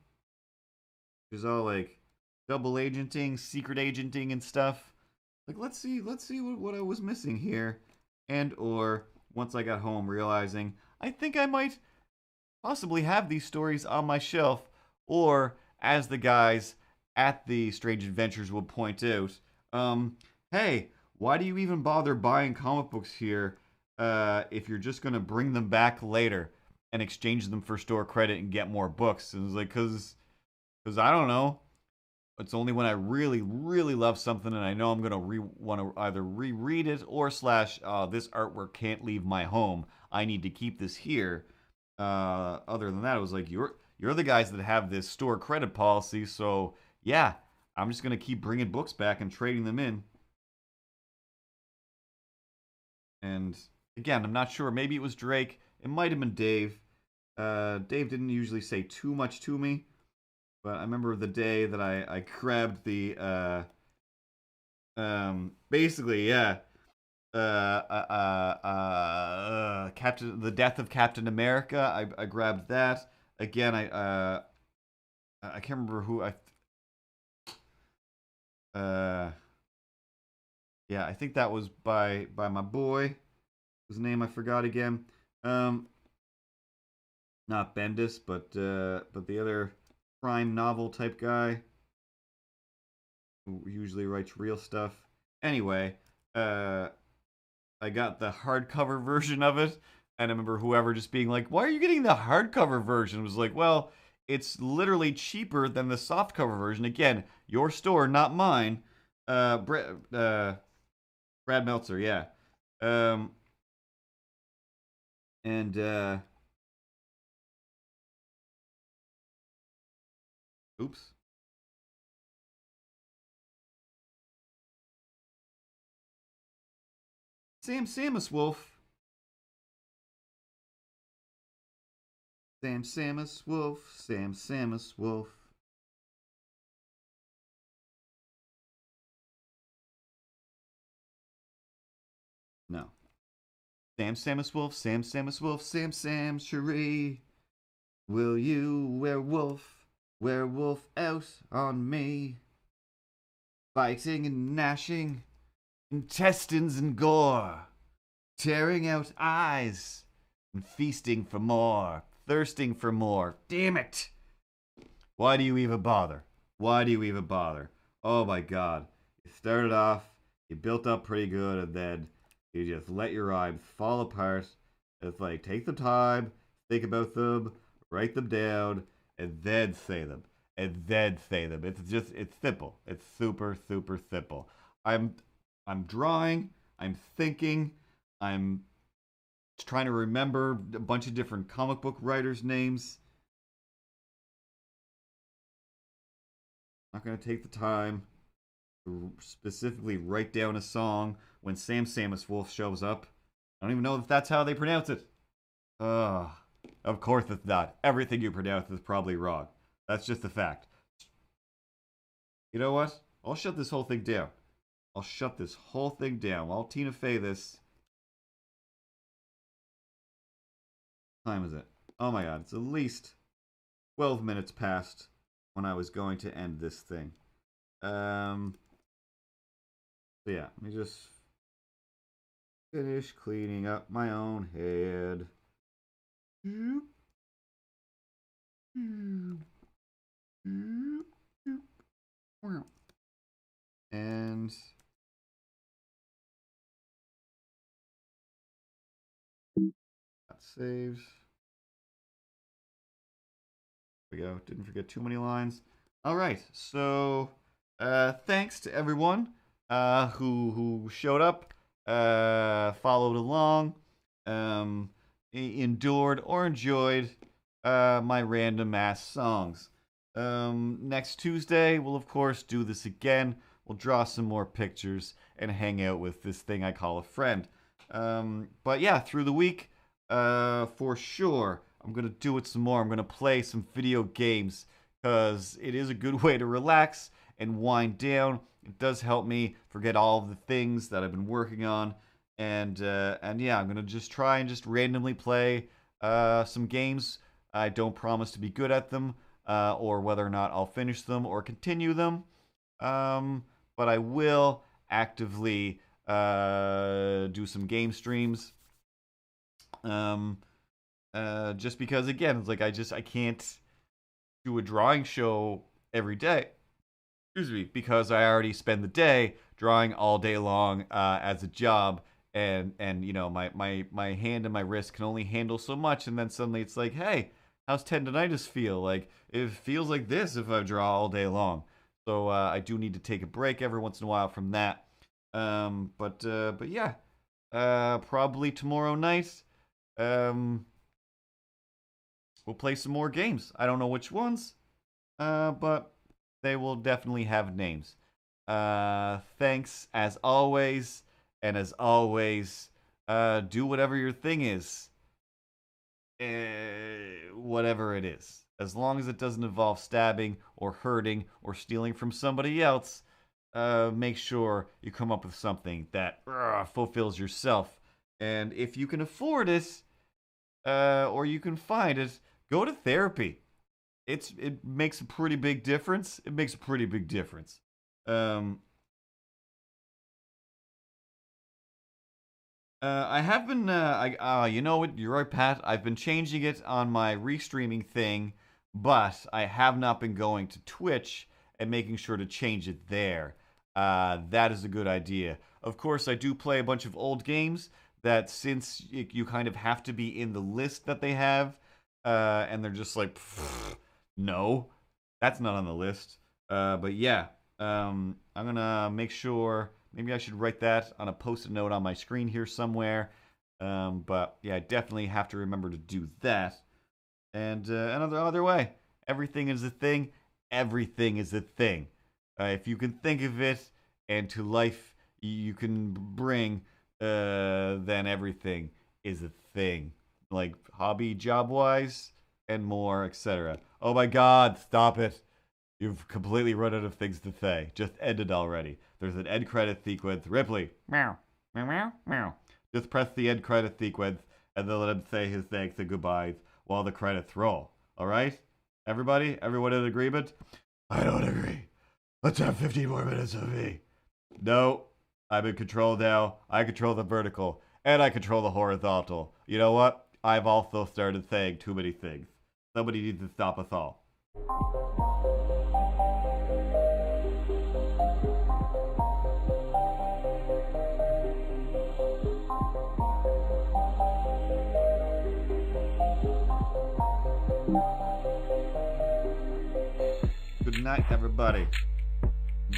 Which is all like double agenting, secret agenting, and stuff. Like, let's see what I was missing here, and or once I got home, realizing I think I might possibly have these stories on my shelf, or as the guys at the Strange Adventures would point out, hey, why do you even bother buying comic books here if you're just gonna bring them back later and exchange them for store credit and get more books? And it's like, cause I don't know. It's only when I really, really love something and I know I'm gonna want to either reread it or slash this artwork can't leave my home. I need to keep this here. Other than that, it was like you're the guys that have this store credit policy, so yeah, I'm just gonna keep bringing books back and trading them in. And again, I'm not sure. Maybe it was Drake. It might have been Dave. Dave didn't usually say too much to me. But I remember the day that I grabbed the basically, yeah, Captain, the Death of Captain America. I grabbed that again. I can't remember who yeah, I think that was by my boy, whose name I forgot again. Not Bendis, but the other crime novel type guy who usually writes real stuff. Anyway, I got the hardcover version of it, and I remember whoever just being like, "Why are you getting the hardcover version?" It was like, well, it's literally cheaper than the softcover version. Again, your store, not mine. Brad Meltzer, yeah. And oops. Sam Samus Wolf. Sam Samus Wolf. Sam Samus Wolf. No. Sam Samus Wolf. Sam Samus Wolf. Sam Sam Cherie. Will you werewolf out on me? Biting and gnashing, intestines and gore, tearing out eyes, and feasting for more, thirsting for more. Damn it! Why do you even bother? Why do you even bother? Oh my god. You started off, you built up pretty good, and then you just let your rhymes fall apart. It's like, take the time, think about them, write them down, and then say them. And then say them. It's simple. It's super, super simple. I'm drawing, I'm thinking, I'm trying to remember a bunch of different comic book writers' names. Not going to take the time to specifically write down a song when Sam Samus Wolf shows up. I don't even know if that's how they pronounce it. Of course it's not. Everything you pronounce is probably wrong. That's just a fact. You know what? I'll shut this whole thing down. I'll shut this whole thing down. I'll Tina Fey this. What time is it? Oh my god, it's at least 12 minutes past when I was going to end this thing. So yeah, let me just finish cleaning up my own head. And that saves. There we go. Didn't forget too many lines. All right. So thanks to everyone who showed up, followed along, endured or enjoyed my random ass songs. Next Tuesday, we'll of course do this again. We'll draw some more pictures, and hang out with this thing I call a friend. But yeah, through the week, for sure, I'm going to do it some more. I'm going to play some video games because it is a good way to relax and wind down. It does help me forget all of the things that I've been working on. And yeah, I'm going to just try and just randomly play some games. I don't promise to be good at them or whether or not I'll finish them or continue them. But I will actively do some game streams. Just because, again, it's like I can't do a drawing show every day. Excuse me, because I already spend the day drawing all day long as a job, and you know my hand and my wrist can only handle so much, and then suddenly it's like, hey, how's tendonitis feel? Like it feels like this if I draw all day long. So I do need to take a break every once in a while from that. But yeah, probably tomorrow night. We'll play some more games. I don't know which ones, but they will definitely have names. Thanks as always, and as always, do whatever your thing is. Whatever it is. As long as it doesn't involve stabbing or hurting or stealing from somebody else, make sure you come up with something that fulfills yourself. And if you can afford it, or you can find it, go to therapy. It makes a pretty big difference. It makes a pretty big difference. I have been, you know what, you're right, Pat. I've been changing it on my restreaming thing, but I have not been going to Twitch and making sure to change it there. That is a good idea. Of course, I do play a bunch of old games that since you kind of have to be in the list that they have, and they're just like, no, that's not on the list. But yeah, I'm gonna make sure. Maybe I should write that on a post-it note on my screen here somewhere. But yeah, I definitely have to remember to do that. And another way, everything is a thing. Everything is a thing. If you can think of it and to life you can bring, then everything is a thing. Like hobby, job-wise, and more, etc. Oh my God, stop it. You've completely run out of things to say. Just end it already. There's an end credit sequence. Ripley, meow, meow, meow, meow. Just press the end credit sequence and then let him say his thanks and goodbyes while the credits roll. All right? Everybody? Everyone in agreement? I don't agree. Let's have 15 more minutes of me. No, I'm in control now. I control the vertical and I control the horizontal. You know what? I've also started saying too many things. Somebody needs to stop us all. Good night, everybody.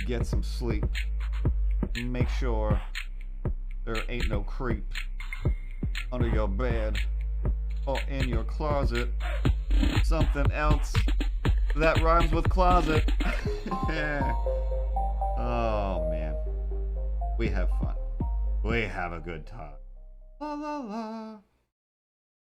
Get some sleep. Make sure there ain't no creep under your bed or in your closet. Something else that rhymes with closet. Oh, man. We have fun. We have a good time. La la la.